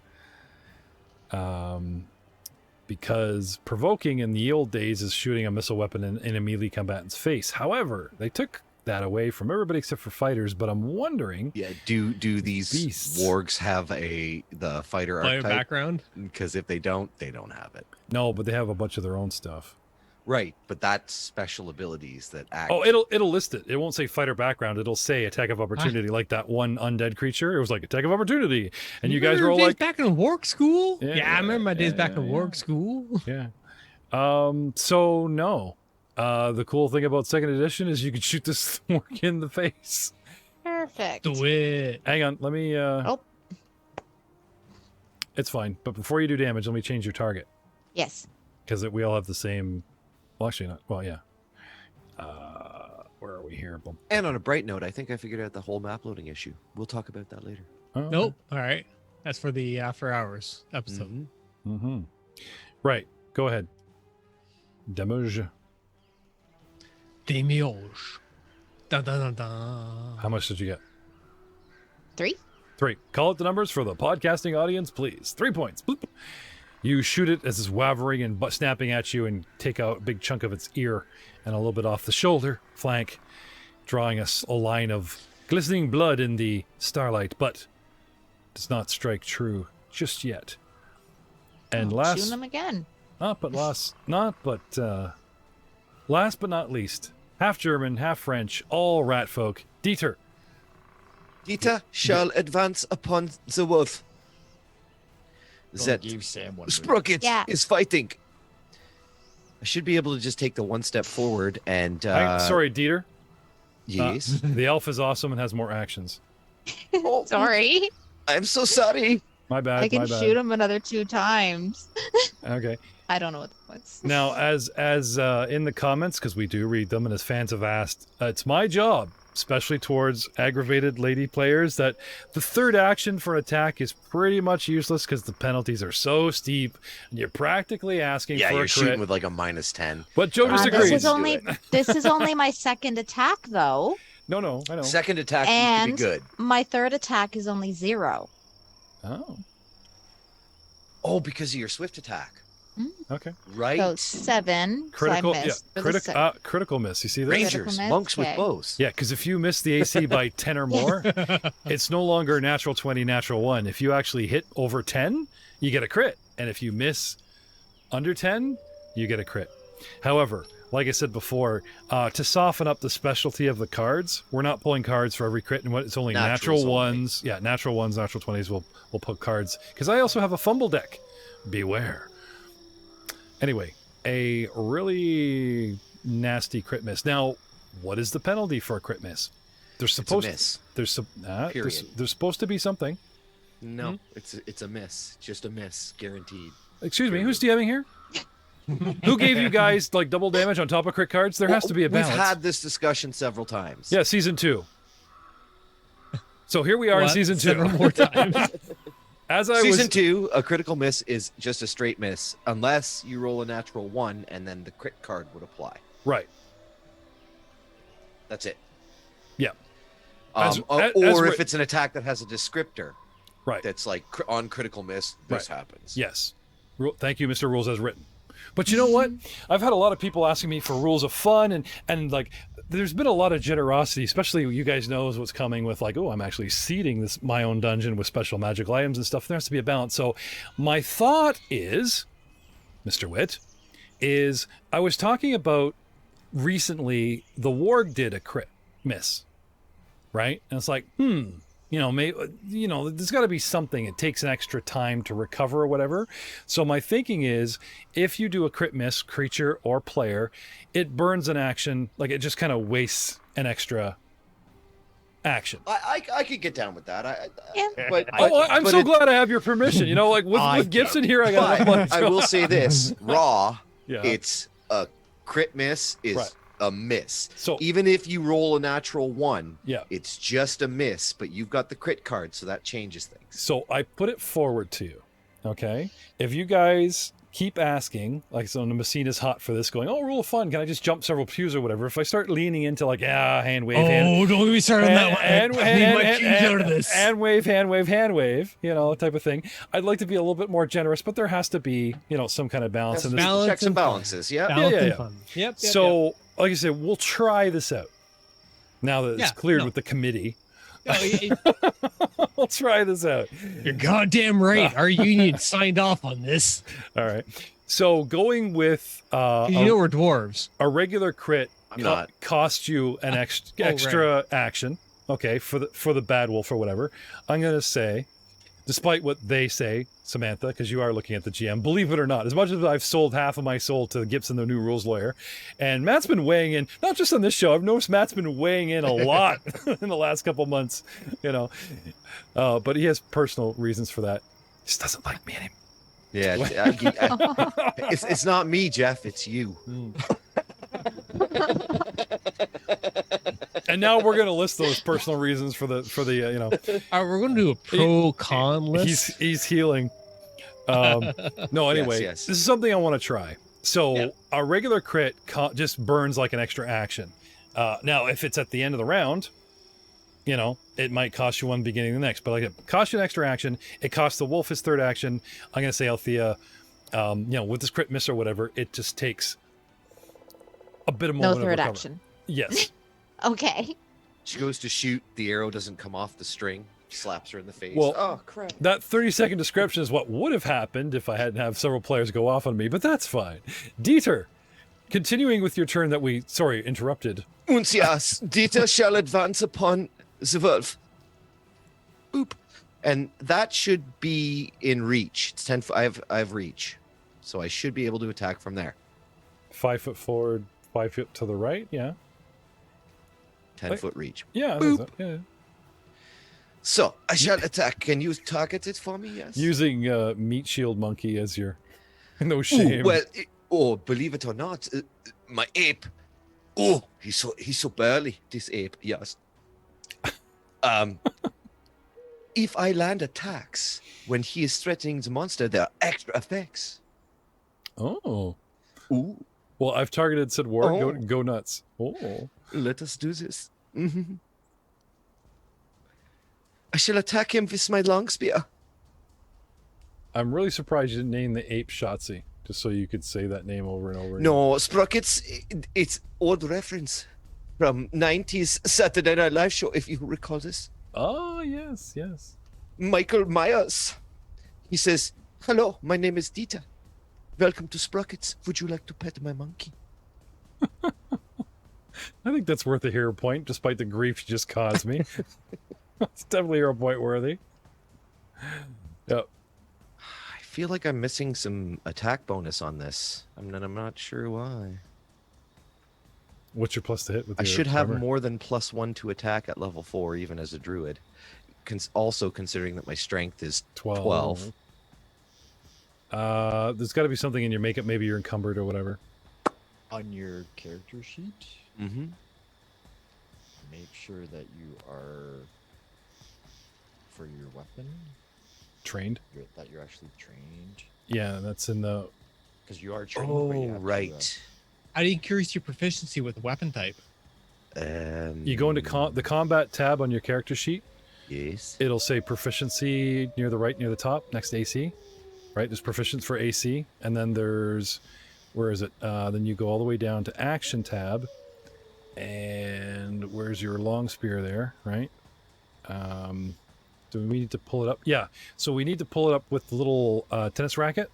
Speaker 1: Because provoking in the old days is shooting a missile weapon in a melee combatant's face. However, they took that away from everybody except for fighters, but I'm wondering...
Speaker 5: Yeah, do these
Speaker 1: Beasts.
Speaker 5: wargs have the fighter
Speaker 3: Player
Speaker 5: archetype?
Speaker 3: background.
Speaker 5: Because if they don't have it.
Speaker 1: No, but they have a bunch of their own stuff.
Speaker 5: Right, but that's special abilities that act.
Speaker 1: Oh, it'll list it. It won't say fighter background. It'll say attack of opportunity, like that one undead creature. It was like attack of opportunity, and you guys were all
Speaker 3: days
Speaker 1: like,
Speaker 3: back in work school.
Speaker 1: Yeah,
Speaker 3: Yeah, I remember my days back in
Speaker 1: yeah.
Speaker 3: work school.
Speaker 1: yeah. So no. The cool thing about second edition is you can shoot this work in the face.
Speaker 4: Perfect.
Speaker 3: Do it.
Speaker 1: Hang on, let me.
Speaker 4: Oh.
Speaker 1: It's fine, but before you do damage, let me change your target
Speaker 4: Yes.
Speaker 1: because we all have the same. Well, actually not. Well, yeah. Where are we here? Boom.
Speaker 5: And on a bright note, I think I figured out the whole map loading issue. We'll talk about that later.
Speaker 1: Oh, okay.
Speaker 3: Nope. All right. That's for the After Hours episode.
Speaker 5: Mhm.
Speaker 1: Mm-hmm. Right. Go ahead. Damage.
Speaker 3: Demiurge. Dun, dun, dun, dun.
Speaker 1: How much did you get?
Speaker 4: 3.
Speaker 1: 3. Call it the numbers for the podcasting audience, please. 3 points. Bloop. You shoot it as it's wavering and snapping at you and take out a big chunk of its ear and a little bit off the shoulder, flank, drawing a line of glistening blood in the starlight, but does not strike true just yet. And
Speaker 4: Shoot him again.
Speaker 1: last but not least, half German, half French, all rat folk, Dieter.
Speaker 5: Dieter shall advance upon the wolf. That
Speaker 2: Give Sam one.
Speaker 5: Sprocket
Speaker 4: Yeah.
Speaker 5: is fighting. I should be able to just take the one step forward and.
Speaker 1: Sorry, Dieter.
Speaker 5: Yes.
Speaker 1: The elf is awesome and has more actions.
Speaker 5: Oh,
Speaker 4: Sorry.
Speaker 5: I'm so sorry.
Speaker 1: My bad.
Speaker 4: I can
Speaker 1: my bad.
Speaker 4: shoot him another 2 times.
Speaker 1: Okay.
Speaker 4: I don't know what that was.
Speaker 1: Now, as in the comments, because we do read them, and as fans have asked, it's my job, especially towards aggravated lady players, that the third action for attack is pretty much useless because the penalties are so steep, and you're practically asking
Speaker 5: Yeah,
Speaker 1: for
Speaker 5: you're
Speaker 1: a
Speaker 5: shooting
Speaker 1: crit.
Speaker 5: with like a -10.
Speaker 1: But Joe disagrees.
Speaker 4: This is only my second attack, though.
Speaker 1: No, I know.
Speaker 5: Second attack used to
Speaker 4: And
Speaker 5: be good.
Speaker 4: my third attack is only 0.
Speaker 1: Oh,
Speaker 5: Oh, because of your swift attack.
Speaker 1: okay.
Speaker 5: Right.
Speaker 4: So 7.
Speaker 1: Critical,
Speaker 4: so I missed for the
Speaker 1: critical miss. You see this?
Speaker 5: Rangers,
Speaker 4: Critical miss,
Speaker 5: monks with
Speaker 4: okay.
Speaker 5: bows.
Speaker 1: Yeah, because if you miss the AC by 10 or more, it's no longer natural 20, natural 1. If you actually hit over 10, you get a crit. And if you miss under 10, you get a crit. However, like I said before, to soften up the specialty of the cards, we're not pulling cards for every crit, and it's only
Speaker 5: Naturals
Speaker 1: natural
Speaker 5: only.
Speaker 1: ones. Yeah, natural ones, natural 20s. We'll put cards because I also have a fumble deck. Beware. Anyway, a really nasty crit miss. Now, what is the penalty for a crit miss? There's
Speaker 5: It's a
Speaker 1: supposed
Speaker 5: miss.
Speaker 1: there's supposed to be something.
Speaker 5: No, it's a miss. Just a miss, guaranteed.
Speaker 1: Excuse me, who's DMing here? Who gave you guys like double damage on top of crit cards? There has to be a balance.
Speaker 5: We've had this discussion several times.
Speaker 1: Yeah, season 2. So here we are in season 2.
Speaker 3: Several more times.
Speaker 5: Season 2, a critical miss is just a straight miss, unless you roll a natural 1, and then the crit card would apply.
Speaker 1: Right.
Speaker 5: That's it.
Speaker 1: Yeah.
Speaker 5: Or if it's an attack that has a descriptor,
Speaker 1: right,
Speaker 5: that's like on critical miss, this happens.
Speaker 1: Yes. Thank you, Mr. Rules as written. But you know what? I've had a lot of people asking me for rules of fun, and like there's been a lot of generosity, especially you guys knows what's coming with like, oh, I'm actually seeding my own dungeon with special magical items and stuff. There has to be a balance. So my thought is, Mr. Witt, is I was talking about recently the warg did a crit miss, right? And it's like, maybe, there's got to be something. It takes an extra time to recover or whatever. So my thinking is, if you do a crit miss, creature or player, it burns an action. Like it just kind of wastes an extra action.
Speaker 5: I could get down with that.
Speaker 1: I'm so glad I have your permission. Like with Gibson here, I got.
Speaker 5: I will say this: raw.
Speaker 1: Yeah.
Speaker 5: It's a crit miss is a miss.
Speaker 1: So
Speaker 5: even if you roll a natural 1,
Speaker 1: yeah,
Speaker 5: it's just a miss, but you've got the crit card, so that changes things.
Speaker 1: So I put it forward to you, okay? If you guys keep asking, like, so Messina's hot for this, going, oh, rule of fun, can I just jump several pews or whatever? If I start leaning into like, hand wave,
Speaker 3: don't get me started on that one.
Speaker 1: Hand wave, type of thing. I'd like to be a little bit more generous, but there has to be, some kind of balance in this.
Speaker 5: Checks and balances, yeah.
Speaker 3: Yep.
Speaker 1: So, like I said, we'll try this out. Now that it's cleared with the committee. We'll try this out.
Speaker 3: You're goddamn right. Our union signed off on this.
Speaker 1: All right. So going with
Speaker 3: we're dwarves.
Speaker 1: A regular crit costs you an extra action. Okay, for the bad wolf or whatever. I'm gonna say, despite what they say, Samantha, because you are looking at the GM, believe it or not, as much as I've sold half of my soul to Gibson, the new rules lawyer, and Matt's been weighing in, not just on this show, I've noticed Matt's been weighing in a lot in the last couple months, but he has personal reasons for that. He just doesn't like me anymore.
Speaker 5: Yeah, it's not me, Jeff, it's you.
Speaker 1: And now we're going to list those personal reasons for the
Speaker 3: we're going to do a pro-con list.
Speaker 1: He's healing. No, anyway,
Speaker 5: yes.
Speaker 1: This is something I want to try. So a regular crit just burns like an extra action. Now, if it's at the end of the round, it might cost you one beginning of the next. But like it costs you an extra action. It costs the wolf his third action. I'm going to say Althea, with this crit miss or whatever, it just takes a bit of moment
Speaker 4: No third
Speaker 1: of recover.
Speaker 4: action.
Speaker 1: Yes.
Speaker 4: Okay.
Speaker 5: She goes to shoot, the arrow doesn't come off the string, slaps her in the face.
Speaker 1: Well,
Speaker 5: oh, crap.
Speaker 1: That 30-second description is what would have happened if I hadn't have several players go off on me, but that's fine. Dieter, continuing with your turn that we, interrupted.
Speaker 5: Und yes, Dieter shall advance upon the wolf. Boop. And that should be in reach. It's 10 I have reach. So I should be able to attack from there.
Speaker 1: 5 foot forward, 5 foot to the right, yeah.
Speaker 5: 10-foot reach.
Speaker 1: Yeah, I
Speaker 5: Boop.
Speaker 1: think so. Yeah.
Speaker 5: So I shall attack. Can you target it for me? Yes.
Speaker 1: Using meat shield monkey as your no shame.
Speaker 5: Believe it or not, my ape. Oh, he's so burly. This ape, yes. If I land attacks when he is threatening the monster, there are extra effects.
Speaker 1: Oh.
Speaker 5: Ooh.
Speaker 1: Well, I've targeted said war.
Speaker 5: Oh.
Speaker 1: Go nuts. Oh.
Speaker 5: Let us do this. Mm-hmm. I shall attack him with my long spear.
Speaker 1: I'm really surprised you didn't name the ape Shotzi, just so you could say that name over and over again.
Speaker 5: No, Sprockets, it's old reference from 90s Saturday Night Live show, if you recall this.
Speaker 1: Oh, yes.
Speaker 5: Michael Myers. He says, hello, my name is Dieter. Welcome to Sprockets. Would you like to pet my monkey?
Speaker 1: I think that's worth a hero point, despite the grief you just caused me. It's definitely hero point worthy. Yep.
Speaker 5: I feel like I'm missing some attack bonus on this. I'm not sure why.
Speaker 1: What's your plus to hit with
Speaker 5: I
Speaker 1: your
Speaker 5: should have
Speaker 1: armor?
Speaker 5: more than +1 to attack at level 4, even as a druid. Also considering that my strength is 12.
Speaker 1: There's got to be something in your makeup. Maybe you're encumbered or whatever.
Speaker 2: On your character sheet,
Speaker 5: Mm-hmm.
Speaker 2: make sure that you are, for your weapon,
Speaker 1: Trained.
Speaker 2: that you're actually trained.
Speaker 1: Yeah, that's in the.
Speaker 2: Because you are trained. but you
Speaker 5: Oh,
Speaker 2: have to,
Speaker 5: right.
Speaker 3: How do you increase your proficiency with the weapon type?
Speaker 1: You go into the combat tab on your character sheet.
Speaker 5: Yes.
Speaker 1: It'll say proficiency near the right, near the top, next to AC. Right, there's proficiency for AC, and then there's, where is it? Then you go all the way down to action tab, and where's your long spear there? Right. Do we need to pull it up? Yeah. So we need to pull it up with the little tennis racket.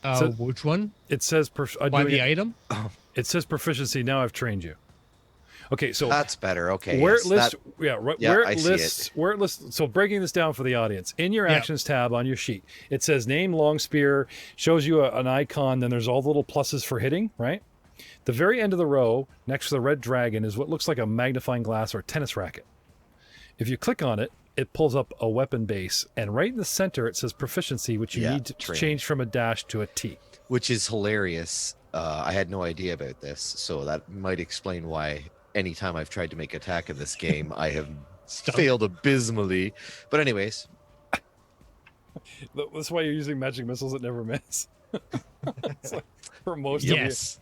Speaker 1: So-
Speaker 3: Which one?
Speaker 1: It says
Speaker 3: By the item?
Speaker 1: it says proficiency. Now I've trained you. Okay, so
Speaker 5: That's better. Okay.
Speaker 1: where
Speaker 5: yes,
Speaker 1: it lists,
Speaker 5: that-
Speaker 1: yeah,
Speaker 5: yeah,
Speaker 1: where
Speaker 5: I
Speaker 1: it
Speaker 5: see
Speaker 1: lists, where it lists. So breaking this down for the audience, in your
Speaker 3: Yeah.
Speaker 1: actions tab on your sheet, it says name, long spear, shows you an icon. Then there's all the little pluses for hitting. Right, the very end of the row, next to the red dragon, is what looks like a magnifying glass or a tennis racket. If you click on it, it pulls up a weapon base, and right in the center it says proficiency, which you
Speaker 5: Yeah,
Speaker 1: need to
Speaker 5: trained.
Speaker 1: change from a dash to a T.
Speaker 5: which is hilarious. I had no idea about this, so that might explain why anytime I've tried to make attack in this game, I have
Speaker 3: Stunk.
Speaker 5: failed abysmally. But anyways,
Speaker 1: That's why you're using magic missiles that never miss. It's like, for most of you.
Speaker 3: Yes.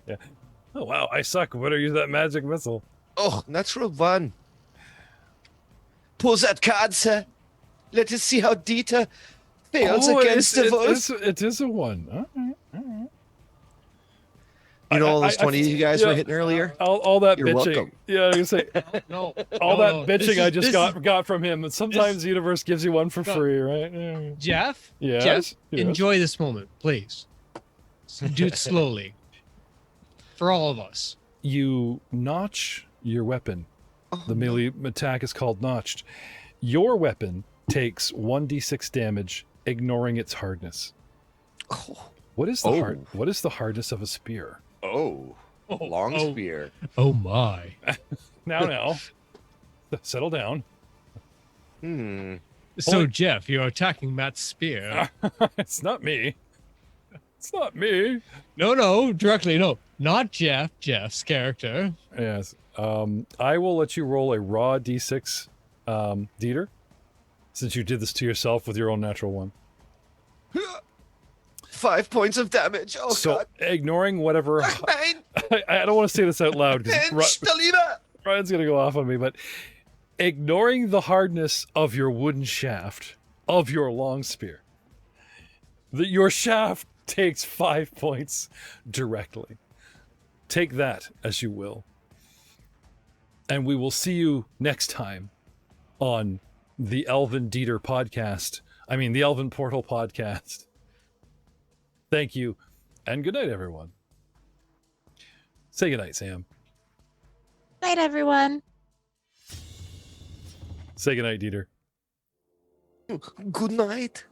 Speaker 1: Oh wow, I suck. Better use that magic missile.
Speaker 5: oh, natural one. Pull that card, sir. Let us see how Dieter fails against the wolf.
Speaker 1: it is a one. All right.
Speaker 5: You know all those
Speaker 1: I-
Speaker 5: 20 you guys were hitting earlier?
Speaker 1: All that
Speaker 5: You're
Speaker 1: bitching.
Speaker 5: welcome.
Speaker 1: Yeah, I was gonna say
Speaker 3: No.
Speaker 1: all
Speaker 3: no,
Speaker 1: that
Speaker 3: no.
Speaker 1: bitching
Speaker 3: This
Speaker 1: I
Speaker 3: is-
Speaker 1: just
Speaker 3: this
Speaker 1: got from him. And sometimes the universe gives you one for
Speaker 3: No.
Speaker 1: free, right? Yeah.
Speaker 3: is- Jeff?
Speaker 1: Yes,
Speaker 3: Jeff,
Speaker 1: yes.
Speaker 3: enjoy this moment, please. Do it slowly. For all of us.
Speaker 1: You notch your weapon.
Speaker 5: Oh,
Speaker 1: The melee attack is called notched. Your weapon takes 1d6 damage, ignoring its hardness.
Speaker 5: Oh,
Speaker 1: What is the
Speaker 5: Oh.
Speaker 1: What is the hardness of a spear?
Speaker 5: oh. Long
Speaker 3: oh.
Speaker 5: spear.
Speaker 3: Oh my.
Speaker 1: Now, settle down.
Speaker 3: So,
Speaker 1: Only-
Speaker 3: Jeff, you're attacking Matt's spear.
Speaker 1: It's not me. It's not me.
Speaker 3: No, directly, no. Not Jeff, Jeff's character.
Speaker 1: Yes. I will let you roll a raw d6, Dieter, since you did this to yourself with your own natural one.
Speaker 5: 5 points of damage. Oh,
Speaker 1: So,
Speaker 5: God.
Speaker 1: ignoring whatever.
Speaker 5: Nein,
Speaker 1: I don't want to say this out loud because
Speaker 5: Mensch, der Liebe.
Speaker 1: Ryan's going to go off on me, but ignoring the hardness of your wooden shaft of your long spear, your shaft takes 5 points directly. Take that as you will. And we will see you next time on the Elven Dieter podcast. I mean, the Elven Portal podcast. Thank you, and good night, everyone. Say good night, Sam.
Speaker 4: Night, everyone.
Speaker 1: Say good night, Dieter.
Speaker 5: Good night.